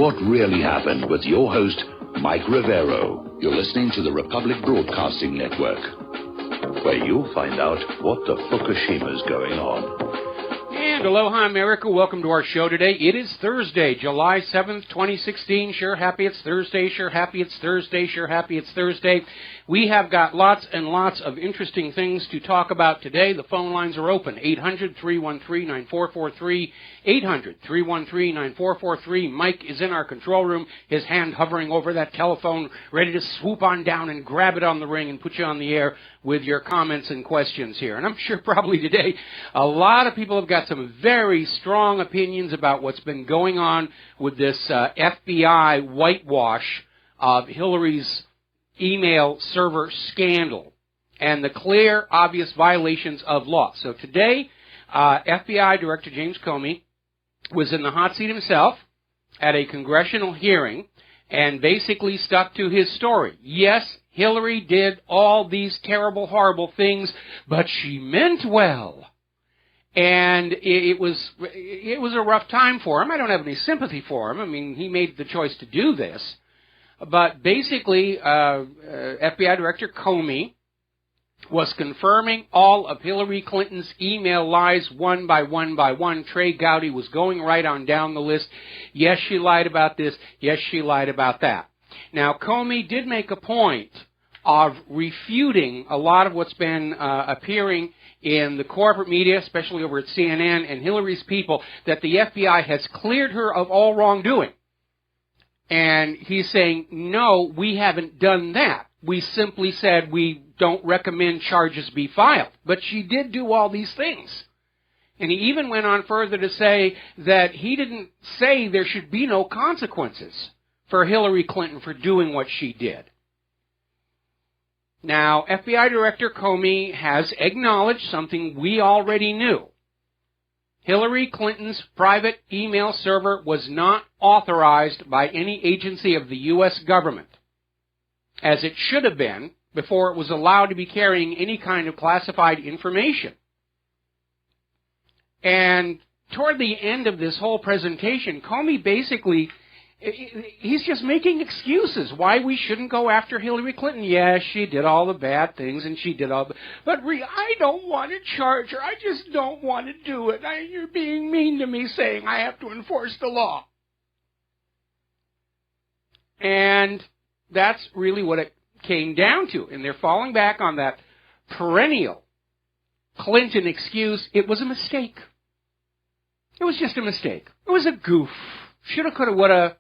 What Really Happened with your host, Mike Rivero. You're listening to the Republic Broadcasting Network, where you'll find out what the Fukushima's going on. And aloha, America. Welcome to our show today. It is Thursday, July 7th, 2016. Sure happy it's Thursday. Sure happy it's Thursday. Sure happy it's Thursday. We have got lots and lots of interesting things to talk about today. The phone lines are open. 800-313-9443. 800-313-9443. Mike is in our control room, his hand hovering over that telephone, ready to swoop on down and grab it on the ring and put you on the air with your comments and questions here. And I'm sure probably today a lot of people have got some very strong opinions about what's been going on with this FBI whitewash of Hillary's email server scandal and the clear, obvious violations of law. So today, FBI Director James Comey was in the hot seat himself at a congressional hearing and basically stuck to his story. Yes, Hillary did all these terrible, horrible things, but she meant well. And it was a rough time for him. I don't have any sympathy for him. I mean, he made the choice to do this. But basically, FBI Director Comey was confirming all of Hillary Clinton's email lies one by one by one. Trey Gowdy was going right on down the list. Yes, she lied about this. Yes, she lied about that. Now, Comey did make a point of refuting a lot of what's been appearing in the corporate media, especially over at CNN and Hillary's people, that the FBI has cleared her of all wrongdoing. And he's saying, no, we haven't done that. We simply said we don't recommend charges be filed. But she did do all these things. And he even went on further to say that he didn't say there should be no consequences for Hillary Clinton for doing what she did. Now, FBI Director Comey has acknowledged something we already knew. Hillary Clinton's private email server was not authorized by any agency of the U.S. government, as it should have been before it was allowed to be carrying any kind of classified information. And toward the end of this whole presentation, Comey basically, he's just making excuses why we shouldn't go after Hillary Clinton. Yes, she did all the bad things, and she did all the... But I don't want to charge her. I just don't want to do it. You're being mean to me saying I have to enforce the law. And that's really what it came down to. And they're falling back on that perennial Clinton excuse. It was a mistake. It was just a mistake. It was a goof. Shoulda, coulda, woulda.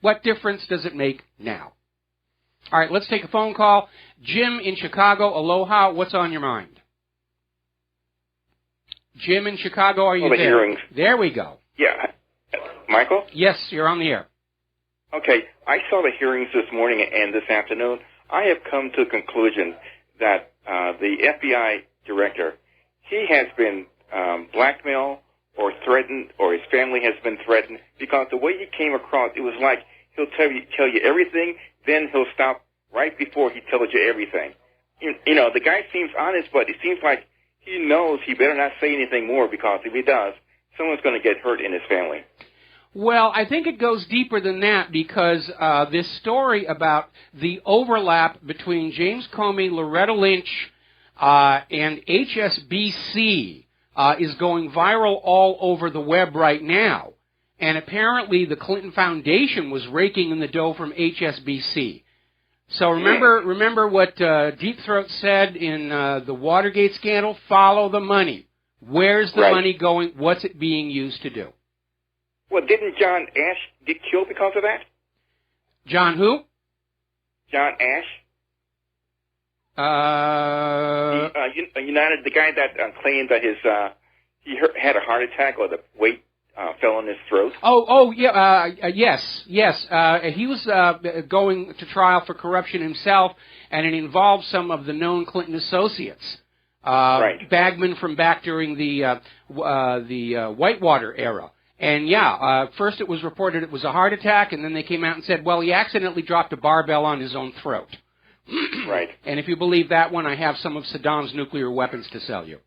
What difference does it make now? All right, let's take a phone call. Jim in Chicago, aloha, what's on your mind? Jim in Chicago, are you there? Hearings. There we go. Yeah. Michael? Yes, you're on the air. Okay, I saw the hearings this morning and this afternoon. I have come to the conclusion that the FBI director, he has been blackmailed or threatened, or his family has been threatened, because the way he came across, it was like he'll tell you everything, then he'll stop right before he tells you everything. You know, the guy seems honest, but it seems like he knows he better not say anything more, because if he does, someone's going to get hurt in his family. Well, I think it goes deeper than that, because this story about the overlap between James Comey, Loretta Lynch, and HSBC is going viral all over the web right now. And apparently the Clinton Foundation was raking in the dough from HSBC. So remember what Deep Throat said in the Watergate scandal? Follow the money. Where's the money going? What's it being used to do? Well, didn't John Ash get killed because of that? John who? John Ash. United, the guy that claimed that he had a heart attack, or the weight fell in his throat. Yes. He was going to trial for corruption himself, and it involved some of the known Clinton associates. Bagman from back during the Whitewater era. And first it was reported it was a heart attack, and then they came out and said, well, he accidentally dropped a barbell on his own throat. Right. And if you believe that one, I have some of Saddam's nuclear weapons to sell you.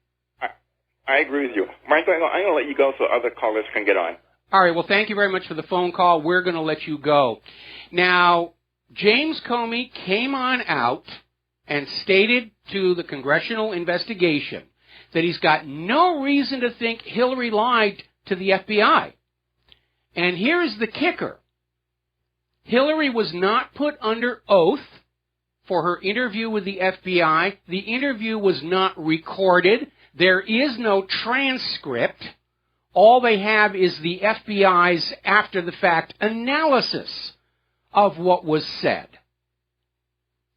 I agree with you. Michael, I'm going to let you go so other callers can get on. All right, well, thank you very much for the phone call. We're going to let you go. Now, James Comey came on out and stated to the congressional investigation that he's got no reason to think Hillary lied to the FBI. And here's the kicker. Hillary was not put under oath for her interview with the FBI. The interview was not recorded. There is no transcript. All they have is the FBI's after-the-fact analysis of what was said.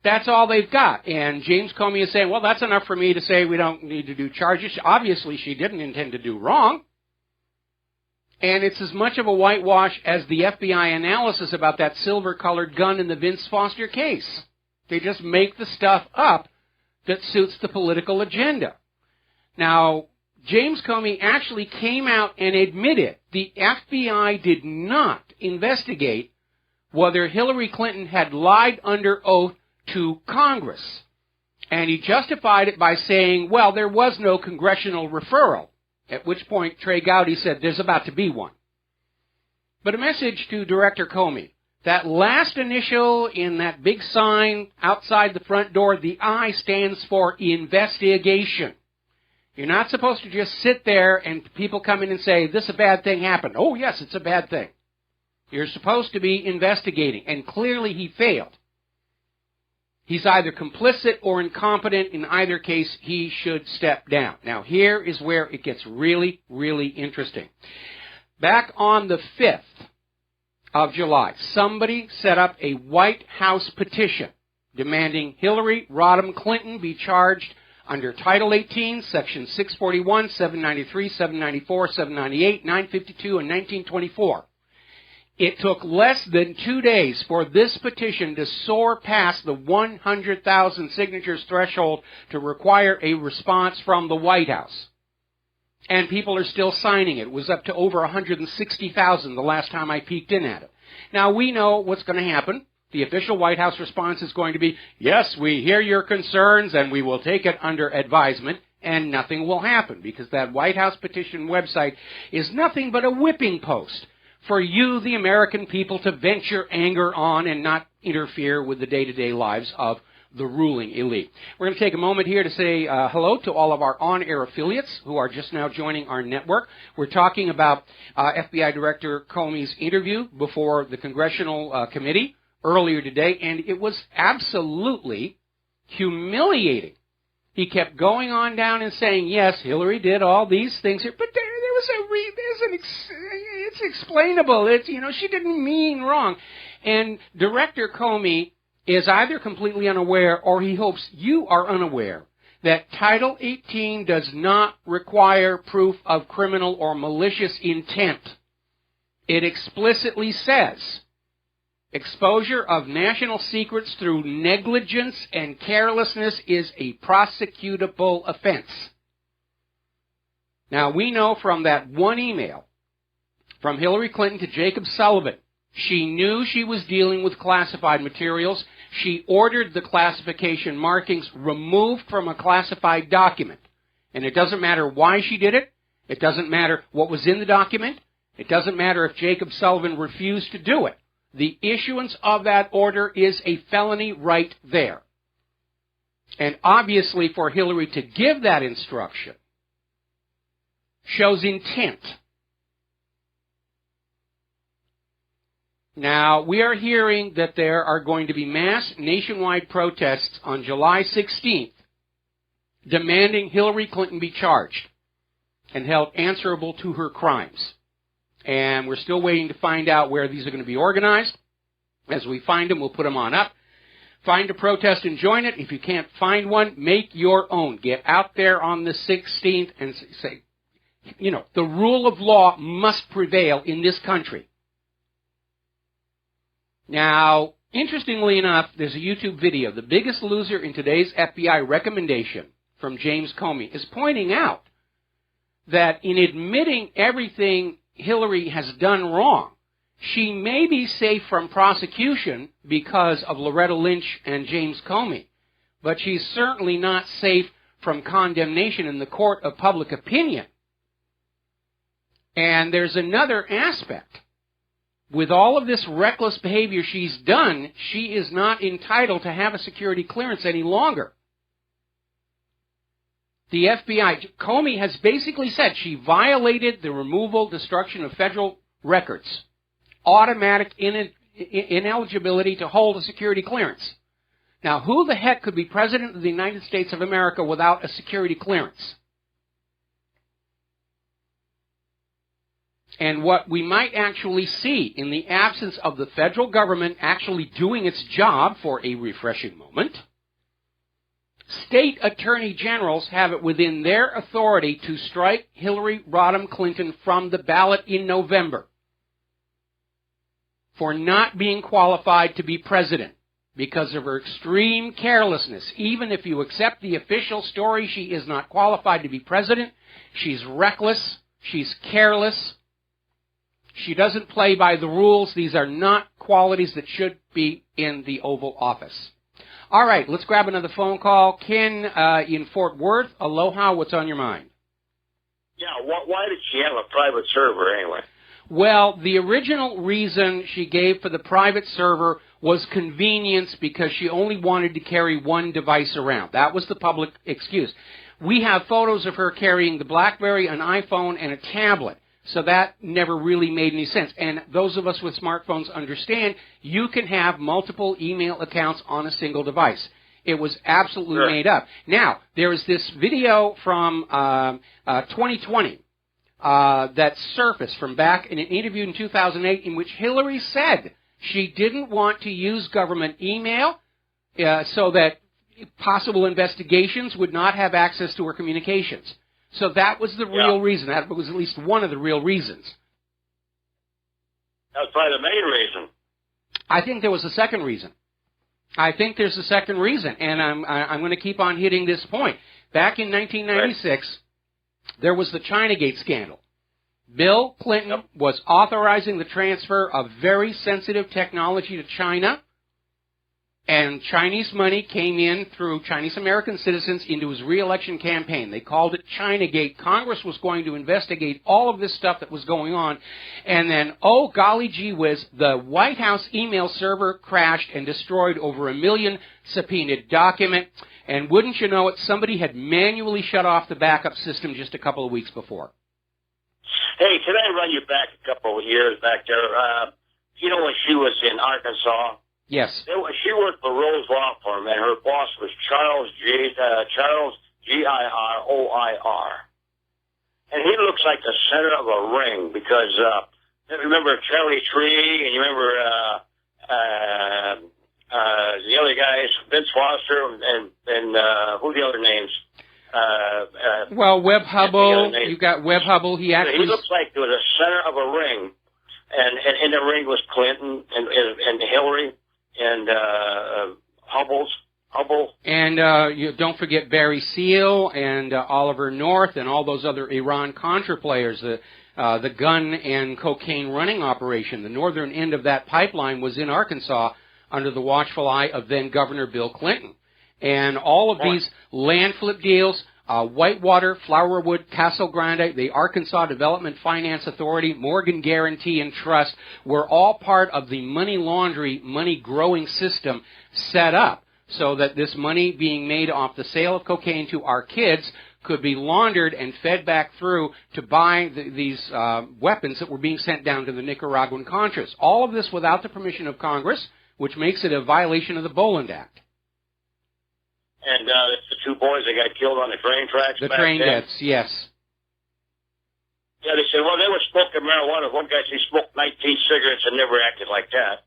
That's all they've got. And James Comey is saying, well, that's enough for me to say we don't need to do charges. Obviously, she didn't intend to do wrong. And it's as much of a whitewash as the FBI analysis about that silver-colored gun in the Vince Foster case. They just make the stuff up that suits the political agenda. Now, James Comey actually came out and admitted the FBI did not investigate whether Hillary Clinton had lied under oath to Congress. And he justified it by saying, well, there was no congressional referral. At which point Trey Gowdy said, there's about to be one. But a message to Director Comey. That last initial in that big sign outside the front door, the I stands for investigation. You're not supposed to just sit there and people come in and say, this a bad thing happened. Oh, yes, it's a bad thing. You're supposed to be investigating. And clearly he failed. He's either complicit or incompetent. In either case, he should step down. Now, here is where it gets really, really interesting. Back on the 5th of July, somebody set up a White House petition demanding Hillary Rodham Clinton be charged under Title 18, Section 641, 793, 794, 798, 952, and 1924. It took less than 2 days for this petition to soar past the 100,000 signatures threshold to require a response from the White House. And people are still signing it. It was up to over 160,000 the last time I peeked in at it. Now, we know what's going to happen. The official White House response is going to be, yes, we hear your concerns and we will take it under advisement, and nothing will happen because that White House petition website is nothing but a whipping post for you, the American people, to vent your anger on and not interfere with the day-to-day lives of the ruling elite. We're going to take a moment here to say hello to all of our on-air affiliates who are just now joining our network. We're talking about FBI Director Comey's interview before the Congressional Committee earlier today, and it was absolutely humiliating. He kept going on down and saying, yes, Hillary did all these things here, but it's explainable. She didn't mean wrong. And Director Comey is either completely unaware or he hopes you are unaware that Title 18 does not require proof of criminal or malicious intent. It explicitly says exposure of national secrets through negligence and carelessness is a prosecutable offense. Now, we know from that one email from Hillary Clinton to Jacob Sullivan, she knew she was dealing with classified materials. She ordered the classification markings removed from a classified document. And it doesn't matter why she did it. It doesn't matter what was in the document. It doesn't matter if Jacob Sullivan refused to do it. The issuance of that order is a felony right there. And obviously for Hillary to give that instruction shows intent. Now, we are hearing that there are going to be mass nationwide protests on July 16th demanding Hillary Clinton be charged and held answerable to her crimes. And we're still waiting to find out where these are going to be organized. As we find them, we'll put them on up. Find a protest and join it. If you can't find one, make your own. Get out there on the 16th and say, the rule of law must prevail in this country. Now, interestingly enough, there's a YouTube video. The biggest loser in today's FBI recommendation from James Comey is pointing out that in admitting everything Hillary has done wrong, she may be safe from prosecution because of Loretta Lynch and James Comey, but she's certainly not safe from condemnation in the court of public opinion. And there's another aspect. With all of this reckless behavior she's done, she is not entitled to have a security clearance any longer. The FBI, Comey has basically said she violated the removal, destruction of federal records. Automatic ineligibility to hold a security clearance. Now, who the heck could be President of the United States of America without a security clearance? And what we might actually see in the absence of the federal government actually doing its job for a refreshing moment, state attorney generals have it within their authority to strike Hillary Rodham Clinton from the ballot in November for not being qualified to be president because of her extreme carelessness. Even if you accept the official story, she is not qualified to be president. She's reckless. She's careless. She doesn't play by the rules. These are not qualities that should be in the Oval Office. All right, let's grab another phone call. Ken in Fort Worth. Aloha, what's on your mind? Yeah, why did she have a private server anyway? Well, the original reason she gave for the private server was convenience because she only wanted to carry one device around. That was the public excuse. We have photos of her carrying the BlackBerry, an iPhone, and a tablet. So that never really made any sense. And those of us with smartphones understand you can have multiple email accounts on a single device. It was absolutely made up. Now, there is this video from 2020 that surfaced from back in an interview in 2008 in which Hillary said she didn't want to use government email so that possible investigations would not have access to her communications. So that was the real reason. That was at least one of the real reasons. That was probably the main reason. I think there was a second reason. I think there's a second reason, and I'm going to keep on hitting this point. Back in 1996, there was the Chinagate scandal. Bill Clinton was authorizing the transfer of very sensitive technology to China, and Chinese money came in through Chinese-American citizens into his re-election campaign. They called it Chinagate. Congress was going to investigate all of this stuff that was going on. And then, oh, golly gee whiz, the White House email server crashed and destroyed over 1 million subpoenaed documents. And wouldn't you know it, somebody had manually shut off the backup system just a couple of weeks before. Hey, can I run you back a couple of years back there? You know when she was in Arkansas? Yes. She worked for Rose Law Firm, and her boss was Charles Giroir. And he looks like the center of a ring because you remember Charlie Tree, and you remember the other guys, Vince Foster, and who the other names? Well, Webb Hubble. You got Webb Hubble. He looks like there was a center of a ring, and in the ring was Clinton and Hillary. And Hubble. And you don't forget Barry Seal and Oliver North and all those other Iran-Contra players, the gun and cocaine running operation. The northern end of that pipeline was in Arkansas under the watchful eye of then-Governor Bill Clinton. And all of these land flip deals, Whitewater, Flowerwood, Castle Grande, the Arkansas Development Finance Authority, Morgan Guarantee and Trust were all part of the money laundry, money growing system set up so that this money being made off the sale of cocaine to our kids could be laundered and fed back through to buy these weapons that were being sent down to the Nicaraguan Contras. All of this without the permission of Congress, which makes it a violation of the Boland Act. And it's the two boys that got killed on the train tracks. The train deaths, yes. Yeah, they said, well, they were smoking marijuana. One guy said he smoked 19 cigarettes and never acted like that.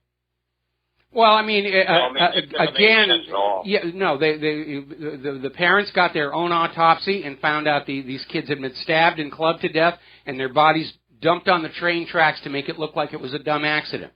Well, I mean, again, the parents got their own autopsy and found out these kids had been stabbed and clubbed to death, and their bodies dumped on the train tracks to make it look like it was a dumb accident.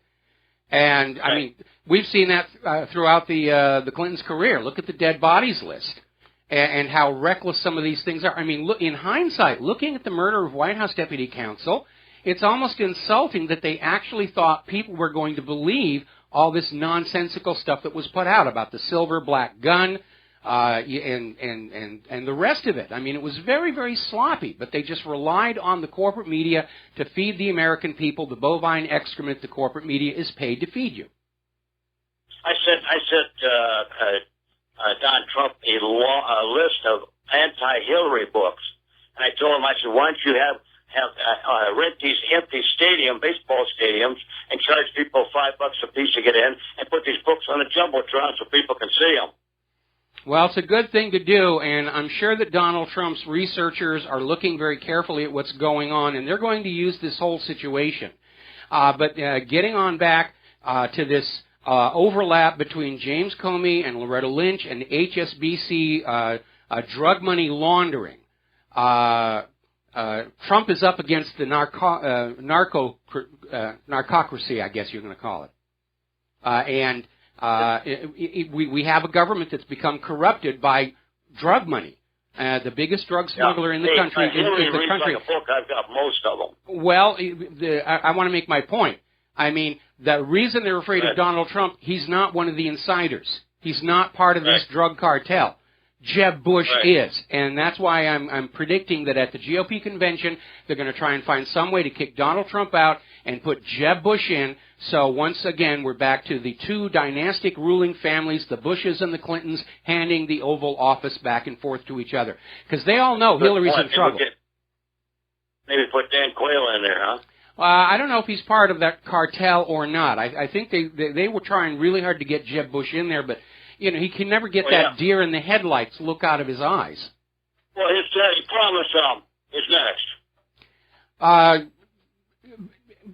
And, I mean, we've seen that throughout the Clintons' career. Look at the dead bodies list and how reckless some of these things are. I mean, look, in hindsight, looking at the murder of White House Deputy Counsel, it's almost insulting that they actually thought people were going to believe all this nonsensical stuff that was put out about the silver black gun, and the rest of it. I mean, it was very, very sloppy, but they just relied on the corporate media to feed the American people the bovine excrement the corporate media is paid to feed you. I sent Don Trump a list of anti-Hillary books, and I told him, I said, why don't you have rent these empty baseball stadiums, and charge people $5 a piece to get in, and put these books on a jumbotron so people can see them. Well, it's a good thing to do, and I'm sure that Donald Trump's researchers are looking very carefully at what's going on, and they're going to use this whole situation. But getting on back to this overlap between James Comey and Loretta Lynch and HSBC drug money laundering. Trump is up against the narcocracy, I guess you're going to call it. We have a government that's become corrupted by drug money. The biggest drug smuggler in the country. Hillary reads like a book. I've got most of them. Well, I want to make my point. I mean, the reason they're afraid of Donald Trump, he's not one of the insiders. He's not part of this drug cartel. Jeb Bush is, and that's why I'm predicting that at the GOP convention, they're going to try and find some way to kick Donald Trump out and put Jeb Bush in. So once again, we're back to the two dynastic ruling families, the Bushes and the Clintons, handing the Oval Office back and forth to each other. Because they all know Hillary's in trouble. Maybe put Dan Quayle in there, huh? I don't know if he's part of that cartel or not. I think they were trying really hard to get Jeb Bush in there, but you know, he can never get that deer in the headlights look out of his eyes. Well, he promised it's next.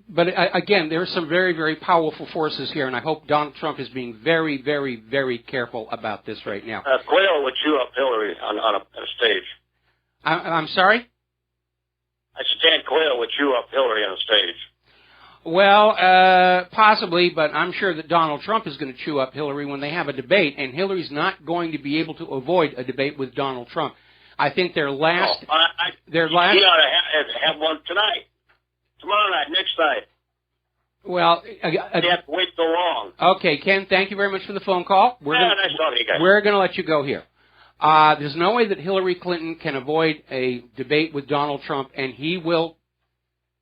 But again, there are some very, very powerful forces here, and I hope Donald Trump is being very, very, very careful about this right now. Quayle would chew up Hillary on a stage. I'm sorry? I said Dan Quayle would chew up Hillary on a stage. Well, possibly, but I'm sure that Donald Trump is going to chew up Hillary when they have a debate, and Hillary's not going to be able to avoid a debate with Donald Trump. I think their last... He ought to have one tonight. Tomorrow night, next night. Well... they have to wait so long. Okay, Ken, thank you very much for the phone call. We're going to let you go here. There's no way that Hillary Clinton can avoid a debate with Donald Trump, and he will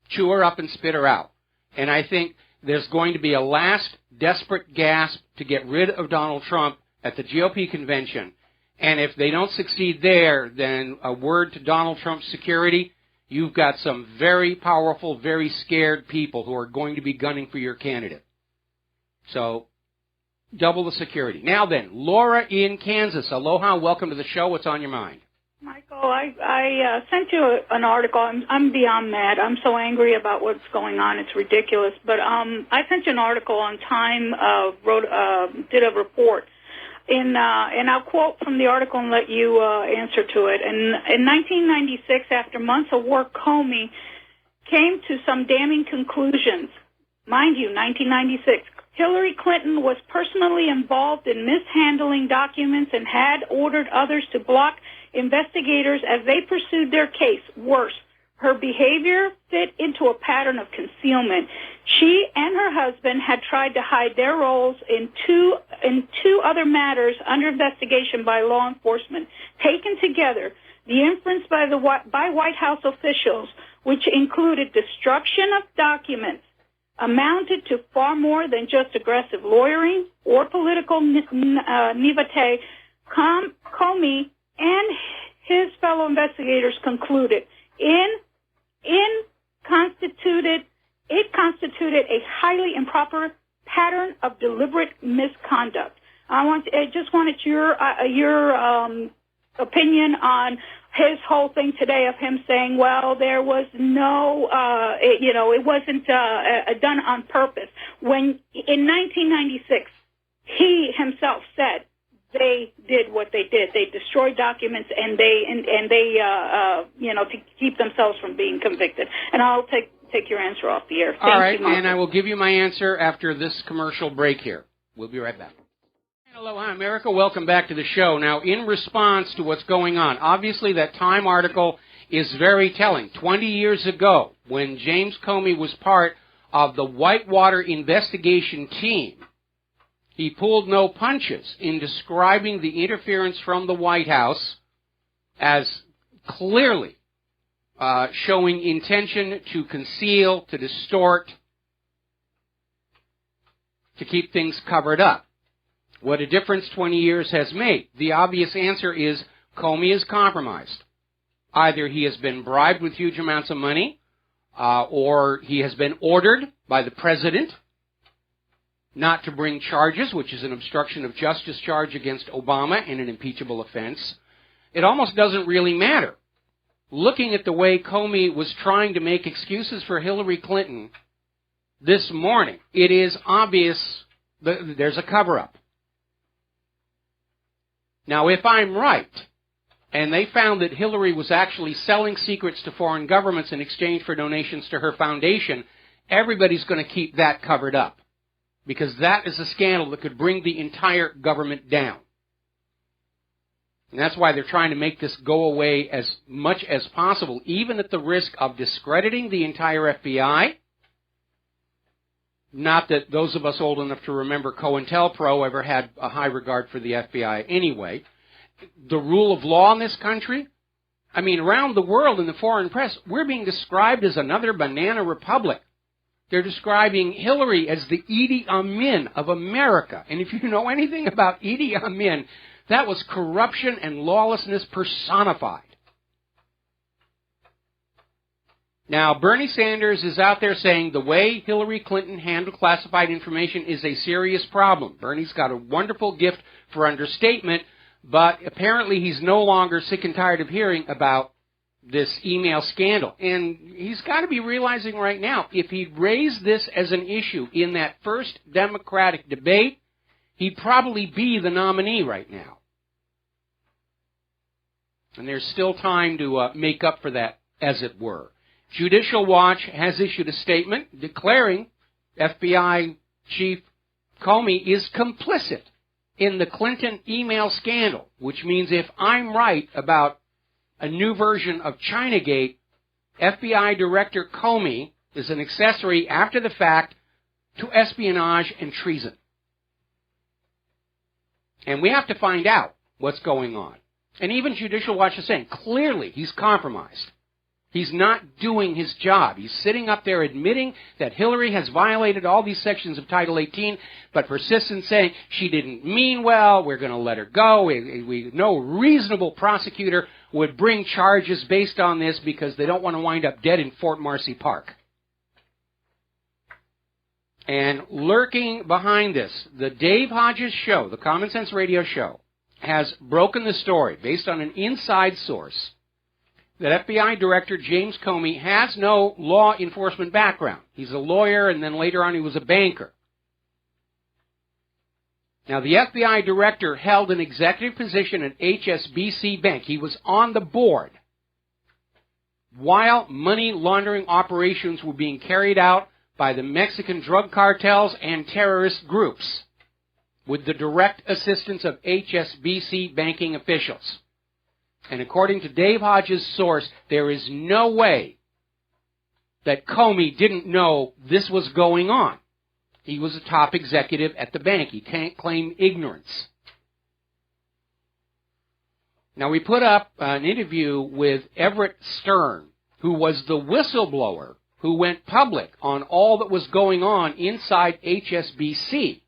chew her up and spit her out. And I think there's going to be a last desperate gasp to get rid of Donald Trump at the GOP convention. And if they don't succeed there, then a word to Donald Trump's security, you've got some very powerful, very scared people who are going to be gunning for your candidate. So, double the security. Now then, Laura in Kansas. Aloha, welcome to the show. What's on your mind? Michael, I sent you an article. I'm beyond mad. I'm so angry about what's going on. It's ridiculous. But I sent you an article on Time, did a report. And I'll quote from the article and let you answer to it. In 1996, after months of work, Comey came to some damning conclusions. Mind you, 1996. Hillary Clinton was personally involved in mishandling documents and had ordered others to block investigators as they pursued their case. Worse, her behavior fit into a pattern of concealment. She and her husband had tried to hide their roles in two other matters under investigation by law enforcement. Taken together, the inference by White House officials, which included destruction of documents, amounted to far more than just aggressive lawyering or political naivete. Comey and his fellow investigators concluded it constituted a highly improper pattern of deliberate misconduct. I just wanted your opinion on his whole thing today of him saying, well, there was no, it wasn't done on purpose. When in 1996, he himself said they did what they did. They destroyed documents and they to keep themselves from being convicted. And I'll take your answer off the air. All right, and I will give you my answer after this commercial break here. We'll be right back. Aloha, America. Welcome back to the show. Now, in response to what's going on, obviously that Time article is very telling. 20 years ago, when James Comey was part of the Whitewater investigation team, He pulled no punches in describing the interference from the White House as clearly showing intention to conceal, to distort, to keep things covered up. What a difference 20 years has made. The obvious answer is Comey is compromised. Either he has been bribed with huge amounts of money, or he has been ordered by the president not to bring charges, which is an obstruction of justice charge against Obama and an impeachable offense. It almost doesn't really matter. Looking at the way Comey was trying to make excuses for Hillary Clinton this morning, it is obvious that there's a cover-up. Now, if I'm right, and they found that Hillary was actually selling secrets to foreign governments in exchange for donations to her foundation, everybody's going to keep that covered up, because that is a scandal that could bring the entire government down. And that's why they're trying to make this go away as much as possible, even at the risk of discrediting the entire FBI. Not that those of us old enough to remember COINTELPRO ever had a high regard for the FBI anyway. The rule of law in this country, I mean, around the world in the foreign press, we're being described as another banana republic. They're describing Hillary as the Idi Amin of America. And if you know anything about Idi Amin, that was corruption and lawlessness personified. Now, Bernie Sanders is out there saying the way Hillary Clinton handled classified information is a serious problem. Bernie's got a wonderful gift for understatement, but apparently he's no longer sick and tired of hearing about this email scandal. And he's got to be realizing right now, if he'd raised this as an issue in that first Democratic debate, he'd probably be the nominee right now. And there's still time to make up for that, as it were. Judicial Watch has issued a statement declaring FBI Chief Comey is complicit in the Clinton email scandal, which means if I'm right about a new version of Chinagate, FBI Director Comey is an accessory after the fact to espionage and treason. And we have to find out what's going on. And even Judicial Watch is saying, clearly he's compromised. He's not doing his job. He's sitting up there admitting that Hillary has violated all these sections of Title 18, but persists in saying she didn't mean well, we're going to let her go. No reasonable prosecutor would bring charges based on this because they don't want to wind up dead in Fort Marcy Park. And lurking behind this, the Dave Hodges show, the Common Sense Radio show, has broken the story based on an inside source that FBI Director James Comey has no law enforcement background. He's a lawyer, and then later on he was a banker. Now, the FBI Director held an executive position at HSBC Bank. He was on the board while money laundering operations were being carried out by the Mexican drug cartels and terrorist groups with the direct assistance of HSBC banking officials. And according to Dave Hodges' source, there is no way that Comey didn't know this was going on. He was a top executive at the bank. He can't claim ignorance. Now, we put up an interview with Everett Stern, who was the whistleblower who went public on all that was going on inside HSBC.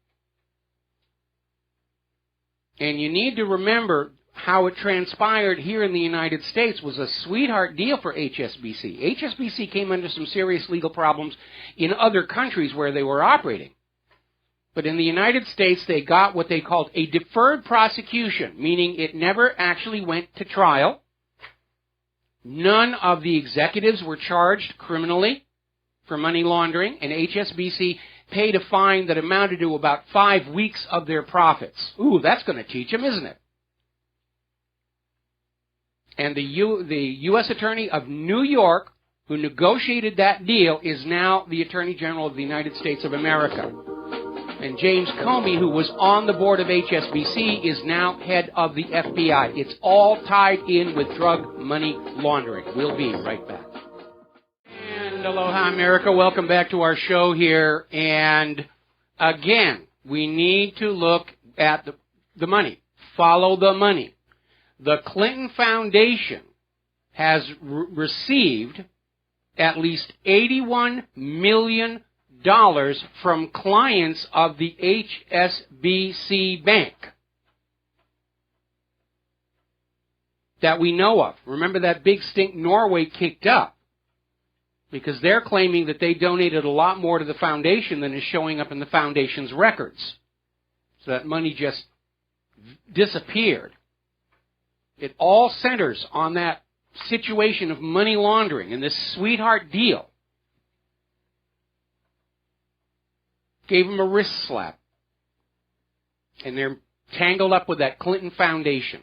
And you need to remember how it transpired here in the United States was a sweetheart deal for HSBC. HSBC came under some serious legal problems in other countries where they were operating. But in the United States, they got what they called a deferred prosecution, meaning it never actually went to trial. None of the executives were charged criminally for money laundering, and HSBC paid a fine that amounted to about 5 weeks of their profits. Ooh, that's going to teach them, isn't it? And the U.S. Attorney of New York, who negotiated that deal, is now the Attorney General of the United States of America. And James Comey, who was on the board of HSBC, is now head of the FBI. It's all tied in with drug money laundering. We'll be right back. And aloha, America. Welcome back to our show here. And again, We need to look at the money. Follow the money. The Clinton Foundation has received at least $81 million from clients of the HSBC Bank that we know of. Remember that big stink Norway kicked up because they're claiming that they donated a lot more to the foundation than is showing up in the foundation's records. So that money just disappeared. It all centers on that situation of money laundering and this sweetheart deal. Gave him a wrist slap. And they're tangled up with that Clinton Foundation.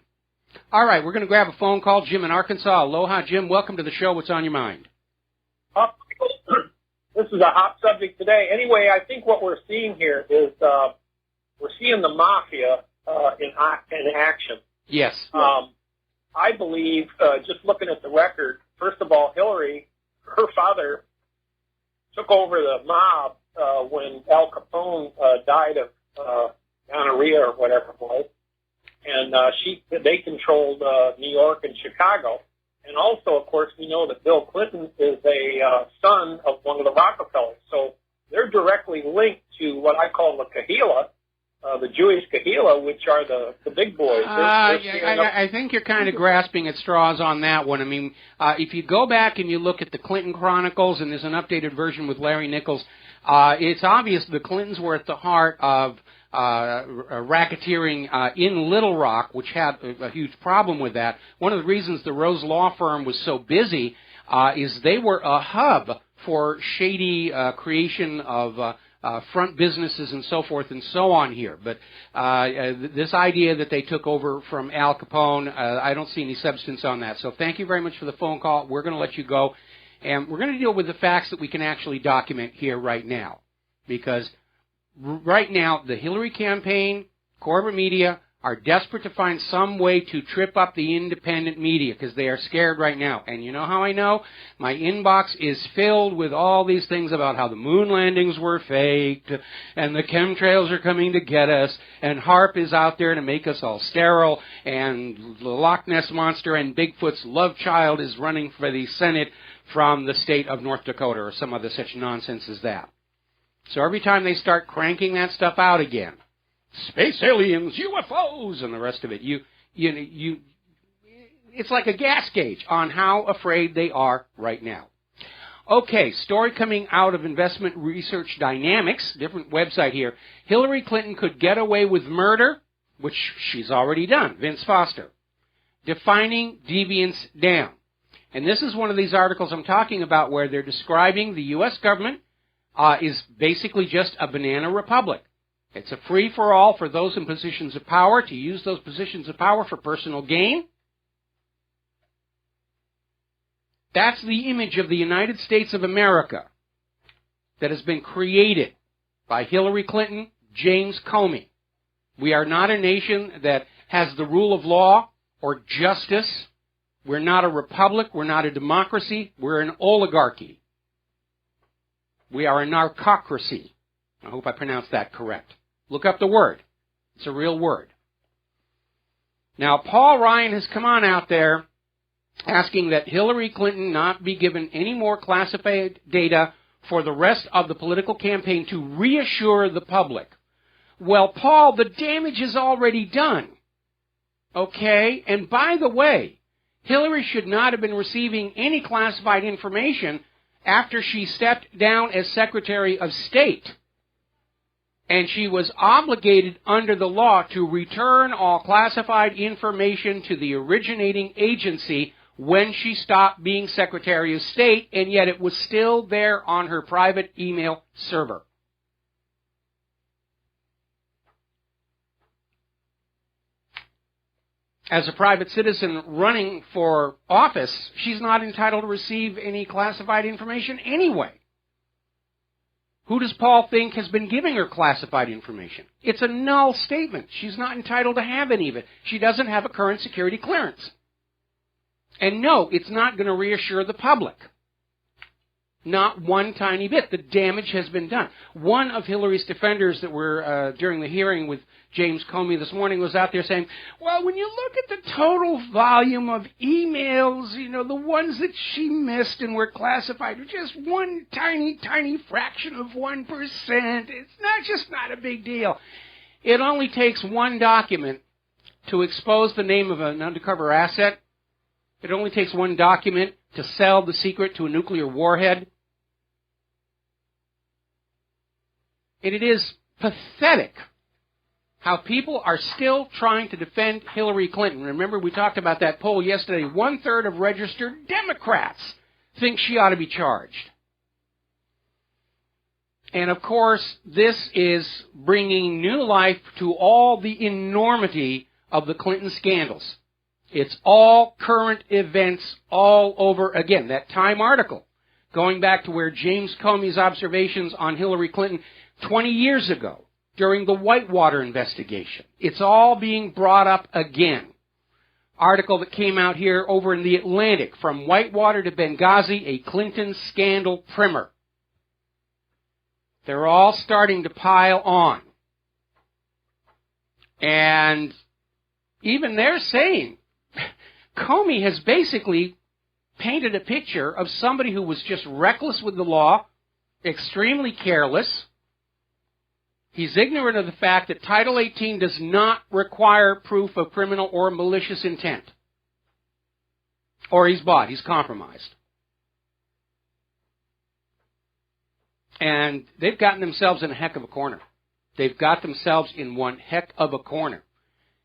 All right, we're going to grab a phone call. Jim in Arkansas. Aloha, Jim. Welcome to the show. What's on your mind? This is a hot subject today. Anyway, I think what we're seeing here is we're seeing the mafia in action. Yes. I believe, just looking at the record, first of all, Hillary, her father took over the mob when Al Capone died of gonorrhea or whatever it was. And they controlled New York and Chicago. And also, of course, we know that Bill Clinton is a son of one of the Rockefellers. So they're directly linked to what I call the Kahila, the Jewish Kahila, which are the big boys. I think you're kind of grasping at straws on that one. I mean, if you go back and you look at the Clinton Chronicles, and there's an updated version with Larry Nichols, it's obvious the Clintons were at the heart of racketeering in Little Rock, which had a huge problem with that. One of the reasons the Rose Law Firm was so busy is they were a hub for shady creation of front businesses and so forth and so on here. But this idea that they took over from Al Capone, I don't see any substance on that. So thank you very much for the phone call. We're going to let you go. And we're going to deal with the facts that we can actually document here right now. Because right now, the Hillary campaign, corporate media, are desperate to find some way to trip up the independent media because they are scared right now. And you know how I know? My inbox is filled with all these things about how the moon landings were faked and the chemtrails are coming to get us and HAARP is out there to make us all sterile and the Loch Ness Monster and Bigfoot's love child is running for the Senate from the state of North Dakota or some other such nonsense as that. So every time they start cranking that stuff out again, space aliens, UFOs, and the rest of it, it's like a gas gauge on how afraid they are right now. Okay, story coming out of Investment Research Dynamics, different website here. Hillary Clinton could get away with murder, which she's already done, Vince Foster. Defining deviance down. And this is one of these articles I'm talking about where they're describing the U.S. government is basically just a banana republic. It's a free-for-all for those in positions of power to use those positions of power for personal gain. That's the image of the United States of America that has been created by Hillary Clinton, James Comey. We are not a nation that has the rule of law or justice. We're not a republic. We're not a democracy. We're an oligarchy. We are a narcocracy. I hope I pronounced that correct. Look up the word. It's a real word. Now, Paul Ryan has come on out there asking that Hillary Clinton not be given any more classified data for the rest of the political campaign to reassure the public. Well, Paul, the damage is already done. Okay? And by the way, Hillary should not have been receiving any classified information after she stepped down as Secretary of State. And she was obligated under the law to return all classified information to the originating agency when she stopped being Secretary of State, and yet it was still there on her private email server. As a private citizen running for office, she's not entitled to receive any classified information anyway. Who does Paul think has been giving her classified information? It's a null statement. She's not entitled to have any of it. She doesn't have a current security clearance. And no, it's not going to reassure the public. Not one tiny bit. The damage has been done. One of Hillary's defenders that were during the hearing with James Comey this morning was out there saying, well, when you look at the total volume of emails, the ones that she missed and were classified are just one tiny, tiny fraction of 1%. It's not a big deal. It only takes one document to expose the name of an undercover asset. It only takes one document to sell the secret to a nuclear warhead. And it is pathetic how people are still trying to defend Hillary Clinton. Remember, we talked about that poll yesterday. 1/3 of registered Democrats think she ought to be charged. And, of course, this is bringing new life to all the enormity of the Clinton scandals. It's all current events all over again. That Time article, going back to where James Comey's observations on Hillary Clinton 20 years ago, during the Whitewater investigation. It's all being brought up again. Article that came out here over in the Atlantic, From Whitewater to Benghazi, a Clinton Scandal Primer. They're all starting to pile on. And even they're saying, Comey has basically painted a picture of somebody who was just reckless with the law, extremely careless. He's ignorant of the fact that Title 18 does not require proof of criminal or malicious intent. Or he's bought, he's compromised. And they've gotten themselves in a heck of a corner. They've got themselves in one heck of a corner.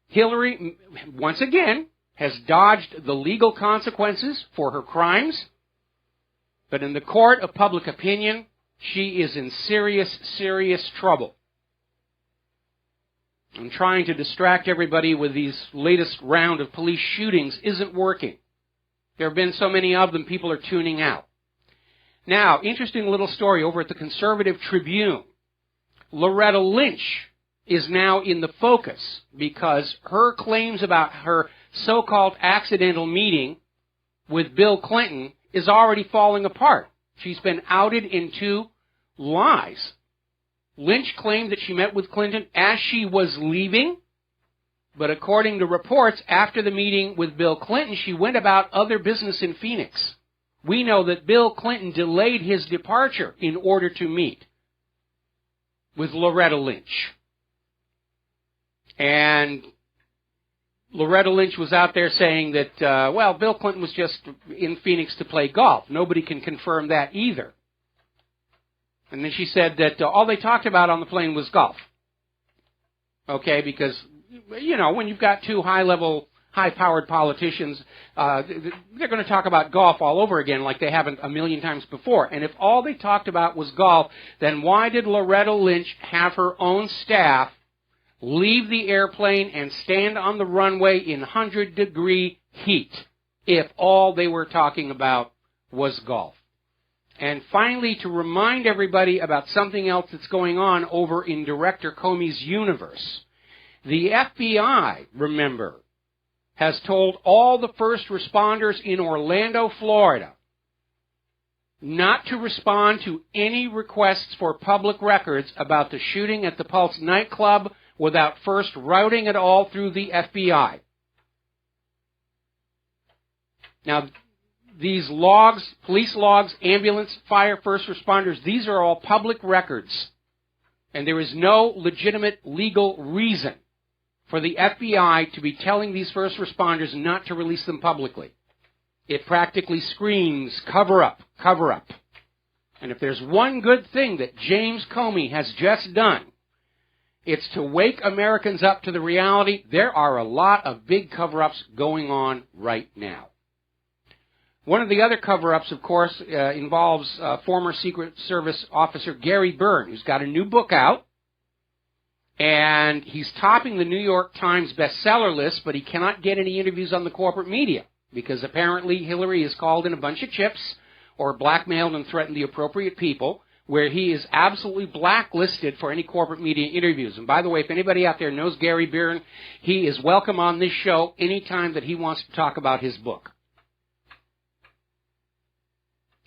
Hillary, once again, has dodged the legal consequences for her crimes, but in the court of public opinion, she is in serious, serious trouble. And trying to distract everybody with these latest round of police shootings isn't working. There have been so many of them, people are tuning out. Now, interesting little story over at the Conservative Tribune. Loretta Lynch is now in the focus because her claims about her so-called accidental meeting with Bill Clinton is already falling apart. She's been outed in 2 lies. Lynch claimed that she met with Clinton as she was leaving, but according to reports, after the meeting with Bill Clinton, she went about other business in Phoenix. We know that Bill Clinton delayed his departure in order to meet with Loretta Lynch. And Loretta Lynch was out there saying that, Bill Clinton was just in Phoenix to play golf. Nobody can confirm that either. And then she said that all they talked about on the plane was golf. Okay, because, when you've got 2 high-level, high-powered politicians, they're going to talk about golf all over again like they haven't a million times before. And if all they talked about was golf, then why did Loretta Lynch have her own staff leave the airplane and stand on the runway in 100-degree heat if all they were talking about was golf? And finally, to remind everybody about something else that's going on over in Director Comey's universe. The FBI, remember, has told all the first responders in Orlando, Florida, not to respond to any requests for public records about the shooting at the Pulse nightclub without first routing it all through the FBI. Now, these logs, police logs, ambulance, fire, first responders, these are all public records. And there is no legitimate legal reason for the FBI to be telling these first responders not to release them publicly. It practically screams, cover up, cover up. And if there's one good thing that James Comey has just done, it's to wake Americans up to the reality there are a lot of big cover-ups going on right now. One of the other cover-ups, of course, involves former Secret Service officer Gary Byrne, who's got a new book out. And he's topping the New York Times bestseller list, but he cannot get any interviews on the corporate media because apparently Hillary has called in a bunch of chips or blackmailed and threatened the appropriate people, where he is absolutely blacklisted for any corporate media interviews. And by the way, if anybody out there knows Gary Byrne, he is welcome on this show anytime that he wants to talk about his book.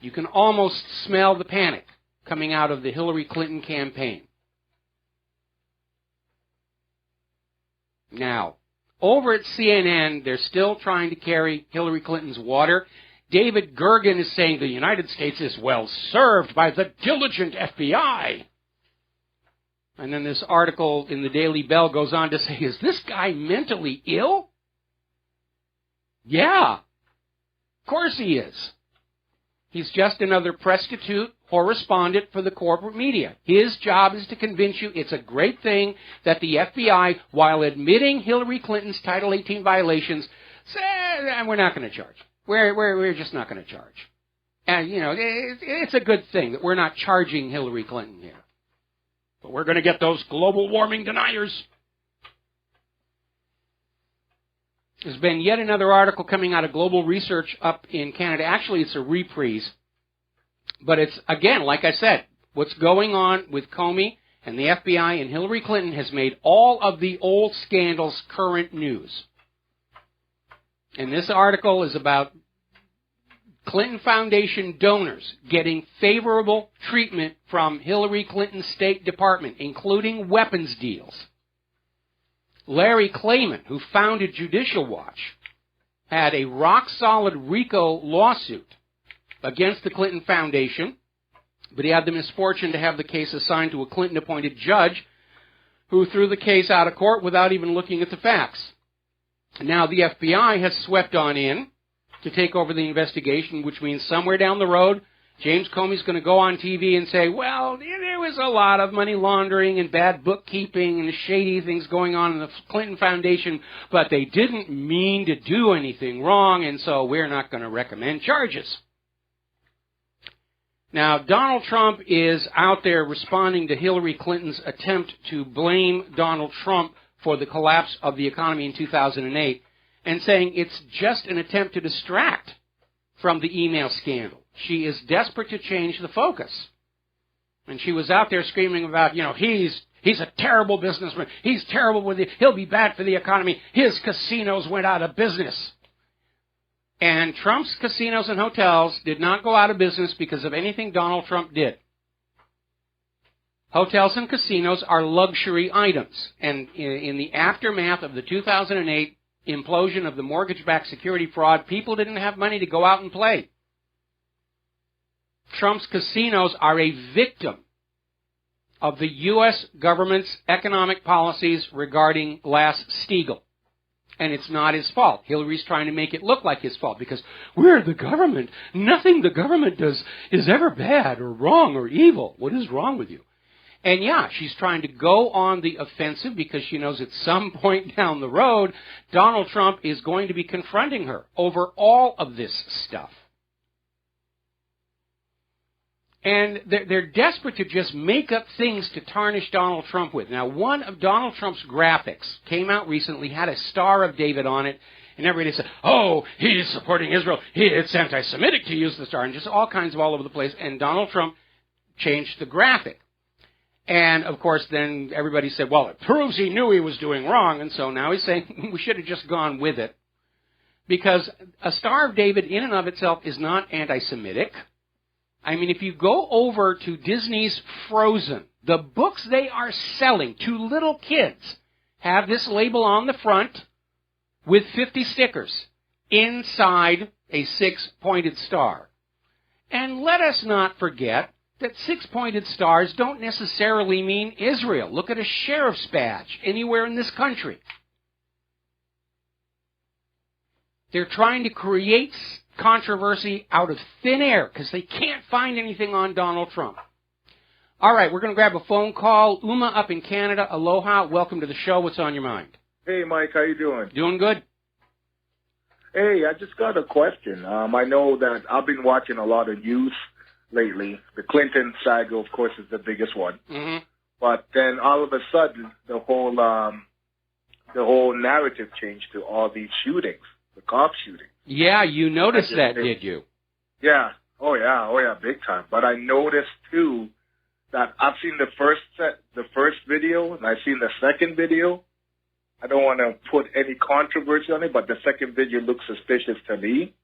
You can almost smell the panic coming out of the Hillary Clinton campaign. Now, over at CNN, they're still trying to carry Hillary Clinton's water. David Gergen is saying the United States is well served by the diligent FBI. And then this article in the Daily Bell goes on to say, is this guy mentally ill? Yeah, of course he is. He's just another prostitute correspondent for the corporate media. His job is to convince you it's a great thing that the FBI, while admitting Hillary Clinton's Title 18 violations, said, we're not going to charge. We're just not going to charge. And, you know, it's a good thing that we're not charging Hillary Clinton here. But we're going to get those global warming deniers. There's been yet another article coming out of Global Research up in Canada. Actually, it's a reprise. But it's, again, like I said, what's going on with Comey and the FBI and Hillary Clinton has made all of the old scandals current news. And this article is about Clinton Foundation donors getting favorable treatment from Hillary Clinton's State Department, including weapons deals. Larry Klayman, who founded Judicial Watch, had a rock-solid RICO lawsuit against the Clinton Foundation, but he had the misfortune to have the case assigned to a Clinton-appointed judge who threw the case out of court without even looking at the facts. Now the FBI has swept on in to take over the investigation, which means somewhere down the road, James Comey's going to go on TV and say, well, there was a lot of money laundering and bad bookkeeping and shady things going on in the Clinton Foundation, but they didn't mean to do anything wrong, and so we're not going to recommend charges. Now, Donald Trump is out there responding to Hillary Clinton's attempt to blame Donald Trump for the collapse of the economy in 2008 and saying it's just an attempt to distract from the email scandal. She is desperate to change the focus. And she was out there screaming about, you know, he's a terrible businessman. He's terrible with it. He'll be bad for the economy. His casinos went out of business. And Trump's casinos and hotels did not go out of business because of anything Donald Trump did. Hotels and casinos are luxury items. And in the aftermath of the 2008 implosion of the mortgage-backed security fraud, people didn't have money to go out and play. Trump's casinos are a victim of the U.S. government's economic policies regarding Glass-Steagall. And it's not his fault. Hillary's trying to make it look like his fault because we're the government. Nothing the government does is ever bad or wrong or evil. What is wrong with you? And yeah, she's trying to go on the offensive because she knows at some point down the road, Donald Trump is going to be confronting her over all of this stuff. And they're desperate to just make up things to tarnish Donald Trump with. Now, one of Donald Trump's graphics came out recently, had a Star of David on it, and everybody said, oh, he's supporting Israel. It's anti-Semitic to use the star, and just all kinds of all over the place. And Donald Trump changed the graphic. And, of course, then everybody said, well, it proves he knew he was doing wrong. And so now he's saying we should have just gone with it. Because a Star of David in and of itself is not anti-Semitic. I mean, if you go over to Disney's Frozen, the books they are selling to little kids have this label on the front with 50 stickers inside a 6-pointed star. And let us not forget that 6-pointed stars don't necessarily mean Israel. Look at a sheriff's badge anywhere in this country. They're trying to create controversy out of thin air because they can't find anything on Donald Trump. All right, we're going to grab a phone call. Uma up in Canada. Aloha. Welcome to the show. What's on your mind? Hey, Mike. How you doing? Doing good. Hey, I just got a question. I know that I've been watching a lot of news lately. The Clinton saga, of course, is the biggest one. Mm-hmm. But then all of a sudden, the whole narrative changed to all these shootings, the cop shootings. Yeah, you noticed that, did you? Yeah. Oh yeah, big time. But I noticed too that I've seen the first video, and I've seen the second video. I don't want to put any controversy on it, but the second video looks suspicious to me.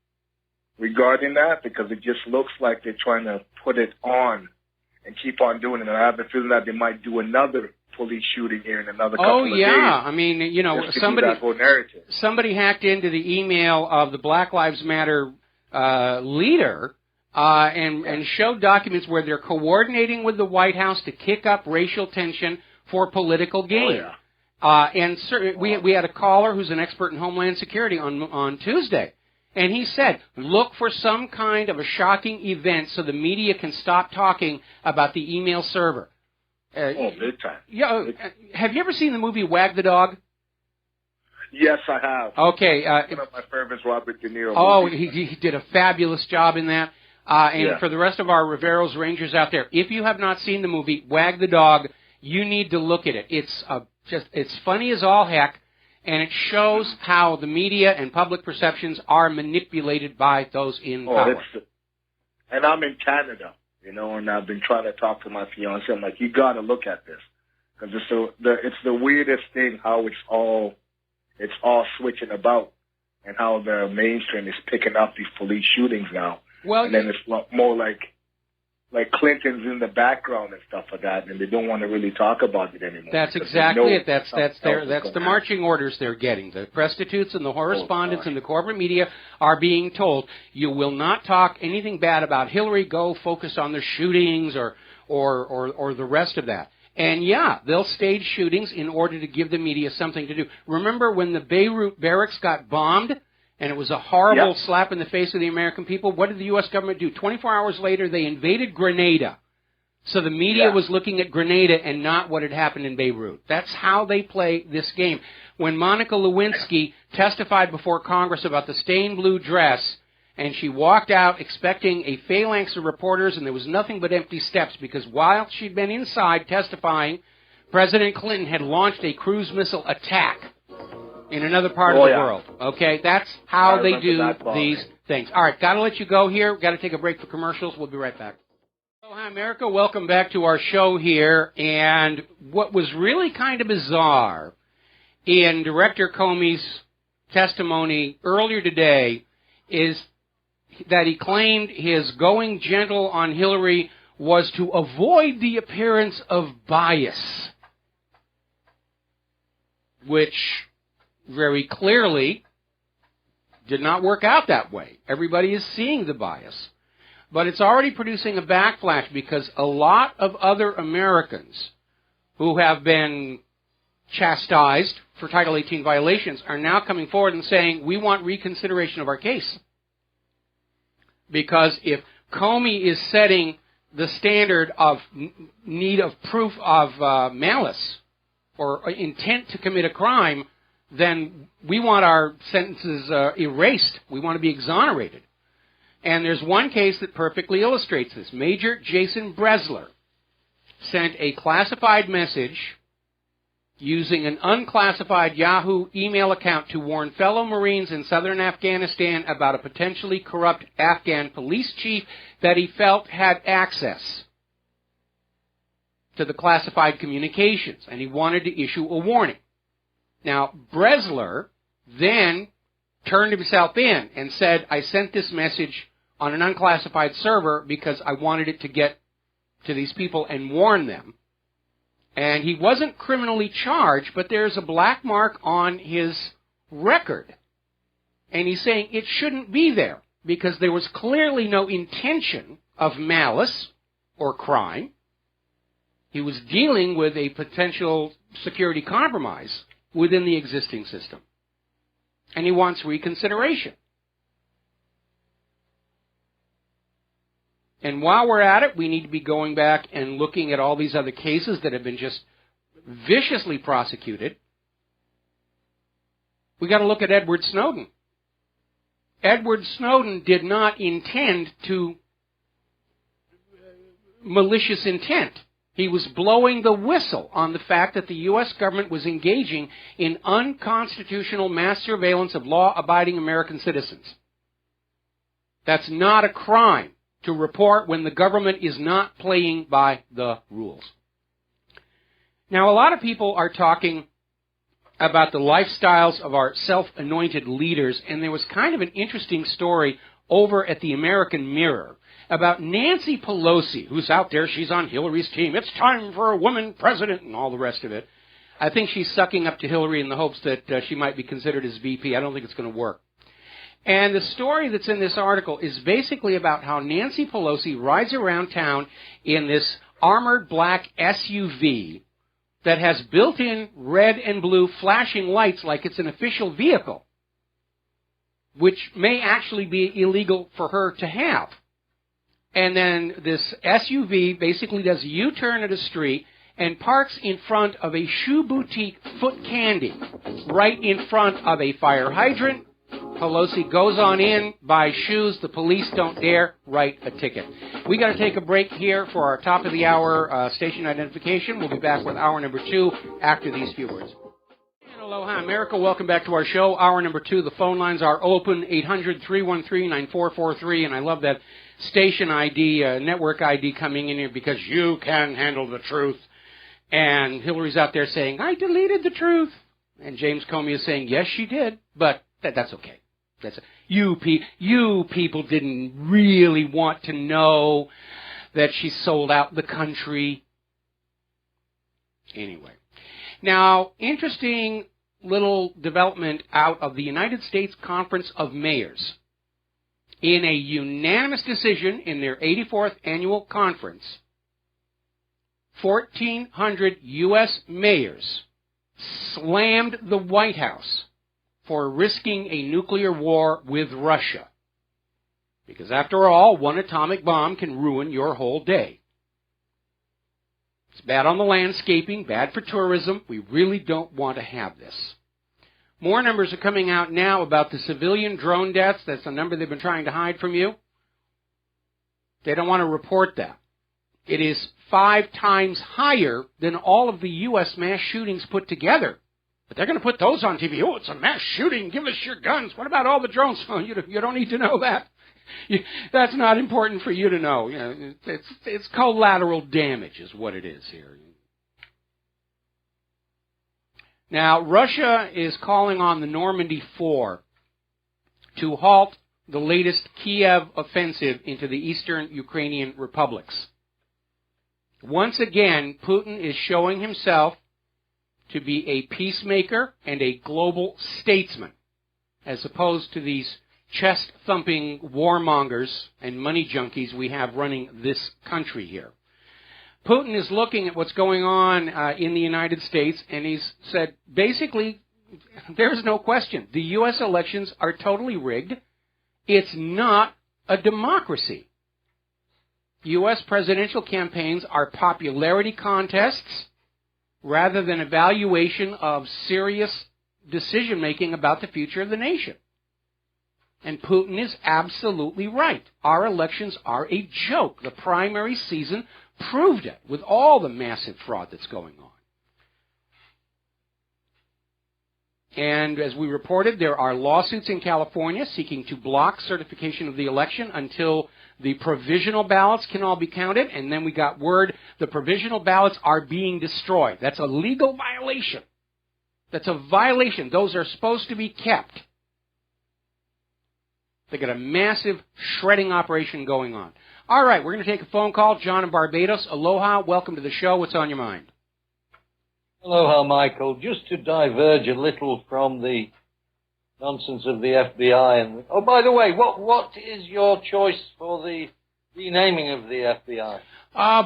regarding that, because it just looks like they're trying to put it on and keep on doing it. And I have a feeling that they might do another police shooting here in another couple of days. Oh, yeah. I mean, you know, somebody hacked into the email of the Black Lives Matter leader and showed documents where they're coordinating with the White House to kick up racial tension for political gain. Oh, yeah. We had a caller who's an expert in Homeland Security on Tuesday, and he said, look for some kind of a shocking event so the media can stop talking about the email server. Big time. Yeah, have you ever seen the movie Wag the Dog? Yes, I have. Okay. One of my favorites, Robert De Niro. Oh, he did a fabulous job in that. And for the rest of our Rivero's Rangers out there, if you have not seen the movie Wag the Dog, you need to look at it. It's funny as all heck, and it shows how the media and public perceptions are manipulated by those in power. And I'm in Canada, you know, and I've been trying to talk to my fiancé. I'm like, you got to look at this, because it's the weirdest thing how it's all switching about, and how the mainstream is picking up these police shootings now. Well, and then it's more like Clinton's in the background and stuff like that, and they don't want to really talk about it anymore. That's exactly it. That's the marching orders they're getting. The prostitutes and the correspondents and the corporate media are being told, you will not talk anything bad about Hillary. Go focus on the shootings or the rest of that. And yeah, they'll stage shootings in order to give the media something to do. Remember when the Beirut barracks got bombed? And it was a horrible slap in the face of the American people. What did the U.S. government do? 24 hours later, they invaded Grenada. So the media was looking at Grenada and not what had happened in Beirut. That's how they play this game. When Monica Lewinsky testified before Congress about the stained blue dress, and she walked out expecting a phalanx of reporters, and there was nothing but empty steps, because while she'd been inside testifying, President Clinton had launched a cruise missile attack in another part of the world. Okay, that's how they do these things. All right, got to let you go here. Got to take a break for commercials. We'll be right back. Hello, hi, America. Welcome back to our show here. And what was really kind of bizarre in Director Comey's testimony earlier today is that he claimed his going gentle on Hillary was to avoid the appearance of bias, which very clearly did not work out that way. Everybody is seeing the bias. But it's already producing a backlash, because a lot of other Americans who have been chastised for Title 18 violations are now coming forward and saying, we want reconsideration of our case. Because if Comey is setting the standard of need of proof of malice or intent to commit a crime, then we want our sentences erased. We want to be exonerated. And there's one case that perfectly illustrates this. Major Jason Bresler sent a classified message using an unclassified Yahoo email account to warn fellow Marines in southern Afghanistan about a potentially corrupt Afghan police chief that he felt had access to the classified communications, and he wanted to issue a warning. Now, Bresler then turned himself in and said, I sent this message on an unclassified server because I wanted it to get to these people and warn them. And he wasn't criminally charged, but there's a black mark on his record. And he's saying it shouldn't be there because there was clearly no intention of malice or crime. He was dealing with a potential security compromise within the existing system. And he wants reconsideration. And while we're at it, we need to be going back and looking at all these other cases that have been just viciously prosecuted. We got to look at Edward Snowden. Edward Snowden did not intend to malicious intent. He was blowing the whistle on the fact that the U.S. government was engaging in unconstitutional mass surveillance of law-abiding American citizens. That's not a crime to report when the government is not playing by the rules. Now, a lot of people are talking about the lifestyles of our self-anointed leaders, and there was kind of an interesting story over at the American Mirror about Nancy Pelosi, who's out there. She's on Hillary's team. It's time for a woman president and all the rest of it. I think she's sucking up to Hillary in the hopes that she might be considered as VP. I don't think it's going to work. And the story that's in this article is basically about how Nancy Pelosi rides around town in this armored black SUV that has built-in red and blue flashing lights like it's an official vehicle, which may actually be illegal for her to have. And then this SUV basically does a U-turn at a street and parks in front of a shoe boutique Foot Candy, right in front of a fire hydrant. Pelosi goes on in, buys shoes. The police don't dare write a ticket. We got to take a break here for our top of the hour station identification. We'll be back with hour number 2 after these few words. And aloha, America. Welcome back to our show. Hour number 2. The phone lines are open, 800-313-9443. And I love that station ID, network ID coming in here because you can handle the truth. And Hillary's out there saying, I deleted the truth. And James Comey is saying, yes, she did, but that's okay. You people didn't really want to know that she sold out the country. Anyway. Now, interesting little development out of the United States Conference of Mayors. In a unanimous decision in their 84th annual conference, 1,400 U.S. mayors slammed the White House for risking a nuclear war with Russia. Because after all, one atomic bomb can ruin your whole day. It's bad on the landscaping, bad for tourism. We really don't want to have this. More numbers are coming out now about the civilian drone deaths. That's a number they've been trying to hide from you. They don't want to report that. It is 5 times higher than all of the U.S. mass shootings put together. But they're going to put those on TV. Oh, it's a mass shooting. Give us your guns. What about all the drones? Oh, you don't need to know that. That's not important for you to know. You know, it's collateral damage is what it is here. Now, Russia is calling on the Normandy 4 to halt the latest Kiev offensive into the eastern Ukrainian republics. Once again, Putin is showing himself to be a peacemaker and a global statesman, as opposed to these chest-thumping warmongers and money junkies we have running this country here. Putin is looking at what's going on in the United States, and he's said, basically, there's no question. The U.S. elections are totally rigged. It's not a democracy. U.S. presidential campaigns are popularity contests rather than evaluation of serious decision-making about the future of the nation. And Putin is absolutely right. Our elections are a joke. The primary season proved it with all the massive fraud that's going on. And as we reported, there are lawsuits in California seeking to block certification of the election until the provisional ballots can all be counted. And then we got word the provisional ballots are being destroyed. That's a legal violation. That's a violation. Those are supposed to be kept. They got a massive shredding operation going on. All right, we're going to take a phone call. John in Barbados. Aloha. Welcome to the show. What's on your mind? Aloha, Michael. Just to diverge a little from the nonsense of the FBI. And oh, by the way, what is your choice for the renaming of the FBI?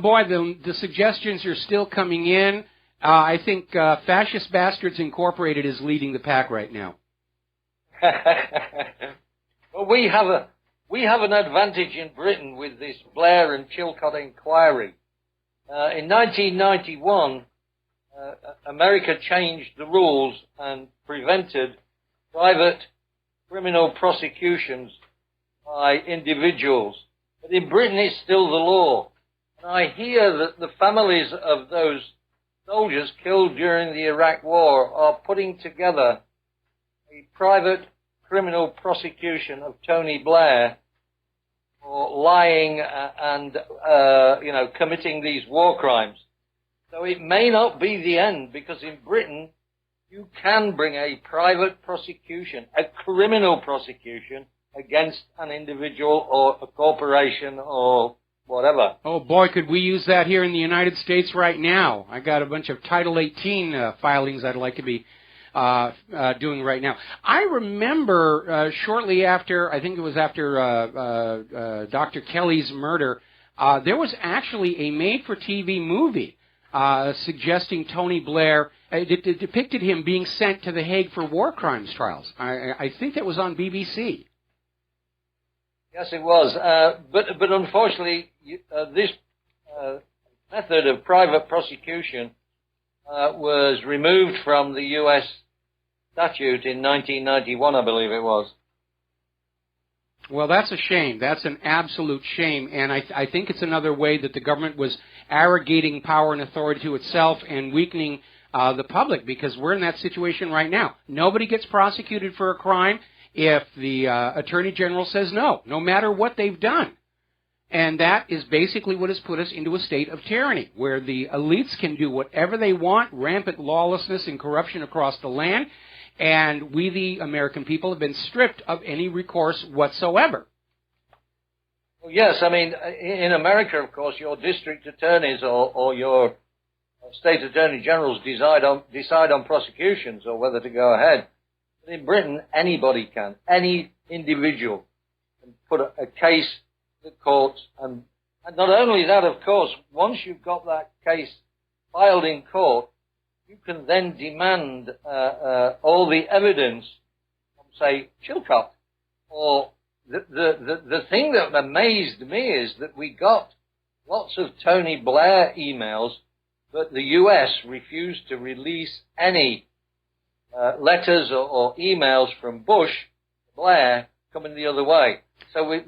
Boy, the suggestions are still coming in. I think Fascist Bastards Incorporated is leading the pack right now. Well, we have an advantage in Britain with this Blair and Chilcot inquiry. In 1991, America changed the rules and prevented private criminal prosecutions by individuals. But in Britain, it's still the law. And I hear that the families of those soldiers killed during the Iraq War are putting together a private criminal prosecution of Tony Blair for lying and, committing these war crimes. So it may not be the end, because in Britain, you can bring a private prosecution, a criminal prosecution against an individual or a corporation or whatever. Oh boy, could we use that here in the United States right now. I got a bunch of Title 18 filings I'd like to be doing right now. I remember shortly after, I think it was after Dr. Kelly's murder, there was actually a made-for-TV movie suggesting Tony Blair, it depicted him being sent to The Hague for war crimes trials. I think that was on BBC. Yes, it was. But unfortunately, this method of private prosecution was removed from the U.S. statute in 1991, I believe it was. Well, that's a shame. That's an absolute shame. And I think it's another way that the government was arrogating power and authority to itself and weakening the public, because we're in that situation right now. Nobody gets prosecuted for a crime if the Attorney General says no, no matter what they've done. And that is basically what has put us into a state of tyranny, where the elites can do whatever they want, rampant lawlessness and corruption across the land, and we, the American people, have been stripped of any recourse whatsoever. Well, yes, I mean, in America, of course, your district attorneys or your state attorney generals decide on prosecutions or whether to go ahead. But in Britain, anybody can, any individual can put a case to the courts, and not only that, of course, once you've got that case filed in court, you can then demand all the evidence from, say, Chilcot. Or the thing that amazed me is that we got lots of Tony Blair emails, but the U.S. refused to release any letters or emails from Bush, Blair, coming the other way. So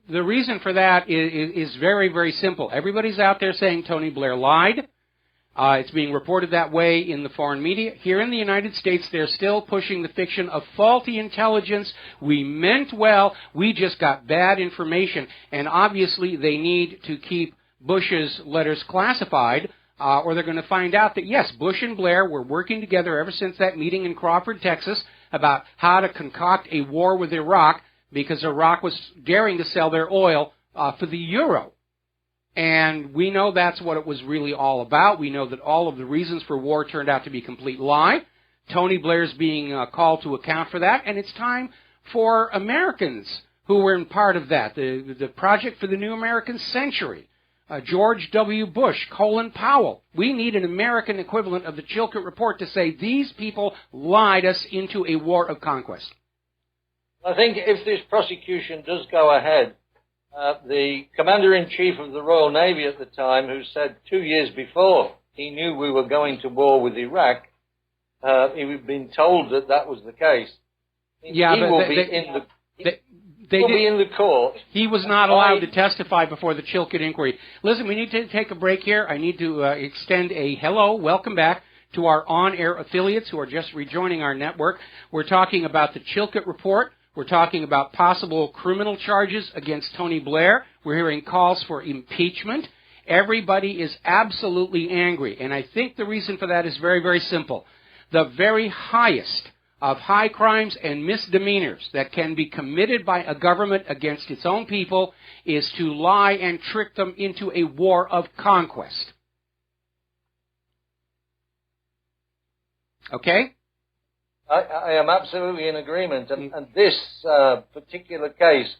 the reason for that is very, very simple. Everybody's out there saying Tony Blair lied. It's being reported that way in the foreign media. Here in the United States, they're still pushing the fiction of faulty intelligence. We meant well. We just got bad information. And obviously, they need to keep Bush's letters classified, or they're going to find out that, yes, Bush and Blair were working together ever since that meeting in Crawford, Texas, about how to concoct a war with Iraq, because Iraq was daring to sell their oil for the euro. And we know that's what it was really all about. We know that all of the reasons for war turned out to be a complete lie. Tony Blair's being called to account for that, and it's time for Americans who were in part of that, the Project for the New American Century, George W. Bush, Colin Powell. We need an American equivalent of the Chilcot Report to say these people lied us into a war of conquest. I think if this prosecution does go ahead, the Commander-in-Chief of the Royal Navy at the time, who said 2 years before he knew we were going to war with Iraq, he had been told that that was the case. Yeah, he will be in the court. He was not allowed to testify before the Chilcot inquiry. Listen, we need to take a break here. I need to extend a hello, welcome back to our on-air affiliates who are just rejoining our network. We're talking about the Chilcot Report. We're talking about possible criminal charges against Tony Blair. We're hearing calls for impeachment. Everybody is absolutely angry, and I think the reason for that is very, very simple. The very highest of high crimes and misdemeanors that can be committed by a government against its own people is to lie and trick them into a war of conquest. Okay? I am absolutely in agreement. And this particular case,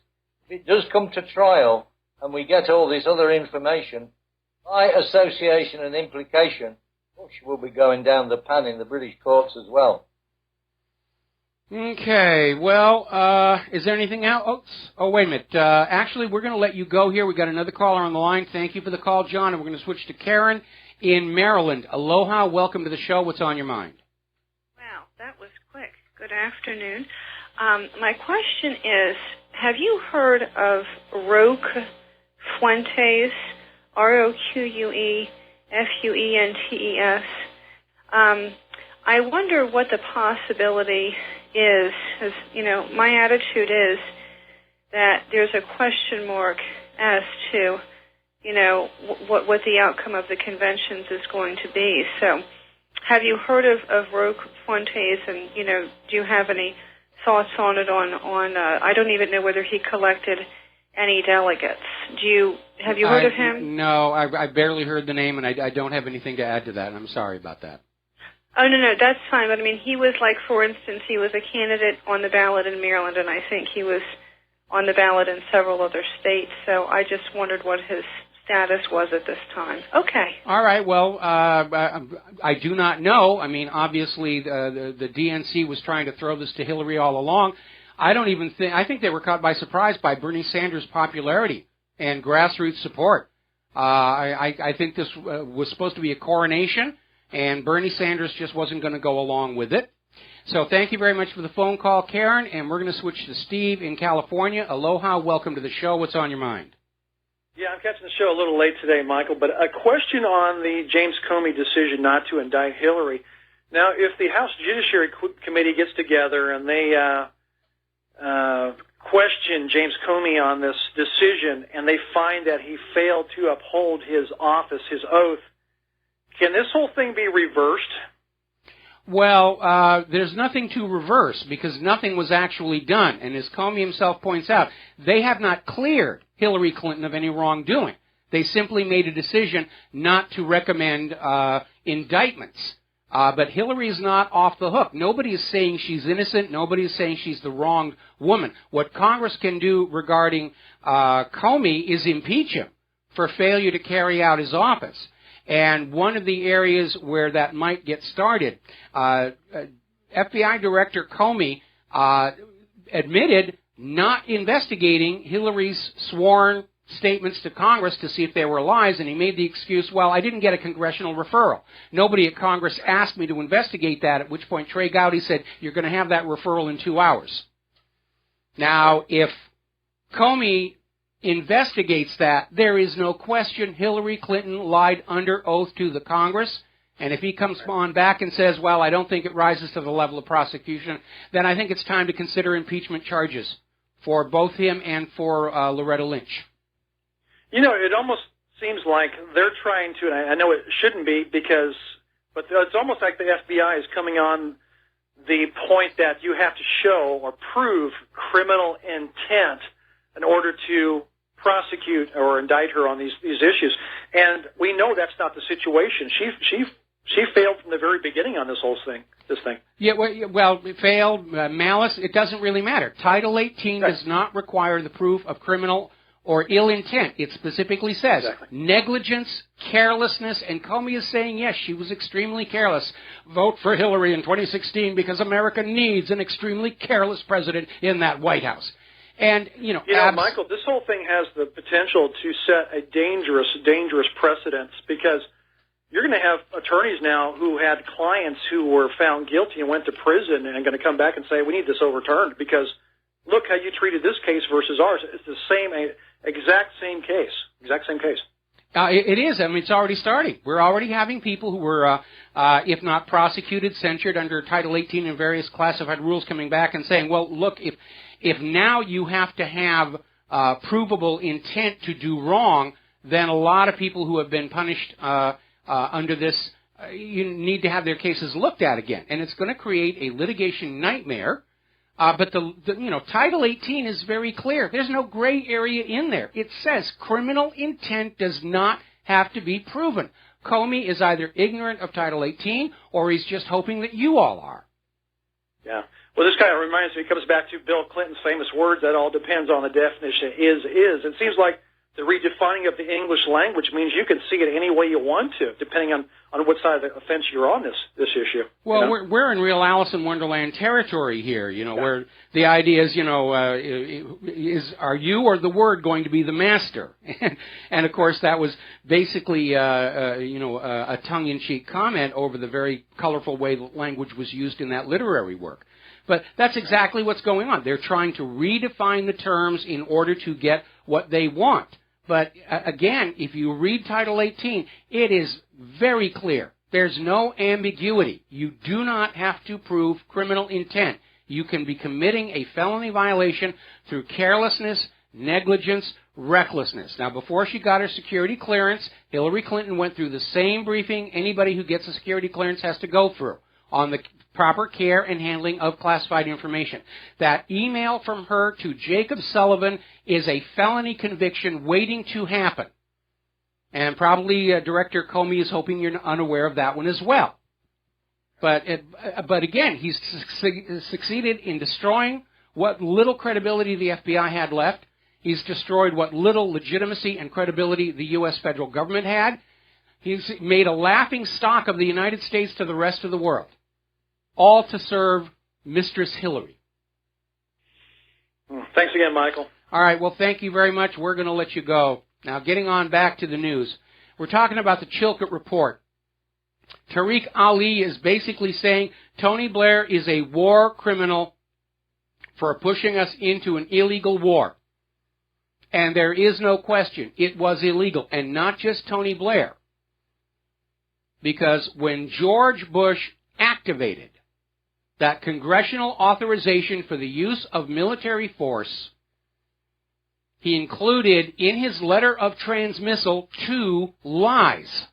if it does come to trial and we get all this other information, by association and implication, Bush will be going down the pan in the British courts as well. Okay, well, is there anything else? Oh, wait a minute. Actually, we're going to let you go here. We've got another caller on the line. Thank you for the call, John. And we're going to switch to Karen in Maryland. Aloha, welcome to the show. What's on your mind? Wow, that was quick. Good afternoon. My question is, have you heard of Roque Fuentes, ROQUEFUENTES? I wonder what the possibility is. As you know, my attitude is that there's a question mark as to, you know, what the outcome of the conventions is going to be. So, have you heard of Roque Fuentes, and, you know, do you have any thoughts on it. I don't even know whether he collected any delegates. Have you heard of him? No, I barely heard the name, and I don't have anything to add to that. And I'm sorry about that. Oh, no, that's fine. But, I mean, he was like, for instance, he was a candidate on the ballot in Maryland, and I think he was on the ballot in several other states. So I just wondered what his status was at this time. Okay. All right. Well, I do not know. I mean, obviously, the DNC was trying to throw this to Hillary all along. I think they were caught by surprise by Bernie Sanders' popularity and grassroots support. I think this was supposed to be a coronation, and Bernie Sanders just wasn't going to go along with it. So thank you very much for the phone call, Karen, and we're going to switch to Steve in California. Aloha, welcome to the show. What's on your mind? Yeah, I'm catching the show a little late today, Michael, but a question on the James Comey decision not to indict Hillary. Now, if the House Judiciary Committee gets together and they question James Comey on this decision and they find that he failed to uphold his office, his oath, can this whole thing be reversed? Well, there's nothing to reverse because nothing was actually done. And as Comey himself points out, they have not cleared Hillary Clinton of any wrongdoing. They simply made a decision not to recommend indictments. But Hillary is not off the hook. Nobody is saying she's innocent. Nobody is saying she's the wronged woman. What Congress can do regarding Comey is impeach him for failure to carry out his office. And one of the areas where that might get started, FBI Director Comey admitted not investigating Hillary's sworn statements to Congress to see if they were lies, and he made the excuse, well, I didn't get a congressional referral. Nobody at Congress asked me to investigate that, at which point Trey Gowdy said, you're going to have that referral in 2 hours. Now, if Comey investigates that, there is no question Hillary Clinton lied under oath to the Congress. And if he comes on back and says, well, I don't think it rises to the level of prosecution, then I think it's time to consider impeachment charges for both him and for Loretta Lynch. You know, it almost seems like they're trying to, and I know it shouldn't be but it's almost like the FBI is coming on the point that you have to show or prove criminal intent in order to prosecute or indict her on these issues. And we know that's not the situation. She failed from the very beginning on this thing. Yeah, well, failed, malice, it doesn't really matter. Title 18 does not require the proof of criminal or ill intent. It specifically says negligence, carelessness, and Comey is saying, yes, she was extremely careless. Vote for Hillary in 2016 because America needs an extremely careless president in that White House. And, Michael, this whole thing has the potential to set a dangerous, dangerous precedent because you're going to have attorneys now who had clients who were found guilty and went to prison and going to come back and say, we need this overturned because look how you treated this case versus ours. It's the exact same case. It is. I mean, it's already starting. We're already having people who were, if not prosecuted, censured under Title 18 and various classified rules coming back and saying, well, look, if now you have to have provable intent to do wrong, then a lot of people who have been punished under this, you need to have their cases looked at again. And it's going to create a litigation nightmare. But Title 18 is very clear. There's no gray area in there. It says criminal intent does not have to be proven. Comey is either ignorant of Title 18 or he's just hoping that you all are. Yeah. Well, this kind of reminds me, it comes back to Bill Clinton's famous words, that all depends on the definition is. It seems like the redefining of the English language means you can see it any way you want to, depending on what side of the fence you're on this issue. Well, we're in real Alice in Wonderland territory here, where the idea is, are you or the word going to be the master? And of course, that was basically, a tongue-in-cheek comment over the very colorful way that language was used in that literary work. But that's exactly what's going on. They're trying to redefine the terms in order to get what they want. But again, if you read Title 18, it is very clear. There's no ambiguity. You do not have to prove criminal intent. You can be committing a felony violation through carelessness, negligence, recklessness. Now, before she got her security clearance, Hillary Clinton went through the same briefing anybody who gets a security clearance has to go through. on the proper care and handling of classified information. That email from her to Jacob Sullivan is a felony conviction waiting to happen. And probably Director Comey is hoping you're unaware of that one as well. But again, he's succeeded in destroying what little credibility the FBI had left. He's destroyed what little legitimacy and credibility the U.S. federal government had. He's made a laughing stock of the United States to the rest of the world, all to serve Mistress Hillary. Thanks again, Michael. All right, well, thank you very much. We're going to let you go. Now, getting on back to the news, we're talking about the Chilcot Report. Tariq Ali is basically saying Tony Blair is a war criminal for pushing us into an illegal war. And there is no question, it was illegal. And not just Tony Blair. Because when George Bush activated that congressional authorization for the use of military force, he included in his letter of transmittal 2 lies.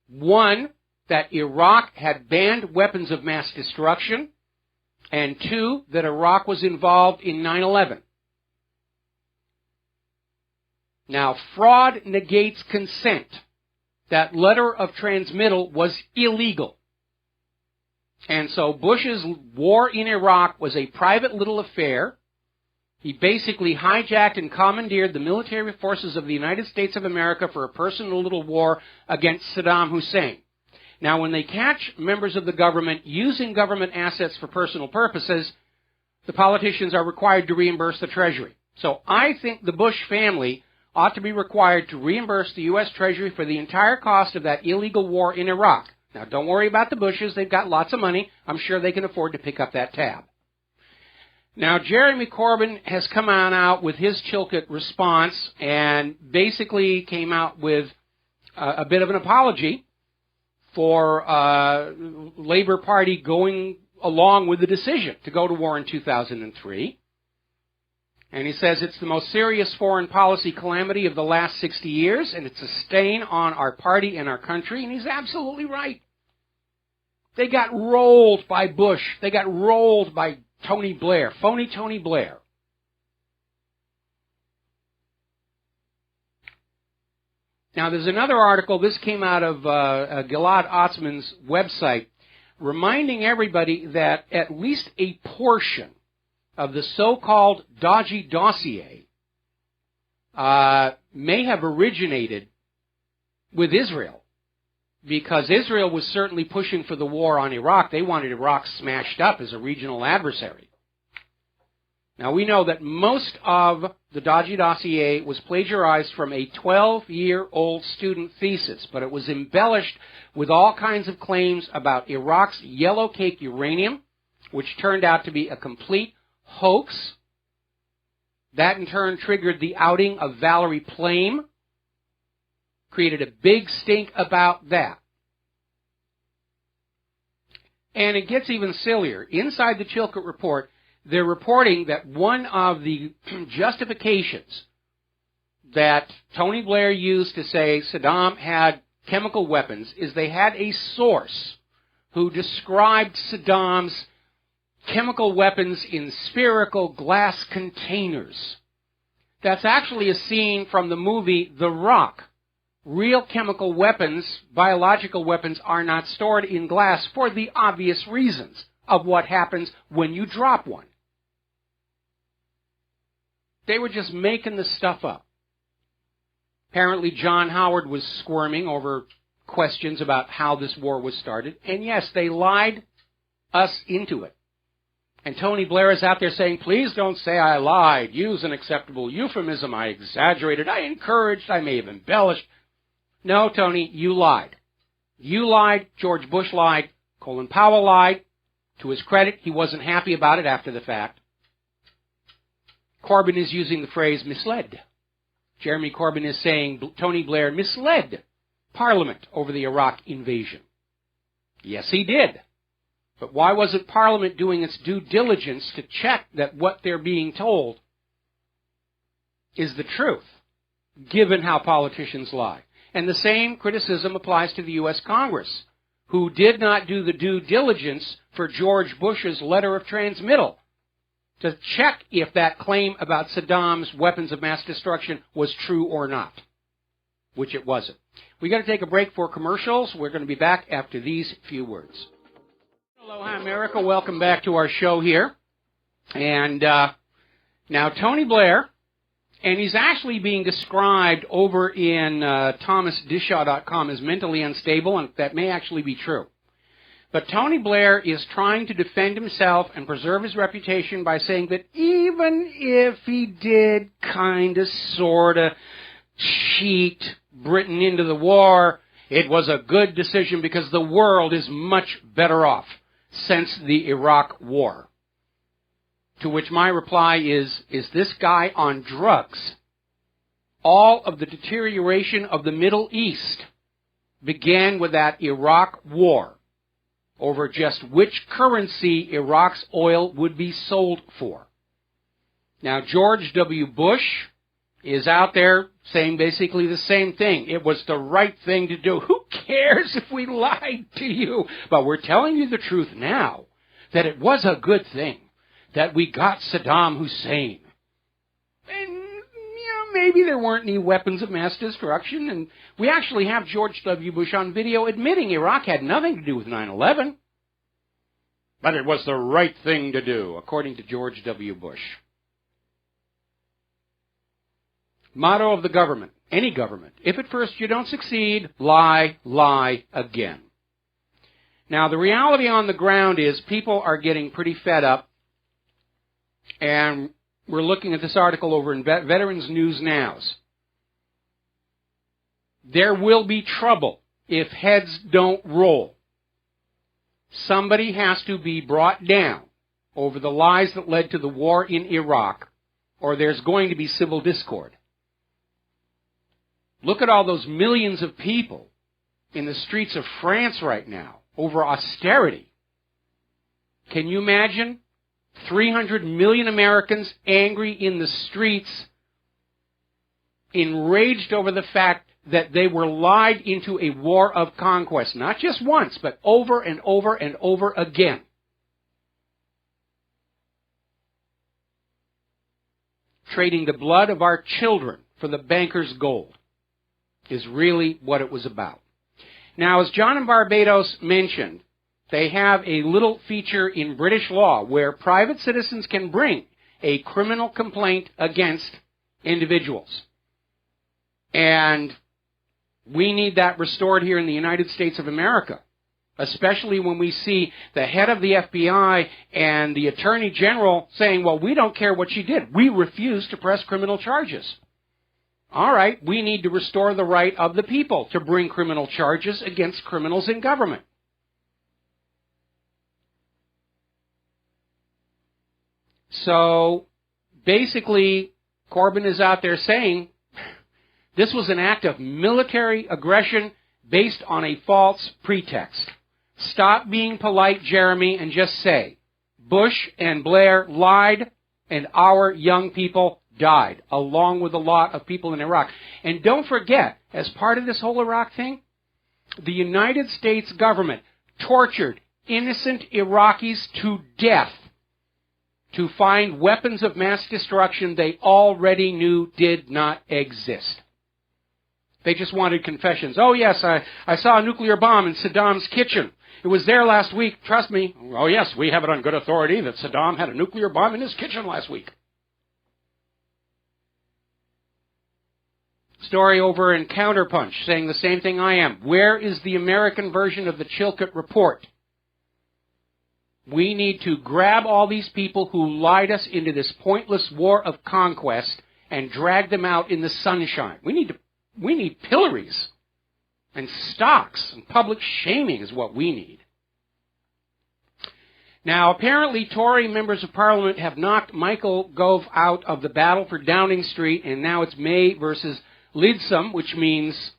One, that Iraq had banned weapons of mass destruction, and 2, that Iraq was involved in 9/11. Now, fraud negates consent. That letter of transmittal was illegal. And so Bush's war in Iraq was a private little affair. He basically hijacked and commandeered the military forces of the United States of America for a personal little war against Saddam Hussein. Now, when they catch members of the government using government assets for personal purposes, the politicians are required to reimburse the Treasury. So I think the Bush family ought to be required to reimburse the U.S. Treasury for the entire cost of that illegal war in Iraq. Now, don't worry about the Bushes. They've got lots of money. I'm sure they can afford to pick up that tab. Now, Jeremy Corbyn has come on out with his Chilcot response and basically came out with a bit of an apology for Labour Party going along with the decision to go to war in 2003. And he says it's the most serious foreign policy calamity of the last 60 years, and it's a stain on our party and our country, and he's absolutely right. They got rolled by Bush. They got rolled by Tony Blair, phony Tony Blair. Now, there's another article. This came out of Gilad Atzmon's website, reminding everybody that at least a portion of the so-called dodgy dossier may have originated with Israel, because Israel was certainly pushing for the war on Iraq. They wanted Iraq smashed up as a regional adversary. Now, we know that most of the dodgy dossier was plagiarized from a 12-year-old student thesis, but it was embellished with all kinds of claims about Iraq's yellow cake uranium, which turned out to be a complete hoax. That in turn triggered the outing of Valerie Plame, created a big stink about that. And it gets even sillier. Inside the Chilcot Report, they're reporting that one of the justifications that Tony Blair used to say Saddam had chemical weapons is they had a source who described Saddam's chemical weapons in spherical glass containers. That's actually a scene from the movie The Rock. Real chemical weapons, biological weapons, are not stored in glass for the obvious reasons of what happens when you drop one. They were just making the stuff up. Apparently John Howard was squirming over questions about how this war was started. And yes, they lied us into it. And Tony Blair is out there saying, please don't say I lied. Use an acceptable euphemism. I exaggerated. I encouraged. I may have embellished. No, Tony, you lied. You lied. George Bush lied. Colin Powell lied. To his credit, he wasn't happy about it after the fact. Corbyn is using the phrase misled. Jeremy Corbyn is saying Tony Blair misled Parliament over the Iraq invasion. Yes, he did. But why wasn't Parliament doing its due diligence to check that what they're being told is the truth, given how politicians lie? And the same criticism applies to the U.S. Congress, who did not do the due diligence for George Bush's letter of transmittal to check if that claim about Saddam's weapons of mass destruction was true or not, which it wasn't. We got to take a break for commercials. We're going to be back after these few words. Aloha, America. Welcome back to our show here. And now Tony Blair, and he's actually being described over in thomasdishaw.com as mentally unstable, and that may actually be true. But Tony Blair is trying to defend himself and preserve his reputation by saying that even if he did kind of, sort of cheat Britain into the war, it was a good decision because the world is much better off since the Iraq War. To which my reply is this guy on drugs? All of the deterioration of the Middle East began with that Iraq War over just which currency Iraq's oil would be sold for. Now, George W. Bush is out there saying basically the same thing. It was the right thing to do. Who cares if we lied to you? But we're telling you the truth now, that it was a good thing that we got Saddam Hussein. And, maybe there weren't any weapons of mass destruction, and we actually have George W. Bush on video admitting Iraq had nothing to do with 9/11. But it was the right thing to do, according to George W. Bush. Motto of the government, any government: if at first you don't succeed, lie, lie again. Now, the reality on the ground is people are getting pretty fed up, and we're looking at this article over in Veterans News Nows. There will be trouble if heads don't roll. Somebody has to be brought down over the lies that led to the war in Iraq, or there's going to be civil discord. Look at all those millions of people in the streets of France right now over austerity. Can you imagine 300 million Americans angry in the streets, enraged over the fact that they were lied into a war of conquest, not just once, but over and over and over again? Trading the blood of our children for the banker's gold is really what it was about. Now, as John in Barbados mentioned, they have a little feature in British law where private citizens can bring a criminal complaint against individuals. And we need that restored here in the United States of America, especially when we see the head of the FBI and the Attorney General saying, well, we don't care what she did. We refuse to press criminal charges. All right, we need to restore the right of the people to bring criminal charges against criminals in government. So, basically, Corbyn is out there saying this was an act of military aggression based on a false pretext. Stop being polite, Jeremy, and just say, Bush and Blair lied, and our young people died, along with a lot of people in Iraq. And don't forget, as part of this whole Iraq thing, the United States government tortured innocent Iraqis to death to find weapons of mass destruction they already knew did not exist. They just wanted confessions. Oh, yes, I saw a nuclear bomb in Saddam's kitchen. It was there last week. Trust me. Oh, yes, we have it on good authority that Saddam had a nuclear bomb in his kitchen last week. Story over in Counterpunch saying the same thing I am. Where is the American version of the Chilcot Report? We need to grab all these people who lied us into this pointless war of conquest and drag them out in the sunshine. We need pillories and stocks and public shaming is what we need. Now, apparently, Tory members of Parliament have knocked Michael Gove out of the battle for Downing Street, and now it's May versus Leadsom, which means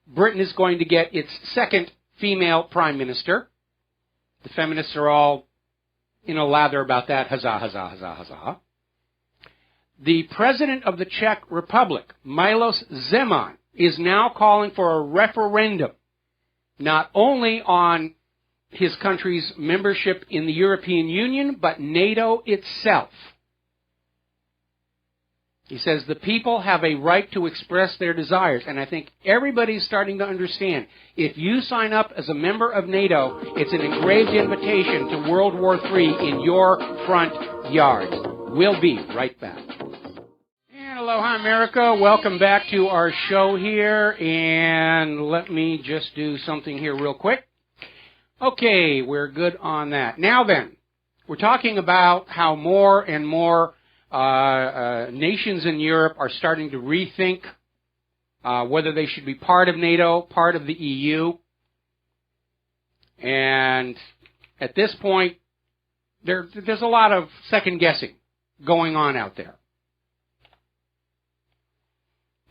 Britain is going to get its second female prime minister. The feminists are all lather about that. Huzzah, huzzah, huzzah, huzzah. The president of the Czech Republic, Milos Zeman, is now calling for a referendum, not only on his country's membership in the European Union, but NATO itself. He says the people have a right to express their desires, and I think everybody's starting to understand. If you sign up as a member of NATO, it's an engraved invitation to World War III in your front yard. We'll be right back. And aloha, America. Welcome back to our show here, and let me just do something here real quick. Okay, we're good on that. Now then, we're talking about how more and more nations in Europe are starting to rethink whether they should be part of NATO, part of the EU. And at this point, there's a lot of second guessing going on out there.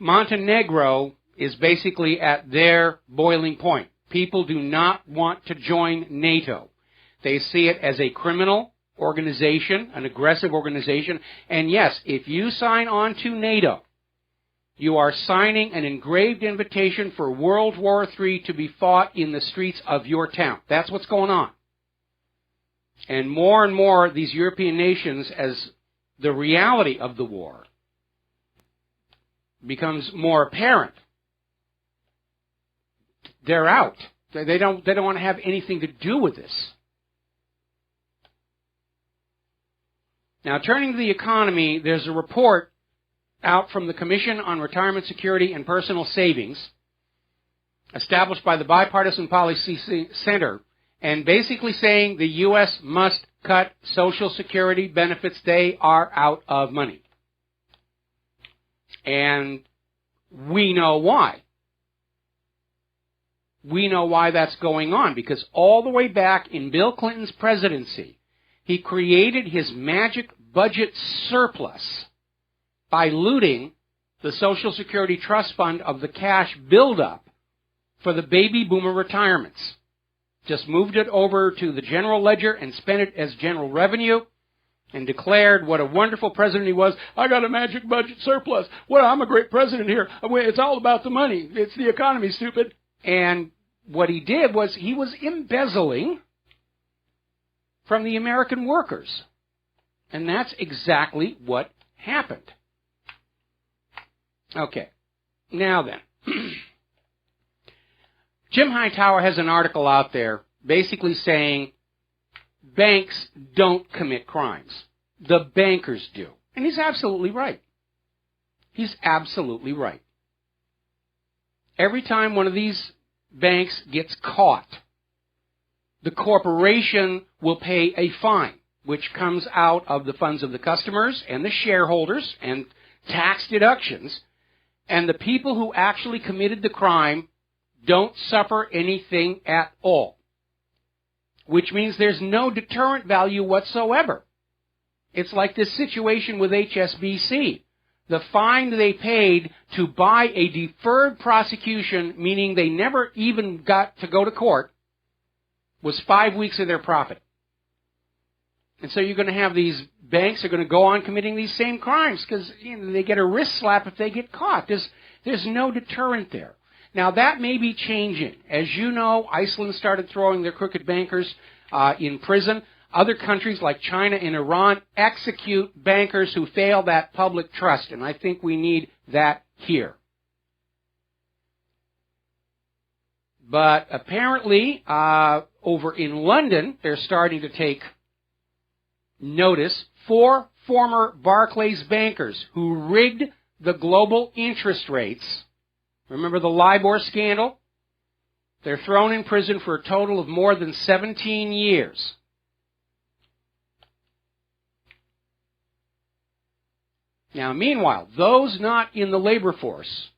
Montenegro is basically at their boiling point. People do not want to join NATO. They see it as a criminal organization, an aggressive organization. And yes, if you sign on to NATO, you are signing an engraved invitation for World War III to be fought in the streets of your town. That's what's going on. And more these European nations, as the reality of the war becomes more apparent, they're out. They don't want to have anything to do with this. Now, turning to the economy, there's a report out from the Commission on Retirement Security and Personal Savings, established by the Bipartisan Policy Center, and basically saying the U.S. must cut Social Security benefits. They are out of money. And we know why. We know why that's going on, because all the way back in Bill Clinton's presidency, he created his magic budget surplus by looting the Social Security Trust Fund of the cash buildup for the baby boomer retirements. Just moved it over to the general ledger and spent it as general revenue, and declared what a wonderful president he was. I got a magic budget surplus. Well, I'm a great president here. It's all about the money. It's the economy, stupid. And what he did was he was embezzling from the American workers. And that's exactly what happened. Okay. Now then. Jim Hightower has an article out there basically saying banks don't commit crimes. The bankers do. And he's absolutely right. He's absolutely right. Every time one of these banks gets caught, the corporation will pay a fine, which comes out of the funds of the customers and the shareholders and tax deductions. And the people who actually committed the crime don't suffer anything at all, which means there's no deterrent value whatsoever. It's like this situation with HSBC. The fine they paid to buy a deferred prosecution, meaning they never even got to go to court, was 5 weeks of their profit. And so you're going to have these banks are going to go on committing these same crimes because they get a wrist slap if they get caught. There's no deterrent there. Now, that may be changing. As you know, Iceland started throwing their crooked bankers in prison. Other countries like China and Iran execute bankers who fail that public trust, and I think we need that here. But apparently, over in London, they're starting to take notice. 4 former Barclays bankers who rigged the global interest rates. Remember the LIBOR scandal? They're thrown in prison for a total of more than 17 years. Now, meanwhile, those not in the labor force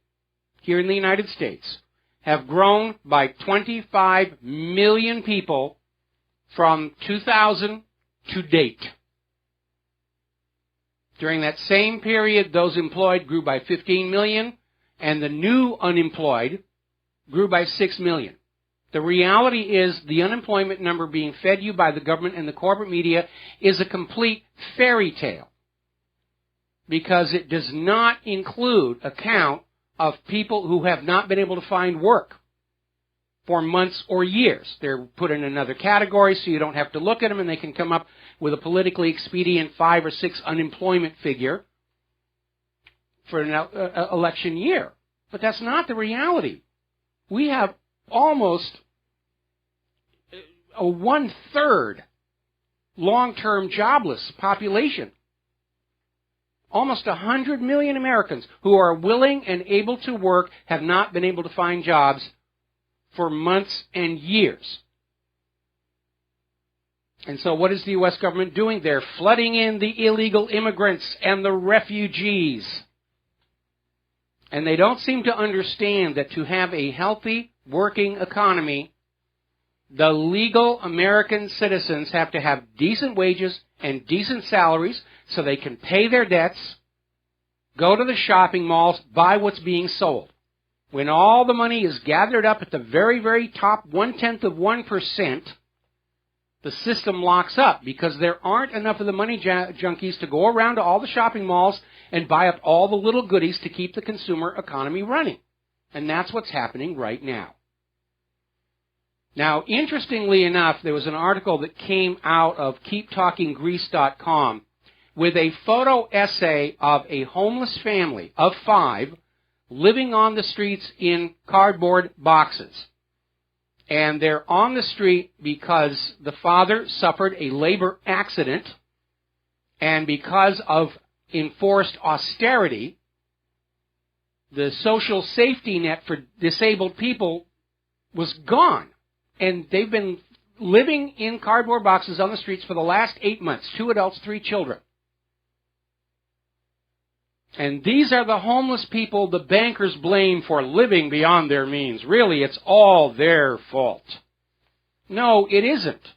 here in the United States have grown by 25 million people from 2000 to date. During that same period, those employed grew by 15 million, and the new unemployed grew by 6 million. The reality is the unemployment number being fed you by the government and the corporate media is a complete fairy tale, because it does not include a count of people who have not been able to find work. for months or years. They're put in another category so you don't have to look at them, and they can come up with a politically expedient 5 or 6 unemployment figure for an election year. But that's not the reality. We have almost a 1/3 long-term jobless population. Almost 100 million Americans who are willing and able to work have not been able to find jobs for months and years. And so what is the U.S. government doing? They're flooding in the illegal immigrants and the refugees. And they don't seem to understand that to have a healthy, working economy, the legal American citizens have to have decent wages and decent salaries so they can pay their debts, go to the shopping malls, buy what's being sold. When all the money is gathered up at the very, very top 0.1%, the system locks up because there aren't enough of the money junkies to go around to all the shopping malls and buy up all the little goodies to keep the consumer economy running. And that's what's happening right now. Now, interestingly enough, there was an article that came out of KeepTalkingGreece.com with a photo essay of a homeless family of 5 living on the streets in cardboard boxes. And they're on the street because the father suffered a labor accident, and because of enforced austerity, the social safety net for disabled people was gone. And they've been living in cardboard boxes on the streets for the last 8 months, 2 adults, 3 children. And these are the homeless people the bankers blame for living beyond their means. Really, it's all their fault. No, it isn't.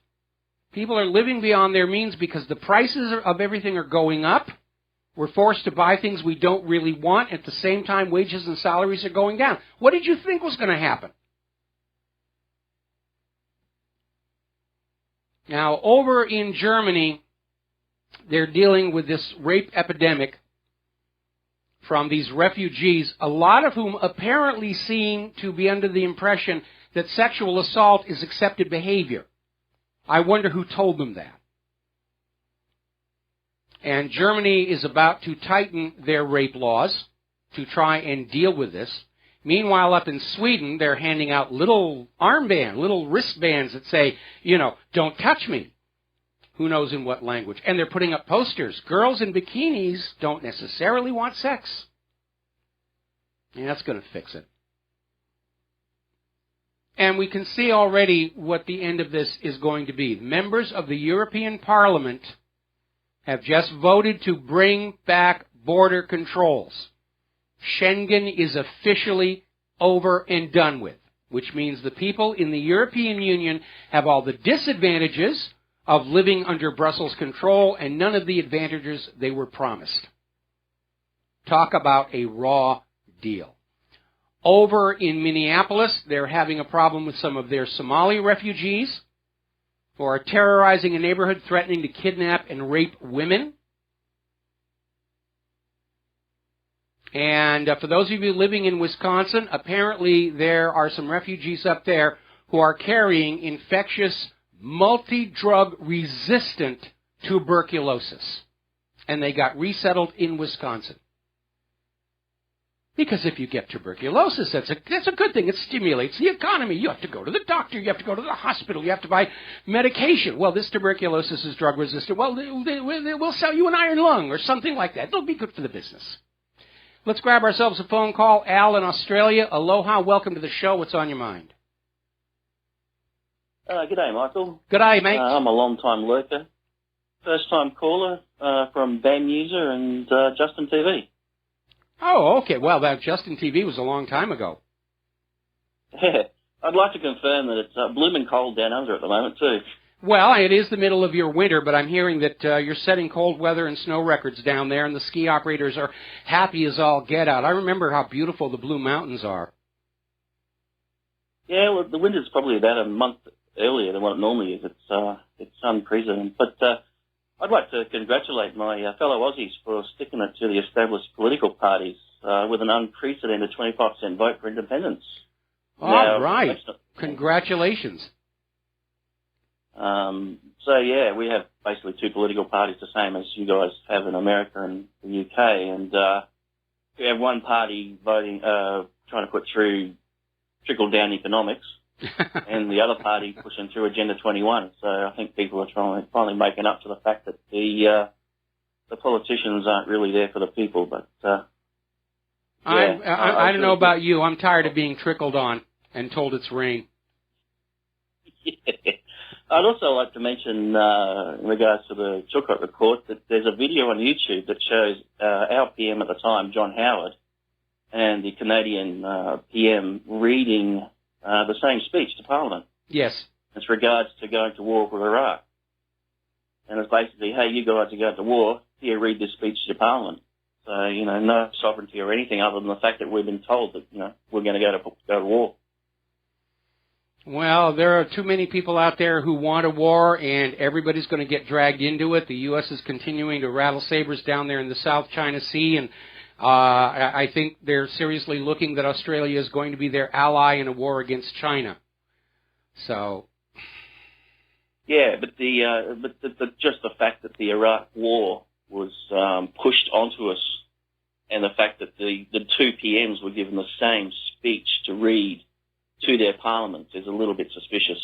People are living beyond their means because the prices of everything are going up. We're forced to buy things we don't really want. At the same time, wages and salaries are going down. What did you think was going to happen? Now, over in Germany, they're dealing with this rape epidemic from these refugees, a lot of whom apparently seem to be under the impression that sexual assault is accepted behavior. I wonder who told them that. And Germany is about to tighten their rape laws to try and deal with this. Meanwhile, up in Sweden, they're handing out little little wristbands that say, don't touch me. Who knows in what language. And they're putting up posters. Girls in bikinis don't necessarily want sex. And that's going to fix it. And we can see already what the end of this is going to be. Members of the European Parliament have just voted to bring back border controls. Schengen is officially over and done with, which means the people in the European Union have all the disadvantages of living under Brussels control and none of the advantages they were promised. Talk about a raw deal. Over in Minneapolis, they're having a problem with some of their Somali refugees who are terrorizing a neighborhood, threatening to kidnap and rape women. And for those of you living in Wisconsin, apparently there are some refugees up there who are carrying infectious, multi-drug resistant tuberculosis. And they got resettled in Wisconsin. Because if you get tuberculosis, that's a good thing. It stimulates the economy. You have to go to the doctor. You have to go to the hospital. You have to buy medication. Well, this tuberculosis is drug resistant. Well, we'll sell you an iron lung or something like that. It'll be good for the business. Let's grab ourselves a phone call. Al in Australia. Aloha. Welcome to the show. What's on your mind? G'day, Michael. G'day, mate. I'm a long-time lurker. First-time caller from BAM User and Justin TV. Oh, okay. Well, that Justin TV was a long time ago. Yeah. I'd like to confirm that it's blooming cold down under at the moment, too. Well, it is the middle of your winter, but I'm hearing that you're setting cold weather and snow records down there, and the ski operators are happy as all get out. I remember how beautiful the Blue Mountains are. Yeah, well, the winter's probably about a month earlier than what it normally is. It's unprecedented. But I'd like to congratulate my fellow Aussies for sticking it to the established political parties with an unprecedented 25% vote for independence. All right. Congratulations. So, yeah, we have basically two political parties, the same as you guys have in America and the UK. And we have one party voting, trying to put through trickle-down economics, and the other party pushing through Agenda 21. So I think people are finally making up to the fact that the politicians aren't really there for the people. But I don't know about you. I'm tired of being trickled on and told it's rain. Yeah. I'd also like to mention, in regards to the Chilcot report, that there's a video on YouTube that shows our PM at the time, John Howard, and the Canadian PM reading the same speech to Parliament. Yes. It's regards to going to war with Iraq. And it's basically, hey, you guys are going to war, here, read this speech to Parliament. So, no sovereignty or anything other than the fact that we've been told that, we're going to go to war. Well, there are too many people out there who want a war, and everybody's going to get dragged into it. The U.S. is continuing to rattle sabers down there in the South China Sea, and I think they're seriously looking that Australia is going to be their ally in a war against China. So, yeah, but just the fact that the Iraq war was pushed onto us, and the fact that the two PMs were given the same speech to read to their parliaments is a little bit suspicious.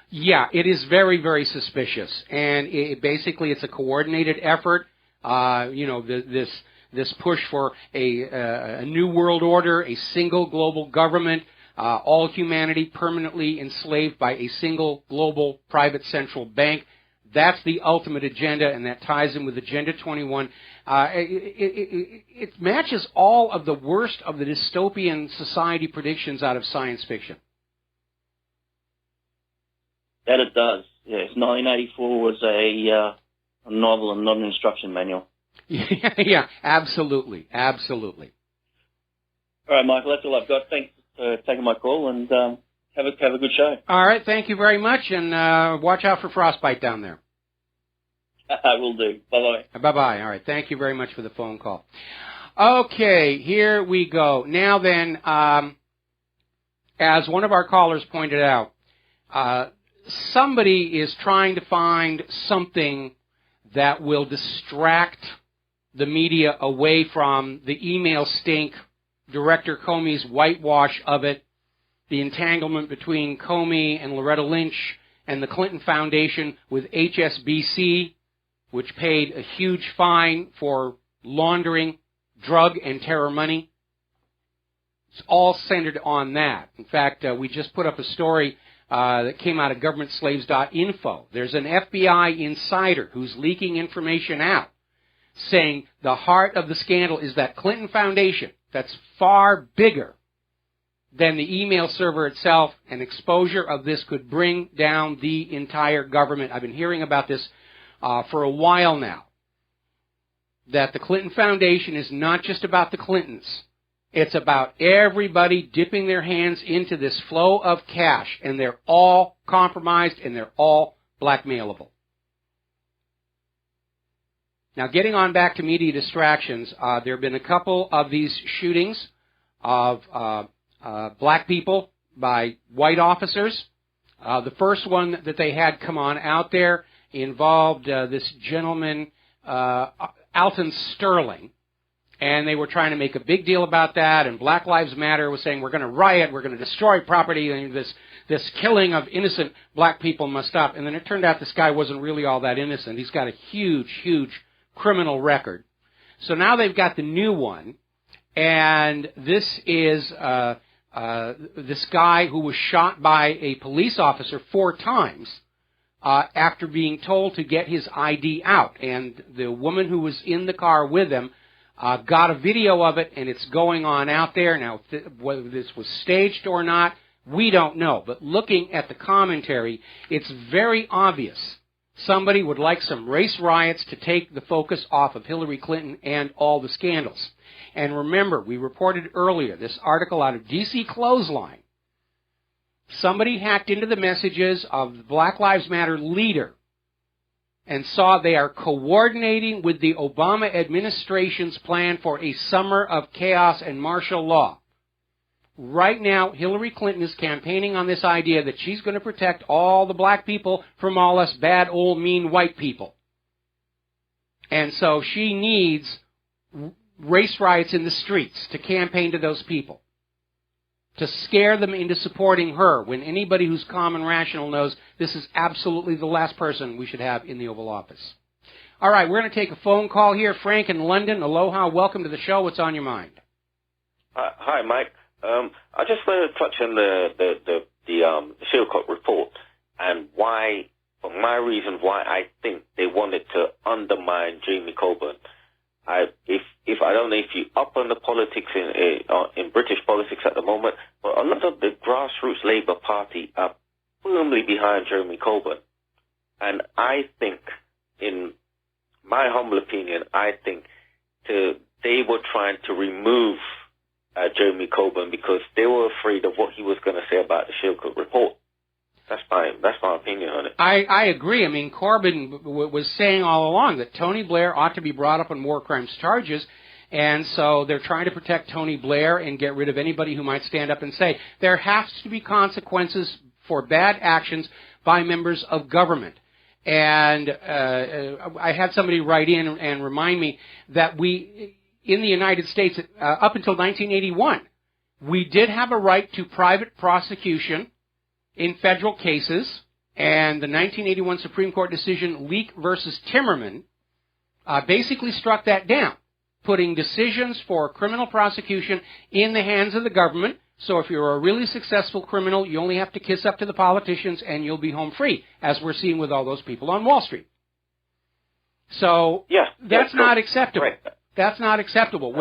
Yeah, it is very, very suspicious, and basically it's a coordinated effort. This push for a new world order, a single global government, all humanity permanently enslaved by a single global private central bank. That's the ultimate agenda, and that ties in with Agenda 21. It matches all of the worst of the dystopian society predictions out of science fiction. That it does. Yes, 1984 was a novel and not an instruction manual. Yeah, absolutely, absolutely. All right, Michael, that's all I've got. Thanks for taking my call, and have a good show. All right, thank you very much, and watch out for frostbite down there. I will do. Bye-bye. Bye-bye. All right, thank you very much for the phone call. Okay, here we go. Now then, as one of our callers pointed out, somebody is trying to find something that will distract the media away from the email stink, Director Comey's whitewash of it, the entanglement between Comey and Loretta Lynch and the Clinton Foundation with HSBC, which paid a huge fine for laundering drug and terror money. It's all centered on that. In fact, we just put up a story that came out of governmentslaves.info. There's an FBI insider who's leaking information out, saying the heart of the scandal is that Clinton Foundation that's far bigger than the email server itself, and exposure of this could bring down the entire government. I've been hearing about this for a while now, that the Clinton Foundation is not just about the Clintons. It's about everybody dipping their hands into this flow of cash, and they're all compromised and they're all blackmailable. Now, getting on back to media distractions, there have been a couple of these shootings of black people by white officers. The first one that they had come on out there involved this gentleman, Alton Sterling, and they were trying to make a big deal about that, and Black Lives Matter was saying, we're going to riot, we're going to destroy property, and this killing of innocent black people must stop. And then it turned out this guy wasn't really all that innocent. He's got a huge, huge criminal record. So now they've got the new one, and this is this guy who was shot by a police officer 4 times after being told to get his ID out. And the woman who was in the car with him got a video of it, and it's going on out there. Now, whether this was staged or not, we don't know. But looking at the commentary, it's very obvious somebody would like some race riots to take the focus off of Hillary Clinton and all the scandals. And remember, we reported earlier this article out of D.C. Clothesline. Somebody hacked into the messages of the Black Lives Matter leader and saw they are coordinating with the Obama administration's plan for a summer of chaos and martial law. Right now, Hillary Clinton is campaigning on this idea that she's going to protect all the black people from all us bad, old, mean white people. And so she needs race riots in the streets to campaign to those people, to scare them into supporting her, when anybody who's calm and rational knows this is absolutely the last person we should have in the Oval Office. All right, we're going to take a phone call here. Frank in London, aloha, welcome to the show. What's on your mind? Hi, Mike. I just want to touch on the Chilcot report and why, for my reason, why I think they wanted to undermine Jeremy Corbyn. I don't know if you're up on the politics in British politics at the moment, but a lot of the grassroots Labour Party are firmly behind Jeremy Corbyn, and I think, in my humble opinion, I think they were trying to remove Jeremy Corbyn because they were afraid of what he was going to say about the Chilcot report. That's my opinion on it. I agree. I mean, Corbyn was saying all along that Tony Blair ought to be brought up on war crimes charges, and so they're trying to protect Tony Blair and get rid of anybody who might stand up and say there has to be consequences for bad actions by members of government. And I had somebody write in and remind me that in the United States, up until 1981, we did have a right to private prosecution in federal cases, and the 1981 Supreme Court decision, Leak versus Timmerman, basically struck that down, putting decisions for criminal prosecution in the hands of the government. So if you're a really successful criminal, you only have to kiss up to the politicians and you'll be home free, as we're seeing with all those people on Wall Street. So that's not acceptable. Right. That's not acceptable.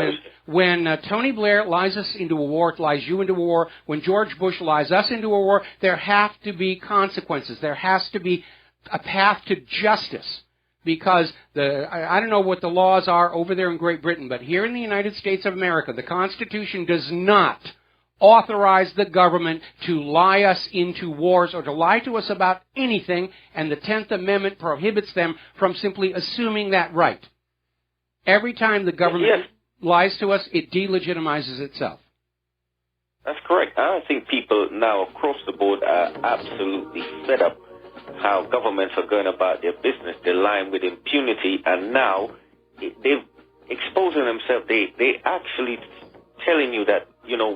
When Tony Blair lies us into a war, lies you into a war, when George Bush lies us into a war, there have to be consequences. There has to be a path to justice. Because I don't know what the laws are over there in Great Britain, but here in the United States of America, the Constitution does not authorize the government to lie us into wars or to lie to us about anything, and the 10th Amendment prohibits them from simply assuming that right. Every time the government lies to us, it delegitimizes itself. That's correct. I think people now across the board are absolutely fed up how governments are going about their business. They're lying with impunity, and now they're exposing themselves. They actually telling you that,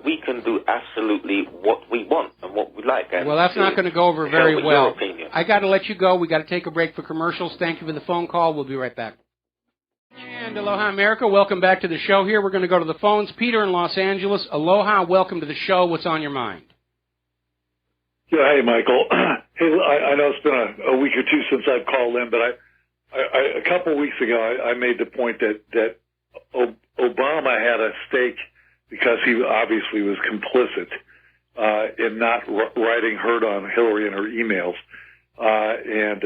we can do absolutely what we want and what we like. And well, that's not going to go over very well. I got to let you go. We got to take a break for commercials. Thank you for the phone call. We'll be right back. And aloha, America. Welcome back to the show here. We're going to go to the phones. Peter in Los Angeles. Aloha. Welcome to the show. What's on your mind? Yeah, hey, Michael. Hey, I know it's been a week or two since I've called in, but a couple of weeks ago I made the point that Obama had a stake because he obviously was complicit in not writing hurt on Hillary in her emails. And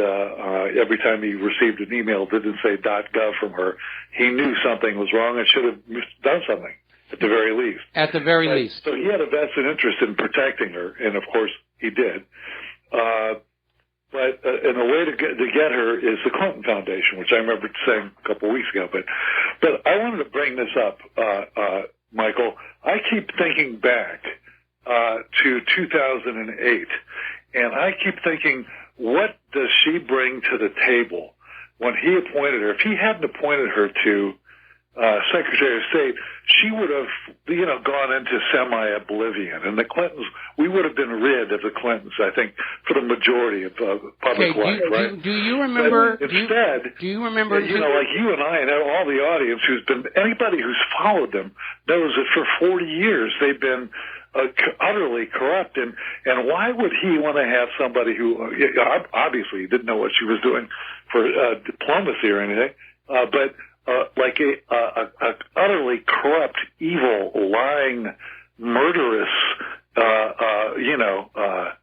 every time he received an email that didn't say .gov from her, he knew something was wrong and should have done something, at the very least. At the very least. So he had a vested interest in protecting her, and of course he did. But and the way to get her is the Clinton Foundation, which I remember saying a couple of weeks ago. But I wanted to bring this up, Michael. I keep thinking back to 2008, and I keep thinking, what does she bring to the table when he appointed her? If he hadn't appointed her to Secretary of State, she would have, gone into semi-oblivion. And the Clintons, we would have been rid of the Clintons, I think, for the majority of public life, right? Do you remember? But instead, do you remember? Like you and I and all the audience anybody who's followed them knows that for 40 years they've been utterly corrupt, and why would he want to have somebody who obviously didn't know what she was doing for diplomacy or anything, but like a utterly corrupt, evil, lying, murderous,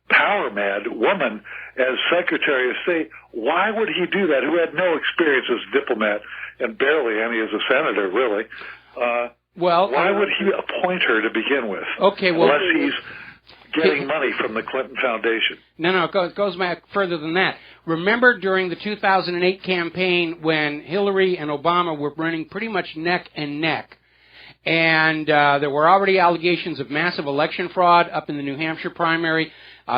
power mad woman as Secretary of State? Why would he do that? Who had no experience as a diplomat and barely any as a senator, really? Why would he appoint her to begin with? Okay, well, unless he's getting money from the Clinton Foundation. No, it goes back further than that. Remember during the 2008 campaign when Hillary and Obama were running pretty much neck and neck, And there were already allegations of massive election fraud up in the New Hampshire primary.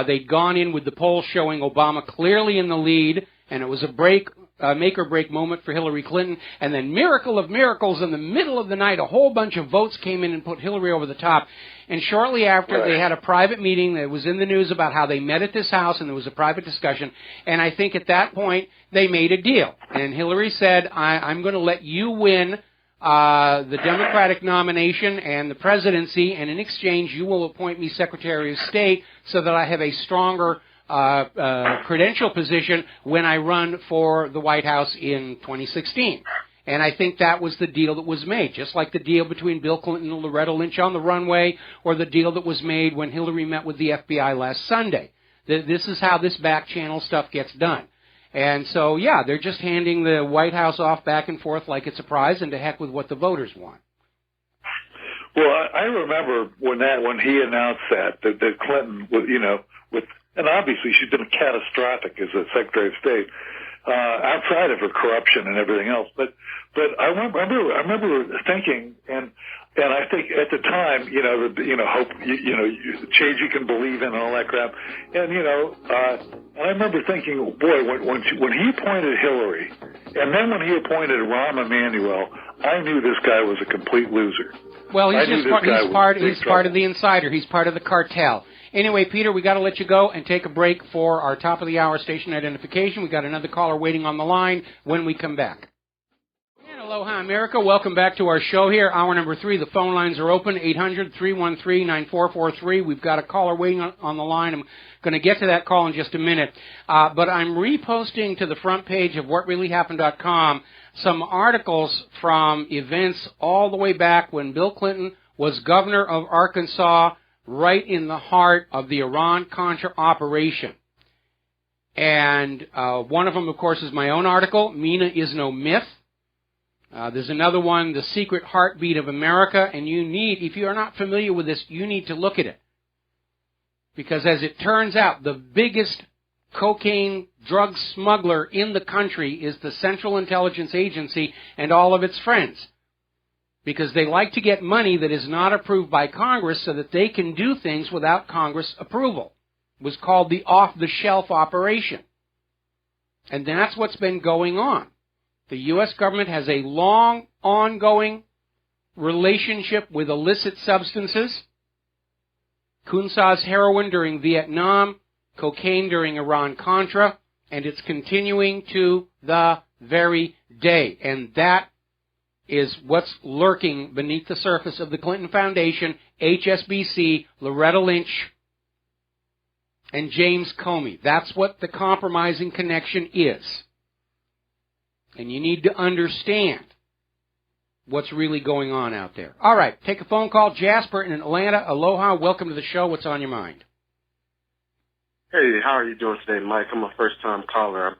They'd gone in with the polls showing Obama clearly in the lead, and it was a make-or-break moment for Hillary Clinton. And then, miracle of miracles, in the middle of the night, a whole bunch of votes came in and put Hillary over the top. And shortly after, they had a private meeting that was in the news about how they met at this house, and there was a private discussion. And I think at that point, they made a deal. And Hillary said, I'm going to let you win the Democratic nomination and the presidency, and in exchange, you will appoint me Secretary of State so that I have a stronger credential position when I run for the White House in 2016. And I think that was the deal that was made, just like the deal between Bill Clinton and Loretta Lynch on the runway, or the deal that was made when Hillary met with the FBI last Sunday. This is how this back channel stuff gets done. And so, yeah, they're just handing the White House off back and forth like it's a prize, and to heck with what the voters want. Well, I remember when he announced that Clinton, and obviously she's been catastrophic as a Secretary of State, outside of her corruption and everything else. But I remember thinking, and I think at the time, hope, change you can believe in and all that crap. And, and I remember thinking, boy, when he appointed Hillary, and then when he appointed Rahm Emanuel, I knew this guy was a complete loser. Well, he's part of the insider. He's part of the cartel. Anyway, Peter, we got to let you go and take a break for our top of the hour station identification. We got another caller waiting on the line when we come back. And aloha, America. Welcome back to our show here. Hour number 3. The phone lines are open, 800-313-9443. We've got a caller waiting on the line. I'm going to get to that call in just a minute. But I'm reposting to the front page of WhatReallyHappened.com some articles from events all the way back when Bill Clinton was governor of Arkansas, right in the heart of the Iran-Contra operation. And one of them, of course, is my own article, Mina is no myth. There's another one, The Secret Heartbeat of America, and if you are not familiar with this, you need to look at it. Because as it turns out, the biggest cocaine drug smuggler in the country is the Central Intelligence Agency and all of its friends. Because they like to get money that is not approved by Congress so that they can do things without Congress approval. It was called the off-the-shelf operation. And that's what's been going on. The U.S. government has a long, ongoing relationship with illicit substances. Kunsa's heroin during Vietnam, cocaine during Iran-Contra, and it's continuing to the very day. And that is what's lurking beneath the surface of the Clinton Foundation, HSBC, Loretta Lynch, and James Comey. That's what the compromising connection is. And you need to understand what's really going on out there. All right, take a phone call. Jasper in Atlanta. Aloha. Welcome to the show. What's on your mind? Hey, how are you doing today, Mike? I'm a first-time caller.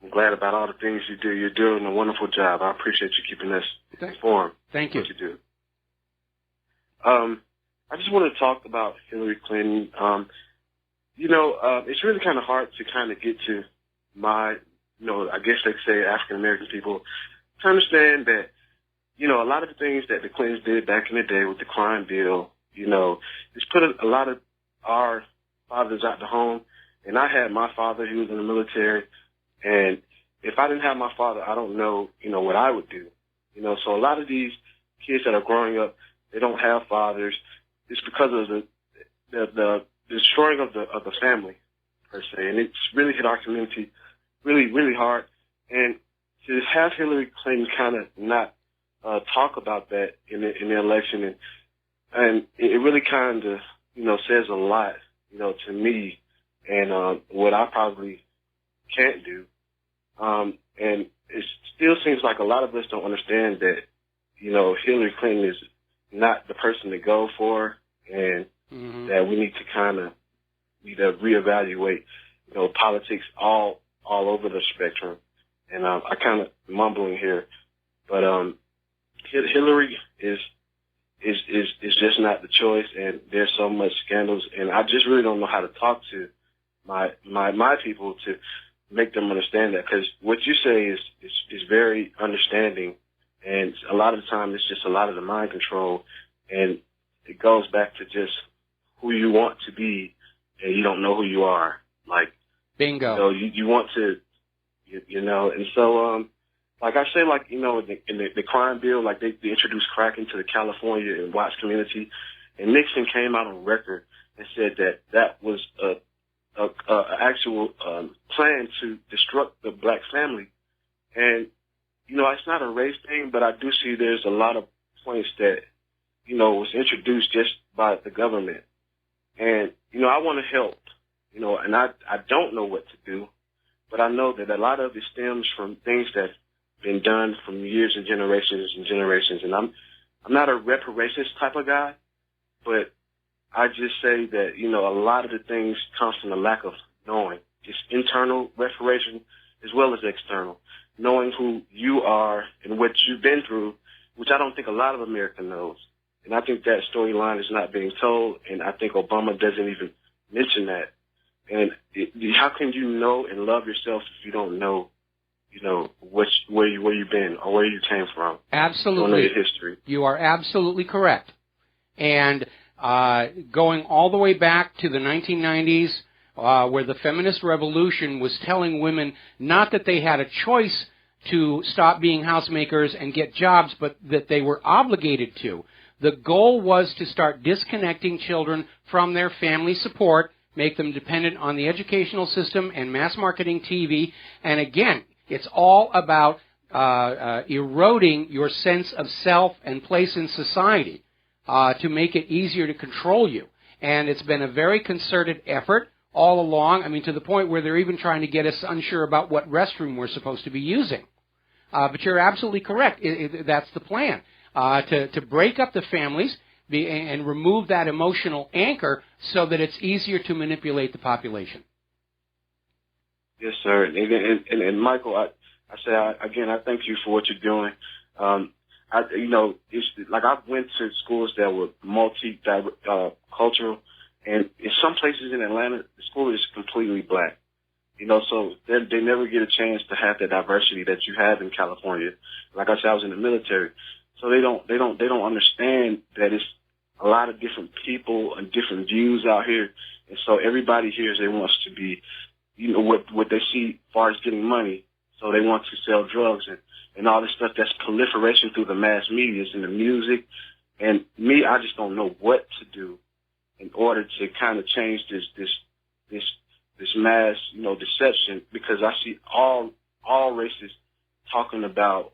I'm glad about all the things you do. You're doing a wonderful job. I appreciate you keeping us informed. Thank you. What you do. I just want to talk about Hillary Clinton. It's really kind of hard to kind of get to I guess they say African-American people to understand that, a lot of the things that the Clintons did back in the day with the crime bill, it's put a lot of our fathers out the home. And I had my father, he was in the military. And if I didn't have my father, I don't know, what I would do. So a lot of these kids that are growing up, they don't have fathers. It's because of the destroying of the family, per se. And it's really hit our community really, really hard. And to have Hillary Clinton kind of not talk about that in the election, and it really kind of, says a lot, to me and what I probably can't do. And it still seems like a lot of us don't understand that, Hillary Clinton is not the person to go for, and that we need to kind of reevaluate, politics all over the spectrum. And I kind of mumbling here, but Hillary is just not the choice, and there's so much scandals, and I just really don't know how to talk to my people to make them understand that, because what you say is very understanding, And a lot of the time, it's just a lot of the mind control, and it goes back to just who you want to be, and you don't know who you are. Like, bingo. So you want to, you know, and so, like I say, like, you know, in the crime bill, like they introduced crack into the California and Watts community, and Nixon came out on record and said that was a actual plan to destruct the black family. And, you know, it's not a race thing, but I do see there's a lot of points that, you know, was introduced just by the government. And, you know, I want to help, you know, and I don't know what to do, but I know that a lot of it stems from things that's been done from years and generations and generations. And I'm not a reparations type of guy, but I just say that, you know, a lot of the things comes from the lack of knowing, just internal reparation as well as external, knowing who you are and what you've been through, which I don't think a lot of America knows. And I think that storyline is not being told, and I think Obama doesn't even mention that. And how can you know and love yourself if you don't know, you know, where you've been or where you came from? Absolutely. You don't know your history. You are absolutely correct. And going all the way back to the 1990s, where the feminist revolution was telling women not that they had a choice to stop being housemakers and get jobs, but that they were obligated to. The goal was to start disconnecting children from their family support, make them dependent on the educational system and mass marketing TV. And again, it's all about eroding your sense of self and place in society to make it easier to control you. And it's been a very concerted effort all along, I mean, to the point where they're even trying to get us unsure about what restroom we're supposed to be using. But you're absolutely correct. That's the plan, to break up the families and remove that emotional anchor so that it's easier to manipulate the population. Yes, sir. And Michael, I thank you for what you're doing. You know, it's like I've went to schools that were multi-cultural, and in some places in Atlanta, the school is completely black. You know, so they never get a chance to have the diversity that you have in California. Like I said, I was in the military, so they don't understand that it's a lot of different people and different views out here, and so everybody here they wants to be, you know, what they see as far as getting money, so they want to sell drugs and all this stuff. That's proliferation through the mass media and the music, and me, I just don't know what to do in order to kind of change this mass, you know, deception, because I see all races talking about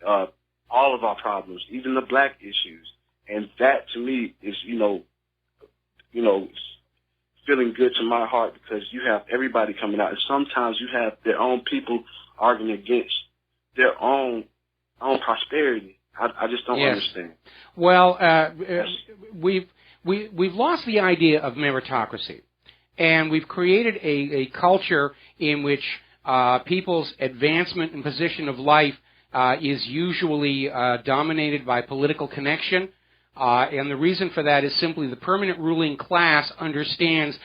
all of our problems, even the black issues, and that to me is, you know, feeling good to my heart, because you have everybody coming out, and sometimes you have their own people arguing against their own prosperity. I just don't understand. Well, we've lost the idea of meritocracy. And we've created a culture in which people's advancement and position of life is usually dominated by political connection. And the reason for that is simply the permanent ruling class understands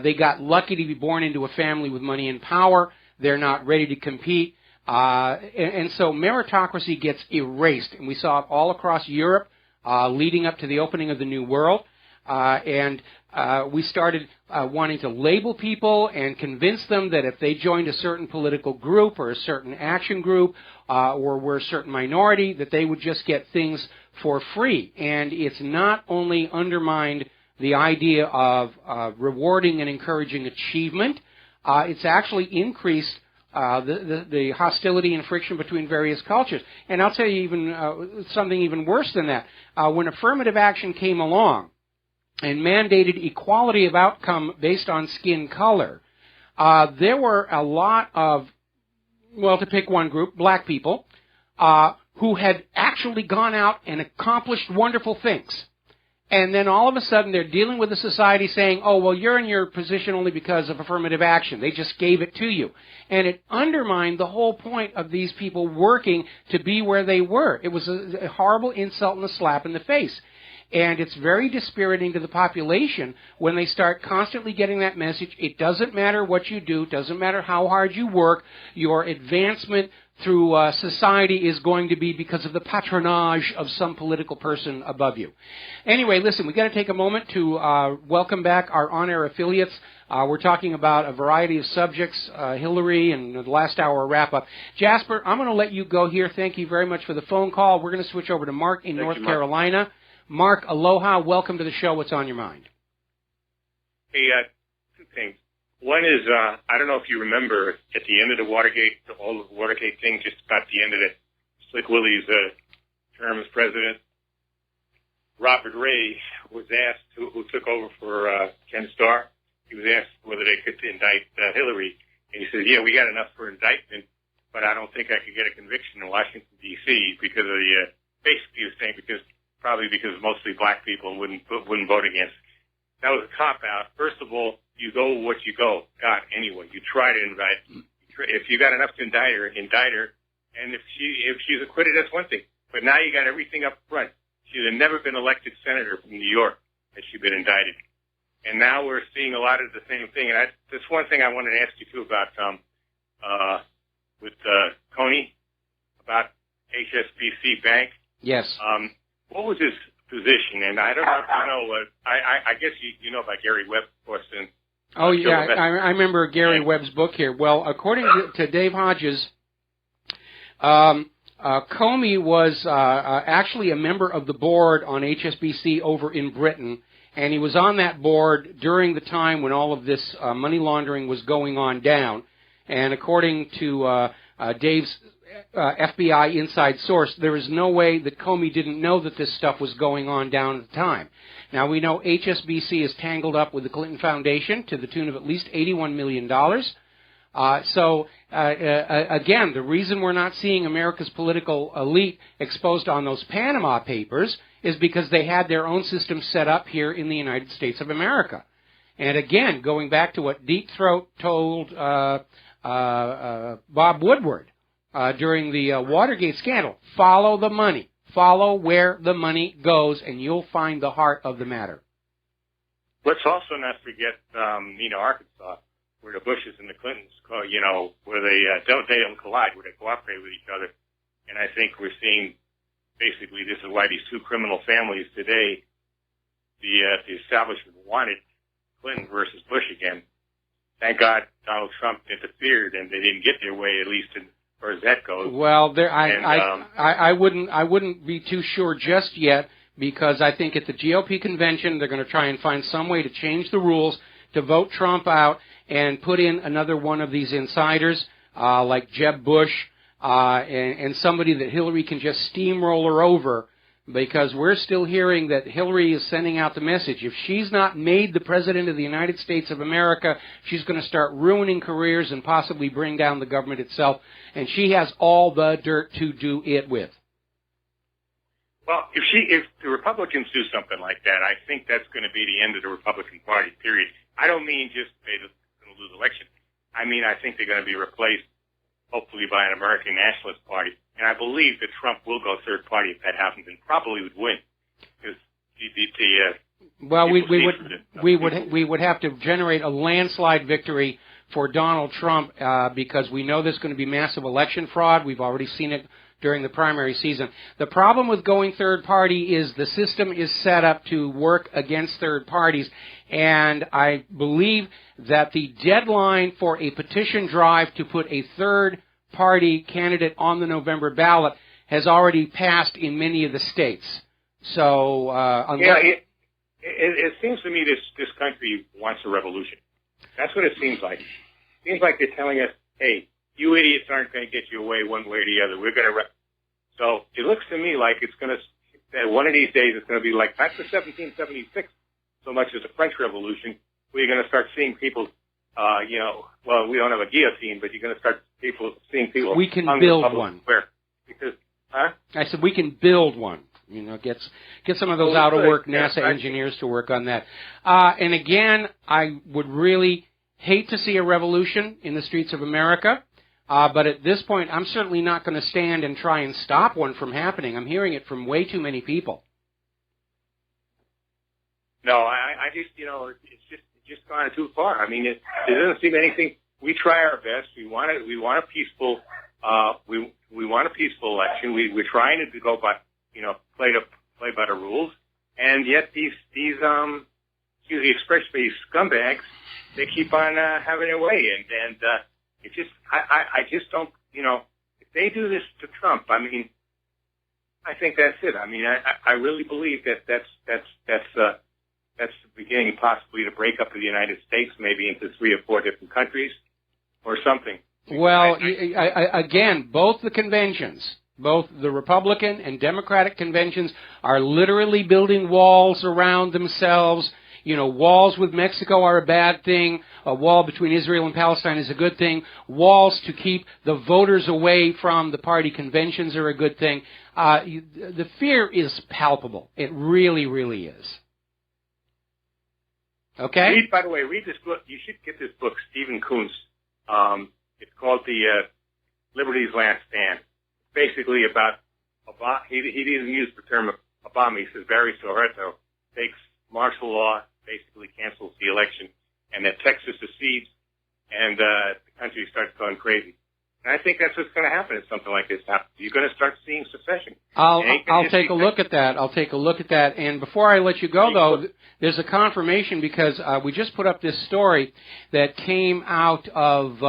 they got lucky to be born into a family with money and power. They're not ready to compete. And so meritocracy gets erased. And we saw it all across Europe leading up to the opening of the New World. And we started wanting to label people and convince them that if they joined a certain political group or a certain action group or were a certain minority, that they would just get things for free. And it's not only undermined the idea of rewarding and encouraging achievement, it's actually increased the hostility and friction between various cultures. And I'll tell you even something even worse than that. When affirmative action came along and mandated equality of outcome based on skin color, there were a lot of, well, to pick one group, black people, who had actually gone out and accomplished wonderful things. And then all of a sudden they're dealing with a society saying, oh, well, you're in your position only because of affirmative action. They just gave it to you. And it undermined the whole point of these people working to be where they were. It was a horrible insult and a slap in the face. And it's very dispiriting to the population when they start constantly getting that message. It doesn't matter what you do, doesn't matter how hard you work, your advancement through society is going to be because of the patronage of some political person above you. Anyway, listen, we've got to take a moment to welcome back our on-air affiliates. We're talking about a variety of subjects, Hillary, and the last hour wrap-up. Jasper, I'm going to let you go here. Thank you very much for the phone call. We're going to switch over to Mark in North Carolina. Mark, aloha. Welcome to the show. What's on your mind? Hey, two things. One is, I don't know if you remember, at the end of the Watergate, all of the Watergate thing, just about the end of it, Slick Willie's term as president, Robert Ray was asked, who took over for Ken Starr, he was asked whether they could indict Hillary. And he said, yeah, we got enough for indictment, but I don't think I could get a conviction in Washington, D.C. because of the, basically he was saying probably because mostly black people wouldn't vote against. That was a cop-out. First of all, you go what you go. God, anyway, you try to indict. If you got enough to indict her, and if she's acquitted, that's one thing. But now you got everything up front. She'd have never been elected senator from New York had she been indicted. And now we're seeing a lot of the same thing. And that's one thing I wanted to ask you, too, about with Coney, about HSBC Bank. Yes. What was his position? And I don't know if you know, I guess you know about Gary Webb, of course. And, oh, yeah, I remember Gary Webb's book here. Well, according to Dave Hodges, Comey was actually a member of the board on HSBC over in Britain, and he was on that board during the time when all of this money laundering was going on down. And according to Dave's FBI inside source, there is no way that Comey didn't know that this stuff was going on down at the time. Now, we know HSBC is tangled up with the Clinton Foundation to the tune of at least $81 million. Again, the reason we're not seeing America's political elite exposed on those Panama Papers is because they had their own system set up here in the United States of America. And again, going back to what Deep Throat told Bob Woodward during the Watergate scandal, follow the money. Follow where the money goes, and you'll find the heart of the matter. Let's also not forget, Arkansas, where the Bushes and the Clintons, where they don't collide, where they cooperate with each other. And I think we're seeing, basically, this is why these two criminal families today, the establishment wanted Clinton versus Bush again. Thank God Donald Trump interfered, and they didn't get their way, at least as far as that goes. Well, I wouldn't be too sure just yet, because I think at the GOP convention they're going to try and find some way to change the rules to vote Trump out and put in another one of these insiders like Jeb Bush and somebody that Hillary can just steamroller over, because we're still hearing that Hillary is sending out the message. If she's not made the President of the United States of America, she's going to start ruining careers and possibly bring down the government itself, and she has all the dirt to do it with. Well, if the Republicans do something like that, I think that's going to be the end of the Republican Party, period. I don't mean just they're going to lose elections. I mean, I think they're going to be replaced, hopefully, by an American Nationalist Party. And I believe that Trump will go third party if that happens, and probably would win. Because well, we would have to generate a landslide victory for Donald Trump because we know there's going to be massive election fraud. We've already seen it during the primary season. The problem with going third party is the system is set up to work against third parties, and I believe that the deadline for a petition drive to put a third party candidate on the November ballot has already passed in many of the states. So, it seems to me this country wants a revolution. That's what it seems like. It seems like they're telling us, hey, you idiots aren't going to get your way one way or the other. We're going to. So it looks to me like it's going to. That one of these days it's going to be like not the 1776 so much as the French Revolution, where you're going to start seeing people. Well, we don't have a guillotine, but you're going to start seeing people. We can build one. Where? Because, huh? I said we can build one. Get some of those out-of-work NASA engineers to work on that. And again, I would really hate to see a revolution in the streets of America. But at this point, I'm certainly not going to stand and try and stop one from happening. I'm hearing it from way too many people. No, I just, it's just gone too far. I mean, there doesn't seem anything. We try our best. We want a peaceful, we want a peaceful election. We're trying to go by, play by the rules. And yet these excuse the expression, these scumbags, they keep on having their way. And it's just, I just don't, if they do this to Trump, I mean, I think that's it. I mean, I really believe that's the beginning possibly to break up the United States maybe into 3 or 4 different countries or something. Well, again, both the conventions, both the Republican and Democratic conventions are literally building walls around themselves. Walls with Mexico are a bad thing. A wall between Israel and Palestine is a good thing. Walls to keep the voters away from the party conventions are a good thing. The fear is palpable. It really, really is. Okay? By the way, read this book. You should get this book, Stephen Kuntz. It's called The Liberty's Last Stand. Basically about Obama. He didn't use the term Obama. He says Barry Soetoro takes martial law, basically cancels the election, and that Texas secedes, and the country starts going crazy. And I think that's what's going to happen if something like this happens. You're going to start seeing secession. I'll take a look at that. I'll take a look at that. And before I let you go, though, there's a confirmation because we just put up this story that came out of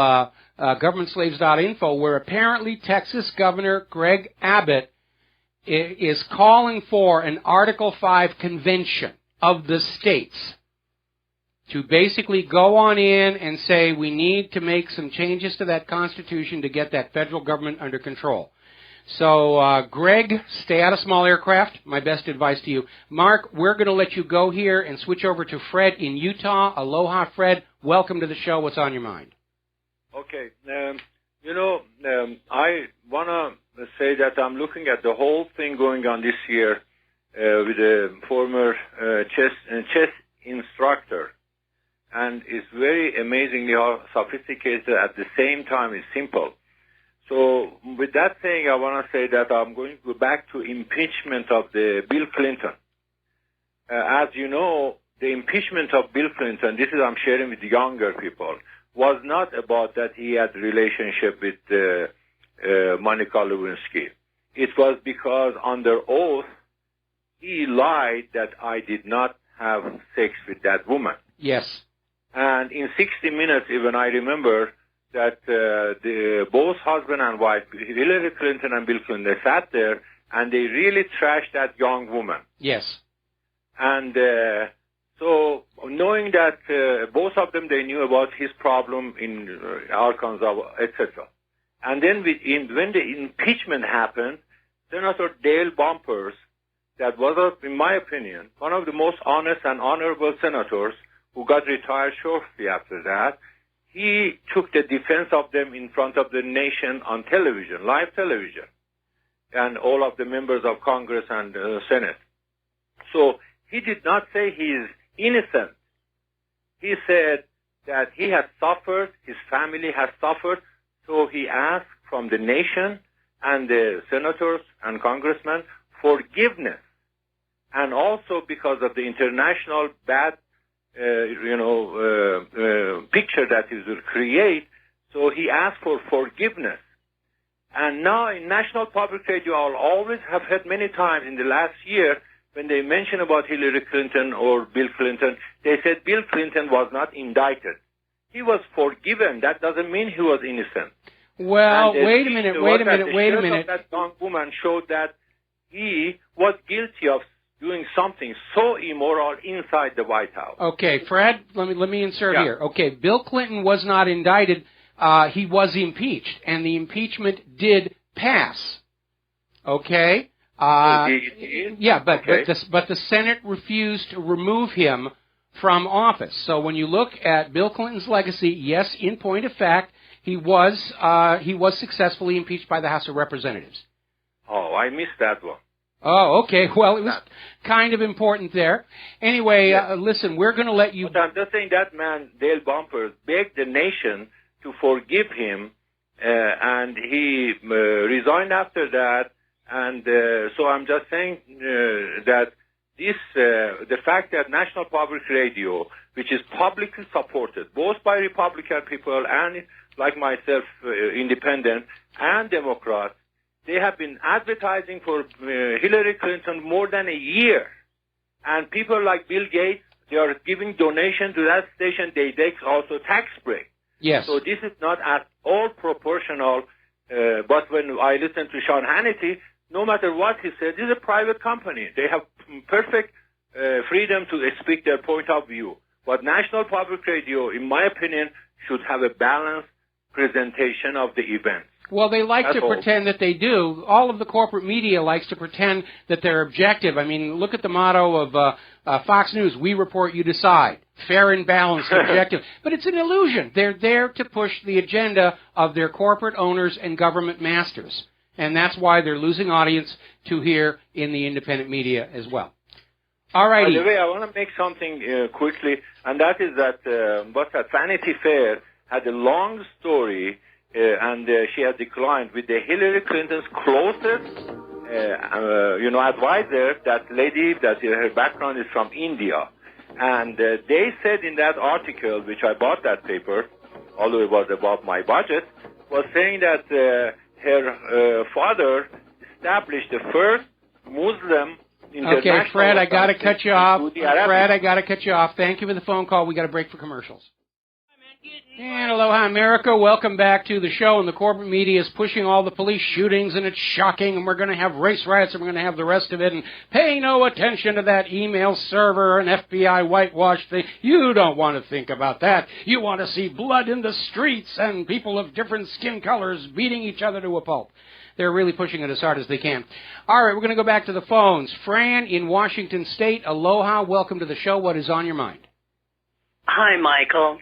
governmentslaves.info where apparently Texas Governor Greg Abbott is calling for an Article 5 convention of the states to basically go on in and say we need to make some changes to that Constitution to get that federal government under control. So, Greg, stay out of small aircraft. My best advice to you. Mark, we're going to let you go here and switch over to Fred in Utah. Aloha, Fred. Welcome to the show. What's on your mind? Okay. I want to say that I'm looking at the whole thing going on this year with a former chess instructor. And it's very amazingly how sophisticated at the same time is simple. So with that saying, I want to say that I'm going to go back to impeachment of the Bill Clinton. As you know, the impeachment of Bill Clinton, this is I'm sharing with the younger people, was not about that he had a relationship with Monica Lewinsky. It was because under oath, he lied that I did not have sex with that woman. Yes. And in 60 Minutes, even I remember that both husband and wife, Hillary Clinton and Bill Clinton, they sat there and they really trashed that young woman. Yes. And so knowing that both of them, they knew about his problem in Arkansas, etc. And then when the impeachment happened, Senator Dale Bumpers, that was, in my opinion, one of the most honest and honorable senators who got retired shortly after that, he took the defense of them in front of the nation on television, live television, and all of the members of Congress and Senate. So he did not say he is innocent. He said that he has suffered, his family has suffered, so he asked from the nation and the senators and congressmen forgiveness. And also because of the international bad picture that he will create, so he asked for forgiveness. And now in national public radio, I'll always have heard many times in the last year when they mention about Hillary Clinton or Bill Clinton, they said Bill Clinton was not indicted. He was forgiven. That doesn't mean he was innocent. Well, wait a minute. That young woman showed that he was guilty of doing something so immoral inside the White House. Okay, Fred, let me insert here. Okay, Bill Clinton was not indicted. He was impeached, and the impeachment did pass. Okay? But the Senate refused to remove him from office. So when you look at Bill Clinton's legacy, yes, in point of fact, he was successfully impeached by the House of Representatives. Oh, I missed that one. Oh, okay. Well, it was kind of important there. Anyway, listen, we're going to let you... But I'm just saying that man, Dale Bumpers, begged the nation to forgive him, and he resigned after that. And so I'm just saying that the fact that National Public Radio, which is publicly supported both by Republican people and, like myself, independent and Democrats, they have been advertising for Hillary Clinton more than a year. And people like Bill Gates, they are giving donation to that station. They take also tax break. Yes. So this is not at all proportional. But when I listen to Sean Hannity, no matter what he said, this is a private company. They have perfect freedom to speak their point of view. But National Public Radio, in my opinion, should have a balanced presentation of the events. Well, they like That's to all. pretend that they do. All of the corporate media likes to pretend that they're objective. I mean, look at the motto of Fox News, we report, you decide. Fair and balanced, objective. But it's an illusion. They're there to push the agenda of their corporate owners and government masters. And that's why they're losing audience to here in the independent media as well. All righty. By the way, I want to make something quickly, and that is that Vanity Fair had a long story, and she had declined with the Hillary Clinton's closest, advisor, that lady that her background is from India. And they said in that article, which I bought that paper, although it was above my budget, was saying that her father established the first Muslim international... Okay, Fred, I got to cut you off. Fred, I got to cut you off. Thank you for the phone call. We got to break for commercials. And aloha, America. Welcome back to the show. And the corporate media is pushing all the police shootings, and it's shocking, and we're going to have race riots, and we're going to have the rest of it, and pay no attention to that email server and FBI whitewash thing. You don't want to think about that. You want to see blood in the streets and people of different skin colors beating each other to a pulp. They're really pushing it as hard as they can. All right, we're going to go back to the phones. Fran in Washington State. Aloha. Welcome to the show. What is on your mind? Hi, Michael.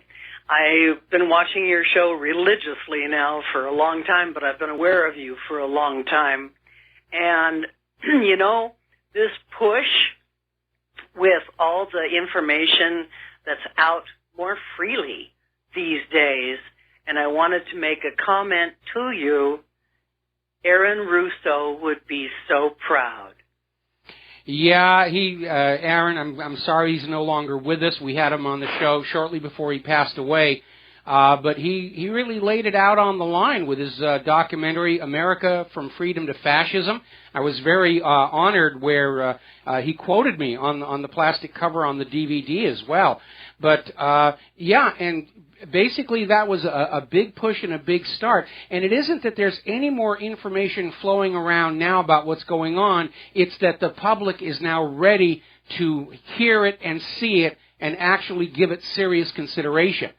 I've been watching your show religiously now for a long time, but I've been aware of you for a long time. And, this push with all the information that's out more freely these days, and I wanted to make a comment to you. Aaron Russo would be so proud. Yeah, Aaron, I'm sorry he's no longer with us. We had him on the show shortly before he passed away. But he really laid it out on the line with his documentary, America from Freedom to Fascism. I was very honored where he quoted me on the plastic cover on the DVD as well. But, and basically that was a big push and a big start. And it isn't that there's any more information flowing around now about what's going on. It's that the public is now ready to hear it and see it and actually give it serious consideration.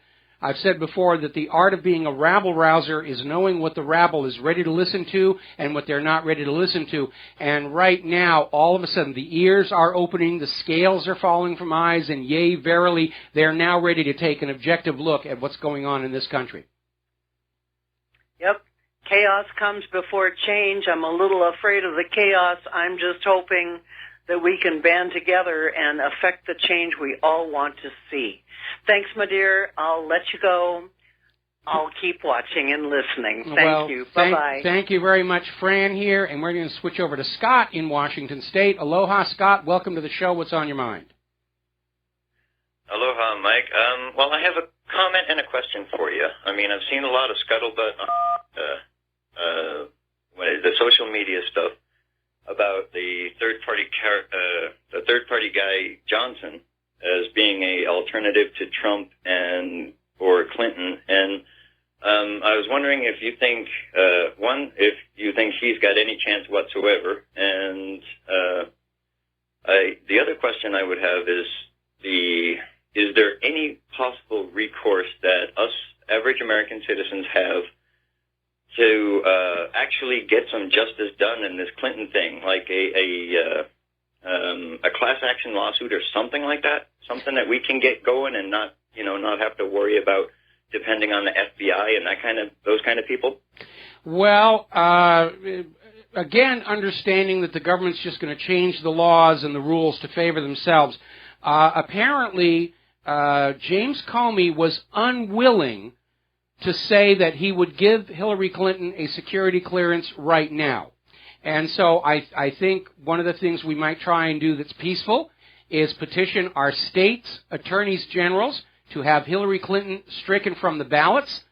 I've said before that the art of being a rabble-rouser is knowing what the rabble is ready to listen to and what they're not ready to listen to. And right now, all of a sudden, the ears are opening, the scales are falling from eyes, and yea, verily, they're now ready to take an objective look at what's going on in this country. Yep. Chaos comes before change. I'm a little afraid of the chaos. I'm just hoping that we can band together and affect the change we all want to see. Thanks, my dear. I'll let you go. I'll keep watching and listening. Thank you. Bye-bye. Thank you very much, Fran here, and we're going to switch over to Scott in Washington State. Aloha, Scott. Welcome to the show. What's on your mind? Aloha, Mike. Well, I have a comment and a question for you. I mean, I've seen a lot of scuttlebutt on the social media stuff about the third party guy Johnson as being a alternative to Trump or Clinton, and I was wondering if you think if you think he's got any chance whatsoever, and the other question I would have is there any possible recourse that us average American citizens have to actually get some justice done in this Clinton thing, like a class action lawsuit or something like that, something that we can get going and not have to worry about depending on the FBI and those kind of people? Well, again, understanding that the government's just going to change the laws and the rules to favor themselves. Apparently, James Comey was unwilling to say that he would give Hillary Clinton a security clearance right now. And so I think one of the things we might try and do that's peaceful is petition our states' attorneys generals to have Hillary Clinton stricken from the ballots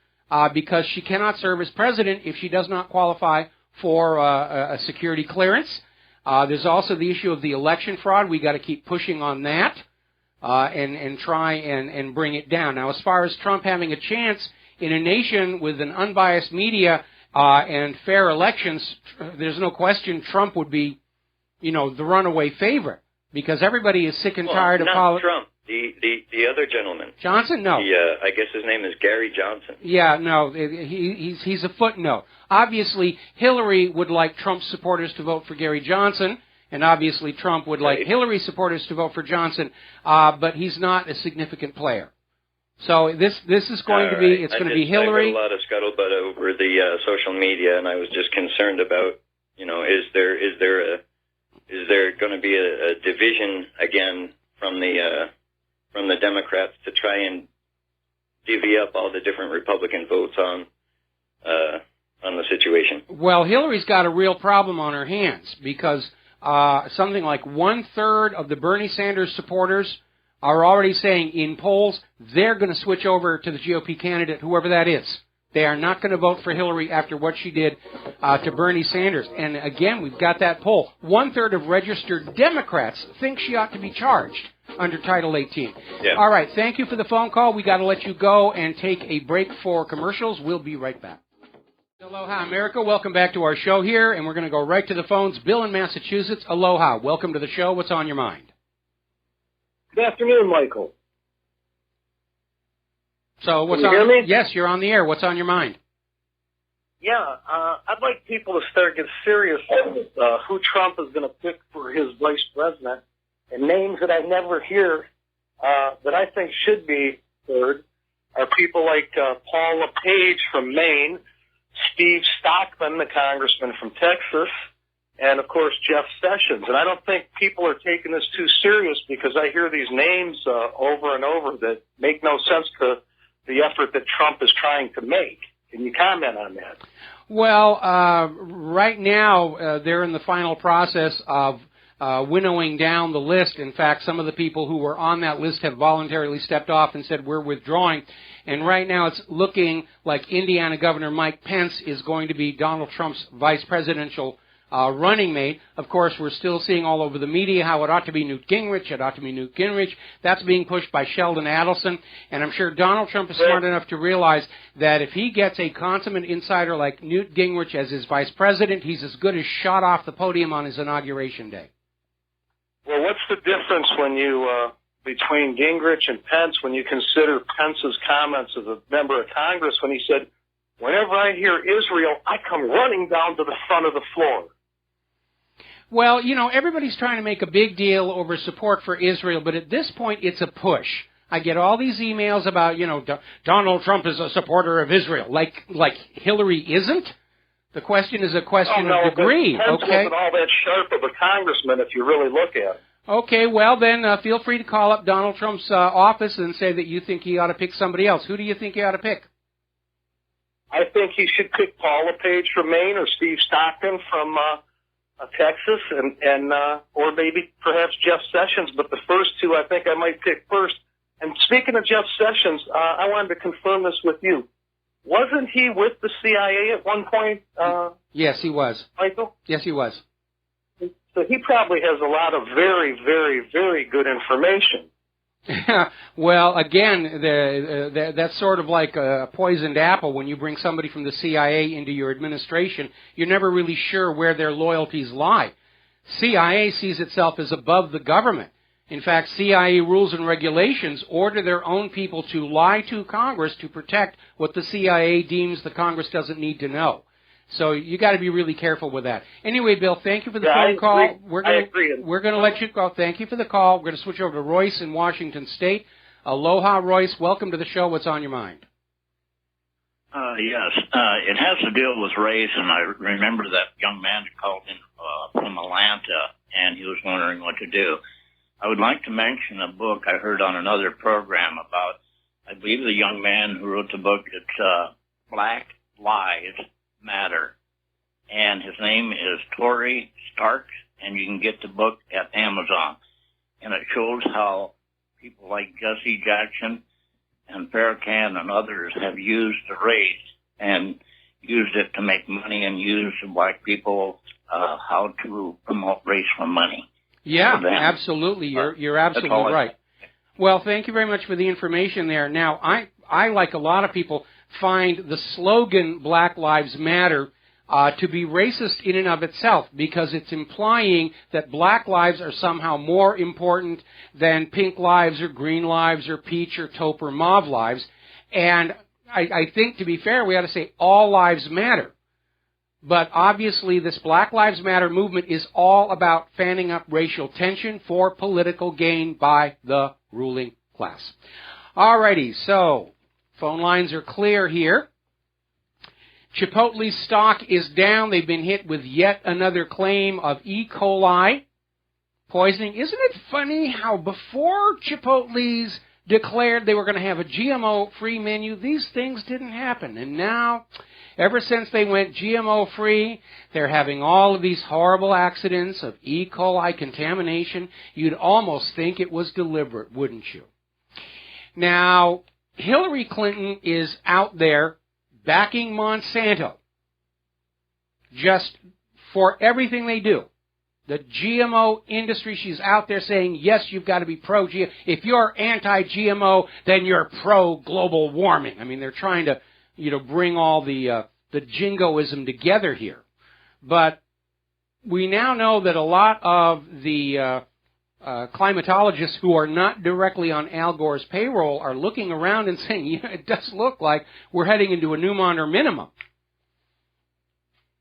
because she cannot serve as president if she does not qualify for a security clearance. There's also the issue of the election fraud. We got to keep pushing on that and try and bring it down. Now, as far as Trump having a chance in a nation with an unbiased media and fair elections, there's no question Trump would be, the runaway favorite because everybody is sick and tired of politics. Trump. The other gentleman. Johnson? No. I guess his name is Gary Johnson. Yeah, no, he's a footnote. Obviously, Hillary would like Trump's supporters to vote for Gary Johnson, and obviously Trump would like Hillary's supporters to vote for Johnson, but he's not a significant player. So this is going to be, it's going to be Hillary. I heard a lot of scuttlebutt over the social media, and I was just concerned about, is there going to be a division again from the Democrats to try and divvy up all the different Republican votes on the situation? Well, Hillary's got a real problem on her hands because something like 1/3 of the Bernie Sanders supporters are already saying in polls they're going to switch over to the GOP candidate, whoever that is. They are not going to vote for Hillary after what she did to Bernie Sanders. And again, we've got that poll. 1/3 of registered Democrats think she ought to be charged under Title 18. Yeah. All right, thank you for the phone call. We got to let you go and take a break for commercials. We'll be right back. Aloha, America. Welcome back to our show here, and we're going to go right to the phones. Bill in Massachusetts. Aloha. Welcome to the show. What's on your mind? Good afternoon, Michael. So what's Can you hear me? Yes, you're on the air. What's on your mind? Yeah, I'd like people to start getting serious with who Trump is going to pick for his vice president, and names that I never hear that I think should be heard are people like Paul LePage from Maine, Steve Stockman, the congressman from Texas, and, of course, Jeff Sessions. And I don't think people are taking this too serious because I hear these names over and over that make no sense to the effort that Trump is trying to make. Can you comment on that? Well, right now they're in the final process of winnowing down the list. In fact, some of the people who were on that list have voluntarily stepped off and said, we're withdrawing. And right now it's looking like Indiana Governor Mike Pence is going to be Donald Trump's vice presidential running mate. Of course, we're still seeing all over the media how it ought to be Newt Gingrich. It ought to be Newt Gingrich. That's being pushed by Sheldon Adelson. And I'm sure Donald Trump is smart enough to realize that if he gets a consummate insider like Newt Gingrich as his vice president, he's as good as shot off the podium on his inauguration day. Well, what's the difference when you between Gingrich and Pence when you consider Pence's comments as a member of Congress when he said, whenever I hear Israel, I come running down to the front of the floor? Well, everybody's trying to make a big deal over support for Israel, but at this point, it's a push. I get all these emails about, Donald Trump is a supporter of Israel, like Hillary isn't. The question is a question of degree, Pence okay? wasn't all that sharp of a congressman if you really look at it. Okay, well then, feel free to call up Donald Trump's office and say that you think he ought to pick somebody else. Who do you think he ought to pick? I think he should pick Paul LePage from Maine or Steve Stockton from Texas, and or maybe perhaps Jeff Sessions. But the first two, I think I might pick first. And speaking of Jeff Sessions, I wanted to confirm this with you. Wasn't he with the CIA at one point? Yes, he was. Michael? Yes, he was. So he probably has a lot of very, very, very good information. Well, again, that's sort of like a poisoned apple. When you bring somebody from the CIA into your administration, you're never really sure where their loyalties lie. CIA sees itself as above the government. In fact, CIA rules and regulations order their own people to lie to Congress to protect what the CIA deems the Congress doesn't need to know. So you got to be really careful with that. Anyway, Bill, thank you for the phone call. We're going to let you go. Thank you for the call. We're going to switch over to Royce in Washington State. Aloha, Royce. Welcome to the show. What's on your mind? Yes. It has to deal with race, and I remember that young man who called in from Atlanta, and he was wondering what to do. I would like to mention a book I heard on another program about, I believe the young man who wrote the book, it's Black Lives Matter. and his name is Tory Stark, and you can get the book at Amazon. And it shows how people like Jesse Jackson and Farrakhan and others have used the race and used it to make money and used the black people how to promote race for money. Yeah, for them. absolutely. You're absolutely right. Well, thank you very much for the information there. Now, I like a lot of people, find the slogan Black Lives Matter to be racist in and of itself, because it's implying that black lives are somehow more important than pink lives or green lives or peach or taupe or mauve lives. And I think, to be fair, we ought to say all lives matter. But obviously this Black Lives Matter movement is all about fanning up racial tension for political gain by the ruling class. Alrighty, so phone lines are clear here. Chipotle's stock is down. They've been hit with yet another claim of E. coli poisoning. Isn't it funny how before Chipotle's declared they were going to have a GMO-free menu, these things didn't happen. And now, ever since they went GMO-free, they're having all of these horrible accidents of E. coli contamination. You'd almost think it was deliberate, wouldn't you? Now, Hillary Clinton is out there backing Monsanto just for everything they do. The GMO industry, she's out there saying, yes, you've got to be pro-GMO. If you're anti-GMO, then you're pro-global warming. I mean, they're trying to, bring all the jingoism together here. But we now know that a lot of the climatologists who are not directly on Al Gore's payroll are looking around and saying, yeah, it does look like we're heading into a new Maunder minimum.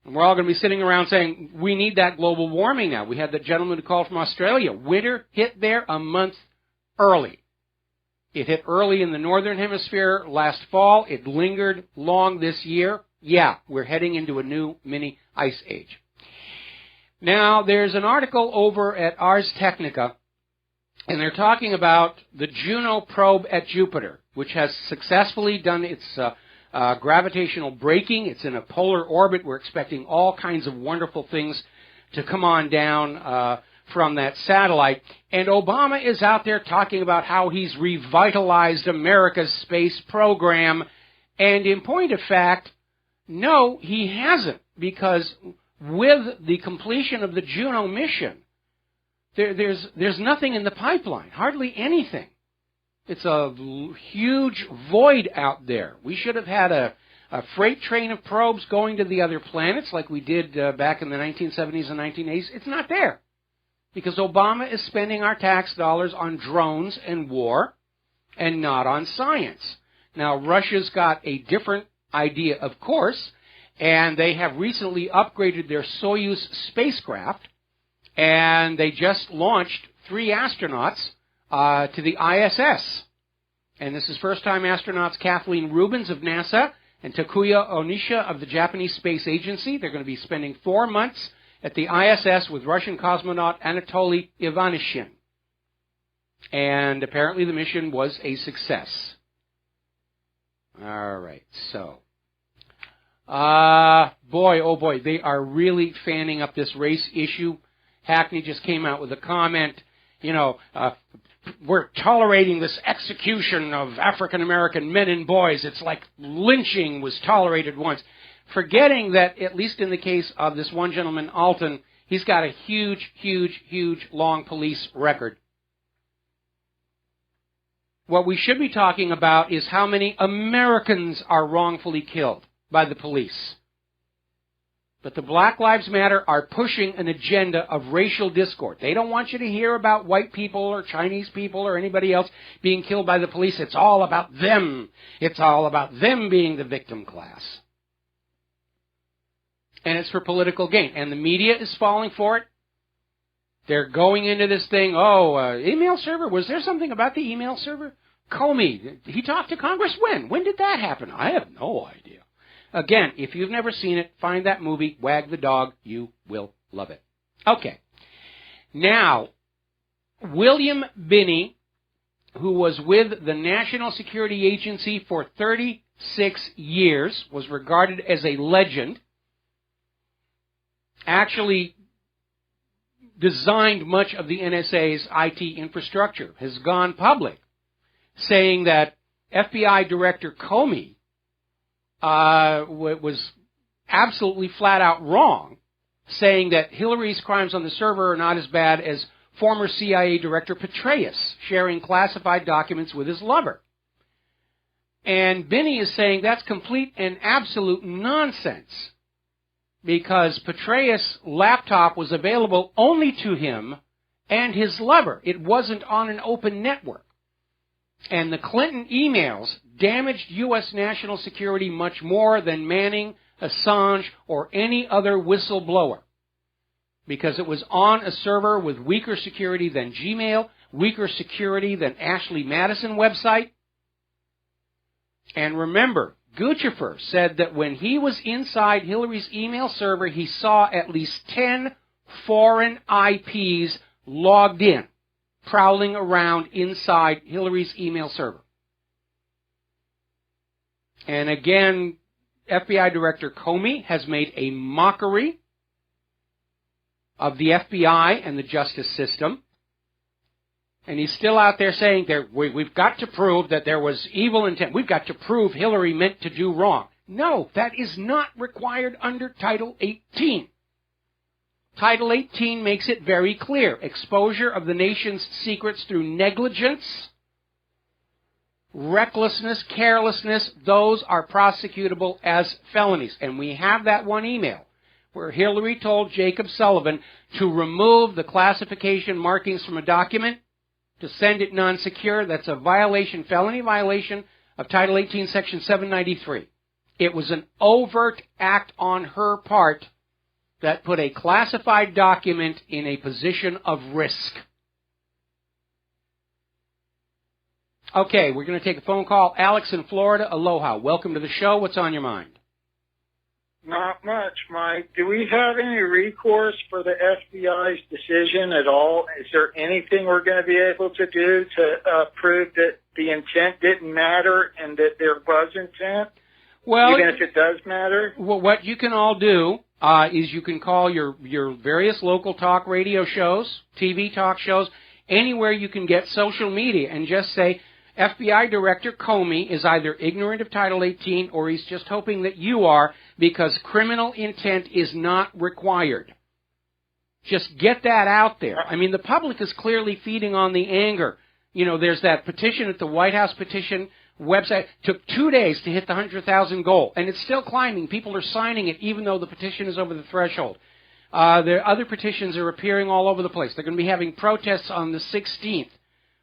And we're all going to be sitting around saying, we need that global warming now. We had the gentleman who called from Australia. Winter hit there a month early. It hit early in the northern hemisphere last fall. It lingered long this year. Yeah, we're heading into a new mini ice age. Now, there's an article over at Ars Technica, and they're talking about the Juno probe at Jupiter, which has successfully done its gravitational braking. It's in a polar orbit. We're expecting all kinds of wonderful things to come on down from that satellite. And Obama is out there talking about how he's revitalized America's space program. And in point of fact, no, he hasn't, because with the completion of the Juno mission, there's nothing in the pipeline, hardly anything. It's a huge void out there. We should have had a freight train of probes going to the other planets like we did back in the 1970s and 1980s. It's not there, because Obama is spending our tax dollars on drones and war and not on science. Now, Russia's got a different idea, of course, and they have recently upgraded their Soyuz spacecraft, and they just launched 3 astronauts to the ISS. And this is first-time astronauts Kathleen Rubins of NASA and Takuya Onisha of the Japanese Space Agency. They're going to be spending 4 months at the ISS with Russian cosmonaut Anatoly Ivanishin. And apparently the mission was a success. All right, so boy, oh boy, they are really fanning up this race issue. Hackney just came out with a comment, we're tolerating this execution of African-American men and boys. It's like lynching was tolerated once. Forgetting that, at least in the case of this one gentleman, Alton, he's got a huge, long police record. What we should be talking about is how many Americans are wrongfully killed by the police. But the Black Lives Matter are pushing an agenda of racial discord. They don't want you to hear about white people or Chinese people or anybody else being killed by the police. It's all about them. It's all about them being the victim class. And it's for political gain. And the media is falling for it. They're going into this thing, email server? Was there something about the email server? Comey, he talked to Congress when? When did that happen? I have no idea. Again, if you've never seen it, find that movie, Wag the Dog. You will love it. Okay. Now, William Binney, who was with the National Security Agency for 36 years, was regarded as a legend. actually designed much of the NSA's IT infrastructure, has gone public, saying that FBI Director Comey was absolutely flat out wrong, saying that Hillary's crimes on the server are not as bad as former CIA Director Petraeus sharing classified documents with his lover. And Binney is saying that's complete and absolute nonsense, because Petraeus' laptop was available only to him and his lover. It wasn't on an open network. And the Clinton emails damaged U.S. national security much more than Manning, Assange, or any other whistleblower, because it was on a server with weaker security than Gmail, weaker security than Ashley Madison website. And remember, Guccifer said that when he was inside Hillary's email server, he saw at least 10 foreign IPs logged in, prowling around inside Hillary's email server. And again, FBI Director Comey has made a mockery of the FBI and the justice system. And he's still out there saying we've got to prove that there was evil intent. We've got to prove Hillary meant to do wrong. No, that is not required under Title 18. Title 18 makes it very clear. Exposure of the nation's secrets through negligence, recklessness, carelessness, those are prosecutable as felonies. And we have that one email where Hillary told Jacob Sullivan to remove the classification markings from a document, to send it non-secure. That's a violation, felony violation of Title 18, Section 793. It was an overt act on her part that put a classified document in a position of risk. Okay, we're going to take a phone call. Alex in Florida, aloha. Welcome to the show. What's on your mind? Not much, Mike. Do we have any recourse for the FBI's decision at all? Is there anything we're going to be able to do to prove that the intent didn't matter and that there was intent? Well, even if it does matter? Well, what you can all do is you can call your various local talk radio shows, TV talk shows, anywhere you can get social media, and just say, FBI Director Comey is either ignorant of Title 18 or he's just hoping that you are, because criminal intent is not required. Just get that out there. I mean, the public is clearly feeding on the anger. You know, there's that petition at the White House petition website. Took 2 days to hit the 100,000 goal, and it's still climbing. People are signing it even though the petition is over the threshold. Other petitions are appearing all over the place. They're going to be having protests on the 16th.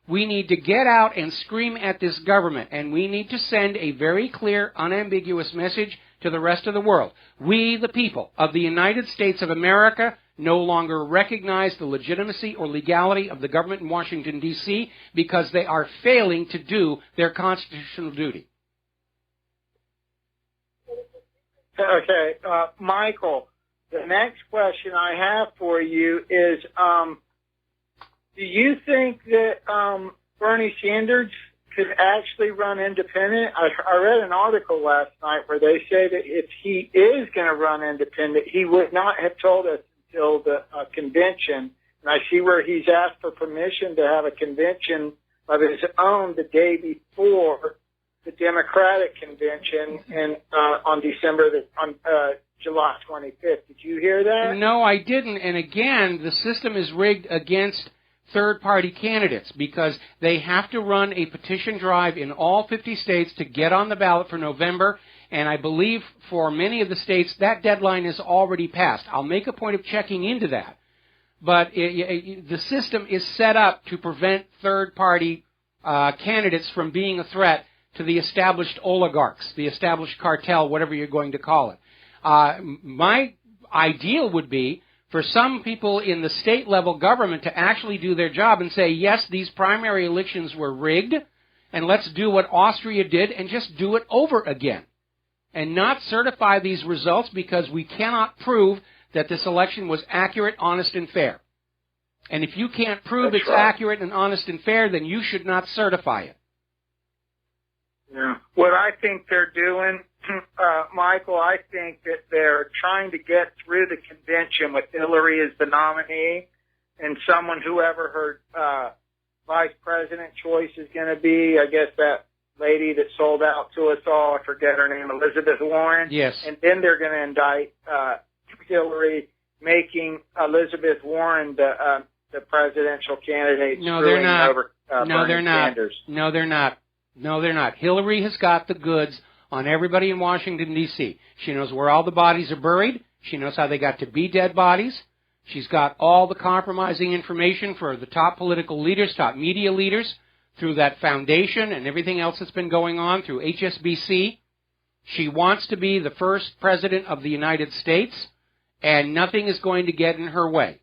We need to get out and scream at this government, and we need to send a very clear, unambiguous message to the rest of the world. We, the people of the United States of America, no longer recognize the legitimacy or legality of the government in Washington, D.C., because they are failing to do their constitutional duty. Okay, Michael, the next question I have for you is, do you think that Bernie Sanders could actually run independent? I read an article last night where they say that if he is going to run independent, he would not have told us until the convention. And I see where he's asked for permission to have a convention of his own the day before the Democratic convention on July 25th. Did you hear that? No, I didn't. And again, the system is rigged against third-party candidates, because they have to run a petition drive in all 50 states to get on the ballot for November, and I believe for many of the states that deadline is already passed. I'll make a point of checking into that. But the system is set up to prevent third-party candidates from being a threat to the established oligarchs, the established cartel, whatever you're going to call it. My ideal would be for some people in the state-level government to actually do their job and say, yes, these primary elections were rigged, and let's do what Austria did and just do it over again, and not certify these results because we cannot prove that this election was accurate, honest, and fair. And if you can't prove it's accurate and honest and fair, then you should not certify it. Yeah. What I think they're doing Michael, I think that they're trying to get through the convention with Hillary as the nominee, and whoever her vice president choice is going to be. I guess that lady that sold out to us all, I forget her name, Elizabeth Warren. Yes. And then they're going to indict Hillary, making Elizabeth Warren the presidential candidate. No, they're not. Over, no, they're not. Sanders. No, they're not. No, they're not. Hillary has got the goods on everybody in Washington, D.C. She knows where all the bodies are buried. She knows how they got to be dead bodies. She's got all the compromising information for the top political leaders, top media leaders, through that foundation and everything else that's been going on through HSBC. She wants to be the first president of the United States, and nothing is going to get in her way.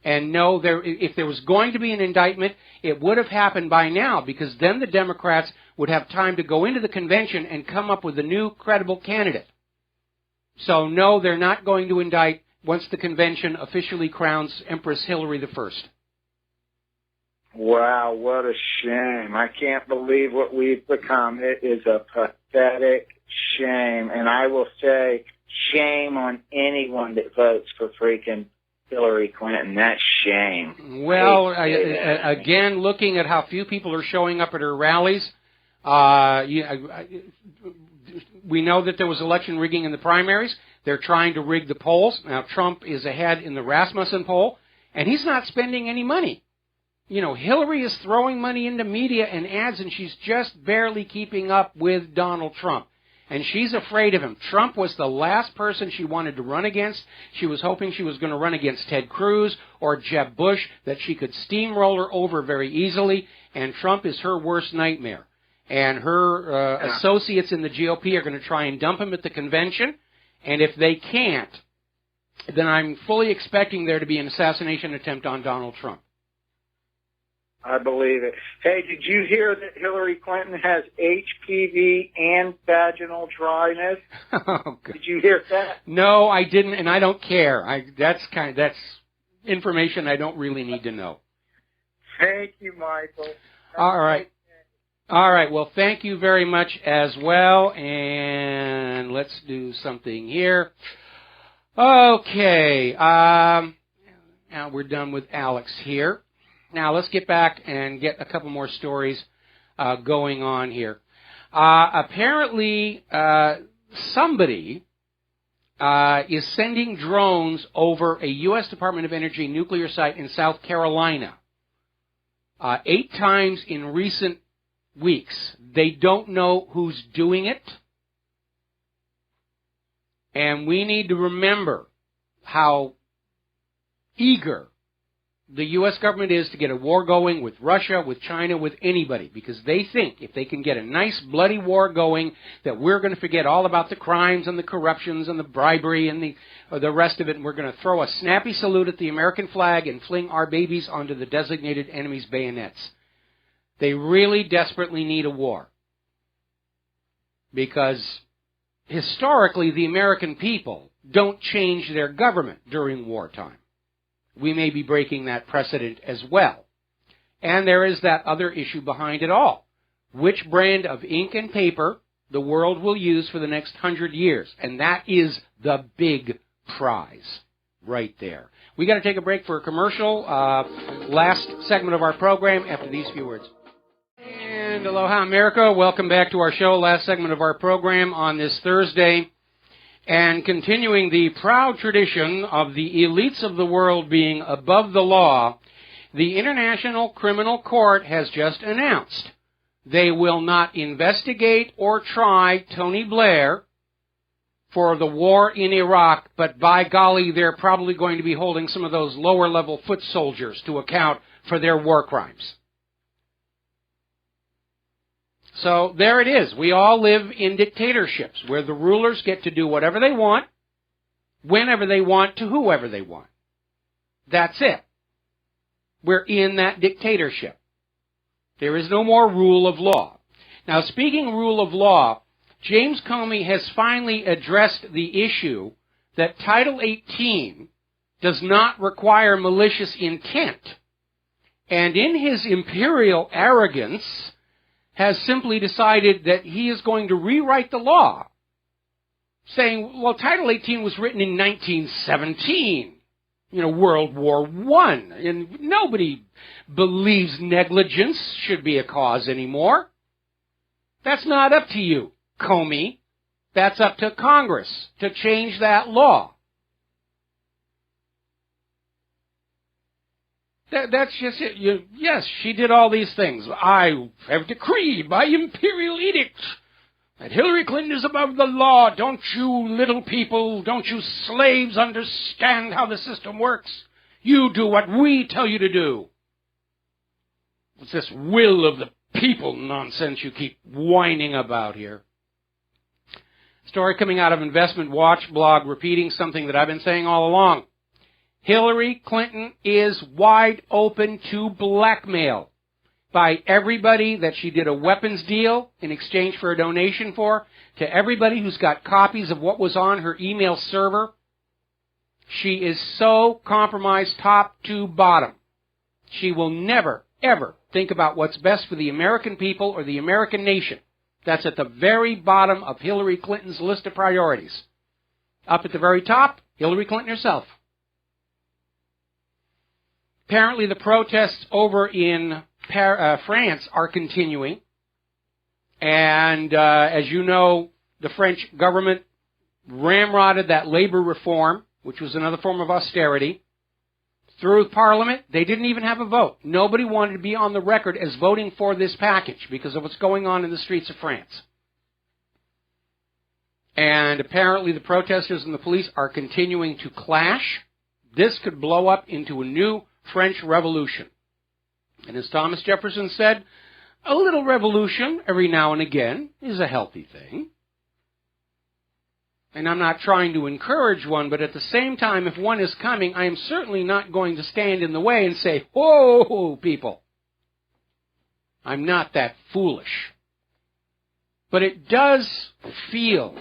And no, if there was going to be an indictment, it would have happened by now, because then the Democrats would have time to go into the convention and come up with a new credible candidate. So no, they're not going to indict once the convention officially crowns Empress Hillary I. Wow, what a shame. I can't believe what we've become. It is a pathetic shame. And I will say, shame on anyone that votes for freaking Hillary Clinton. That's shame. Well, again, looking at how few people are showing up at her rallies, we know that there was election rigging in the primaries. They're trying to rig the polls. Now, Trump is ahead in the Rasmussen poll, and he's not spending any money. You know, Hillary is throwing money into media and ads, and she's just barely keeping up with Donald Trump. And she's afraid of him. Trump was the last person she wanted to run against. She was hoping she was going to run against Ted Cruz or Jeb Bush, that she could steamroller over very easily, and Trump is her worst nightmare. And her associates in the GOP are going to try and dump him at the convention, and if they can't, then I'm fully expecting there to be an assassination attempt on Donald Trump. I believe it. Hey, did you hear that Hillary Clinton has HPV and vaginal dryness? Oh, God. Did you hear that? No, I didn't, and I don't care. That's information I don't really need to know. Thank you, Michael. All right. All right. Well, thank you very much as well. And let's do something here. Okay. Now we're done with Alex here. Now let's get back and get a couple more stories going on here. Apparently, somebody is sending drones over a U.S. Department of Energy nuclear site in South Carolina 8 times in recent weeks. They don't know who's doing it. And we need to remember how eager the U.S. government is to get a war going with Russia, with China, with anybody, because they think if they can get a nice bloody war going, that we're going to forget all about the crimes and the corruptions and the bribery and the rest of it, and we're going to throw a snappy salute at the American flag and fling our babies onto the designated enemy's bayonets. They really desperately need a war, because historically the American people don't change their government during wartime. We may be breaking that precedent as well. And there is that other issue behind it all. Which brand of ink and paper the world will use for the next 100 years? And that is the big prize right there. We got to take a break for a commercial. Last segment of our program after these few words. And aloha, America. Welcome back to our show. Last segment of our program on this Thursday. And continuing the proud tradition of the elites of the world being above the law, the International Criminal Court has just announced they will not investigate or try Tony Blair for the war in Iraq, but by golly, they're probably going to be holding some of those lower-level foot soldiers to account for their war crimes. So there it is. We all live in dictatorships where the rulers get to do whatever they want, whenever they want, to whoever they want. That's it. We're in that dictatorship. There is no more rule of law. Now, speaking rule of law, James Comey has finally addressed the issue that Title 18 does not require malicious intent. And in his imperial arrogance, has simply decided that he is going to rewrite the law saying, well, Title 18 was written in 1917, World War I, and nobody believes negligence should be a cause anymore. That's not up to you, Comey. That's up to Congress to change that law. That's just it. Yes, she did all these things. I have decreed by imperial edict that Hillary Clinton is above the law. Don't you little people, don't you slaves understand how the system works? You do what we tell you to do. It's this will of the people nonsense you keep whining about here. Story coming out of Investment Watch blog repeating something that I've been saying all along. Hillary Clinton is wide open to blackmail by everybody that she did a weapons deal in exchange for a donation for, to everybody who's got copies of what was on her email server. She is so compromised top to bottom. She will never, ever think about what's best for the American people or the American nation. That's at the very bottom of Hillary Clinton's list of priorities. Up at the very top, Hillary Clinton herself. Apparently the protests over in France are continuing. And as you know, the French government ramrodded that labor reform, which was another form of austerity, through Parliament. They didn't even have a vote. Nobody wanted to be on the record as voting for this package because of what's going on in the streets of France. And apparently the protesters and the police are continuing to clash. This could blow up into a new French Revolution. And as Thomas Jefferson said, a little revolution every now and again is a healthy thing. And I'm not trying to encourage one, but at the same time, if one is coming, I am certainly not going to stand in the way and say, whoa, people. I'm not that foolish. But it does feel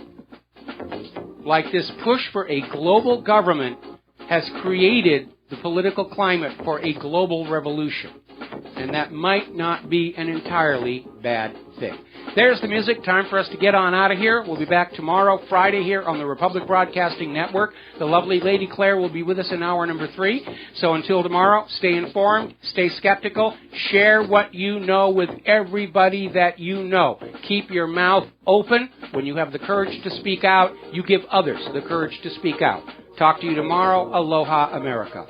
like this push for a global government has created the political climate for a global revolution. And that might not be an entirely bad thing. There's the music. Time for us to get on out of here. We'll be back tomorrow, Friday, here on the Republic Broadcasting Network. The lovely Lady Claire will be with us in hour number 3. So until tomorrow, stay informed, stay skeptical, share what you know with everybody that you know. Keep your mouth open. When you have the courage to speak out, you give others the courage to speak out. Talk to you tomorrow. Aloha, America.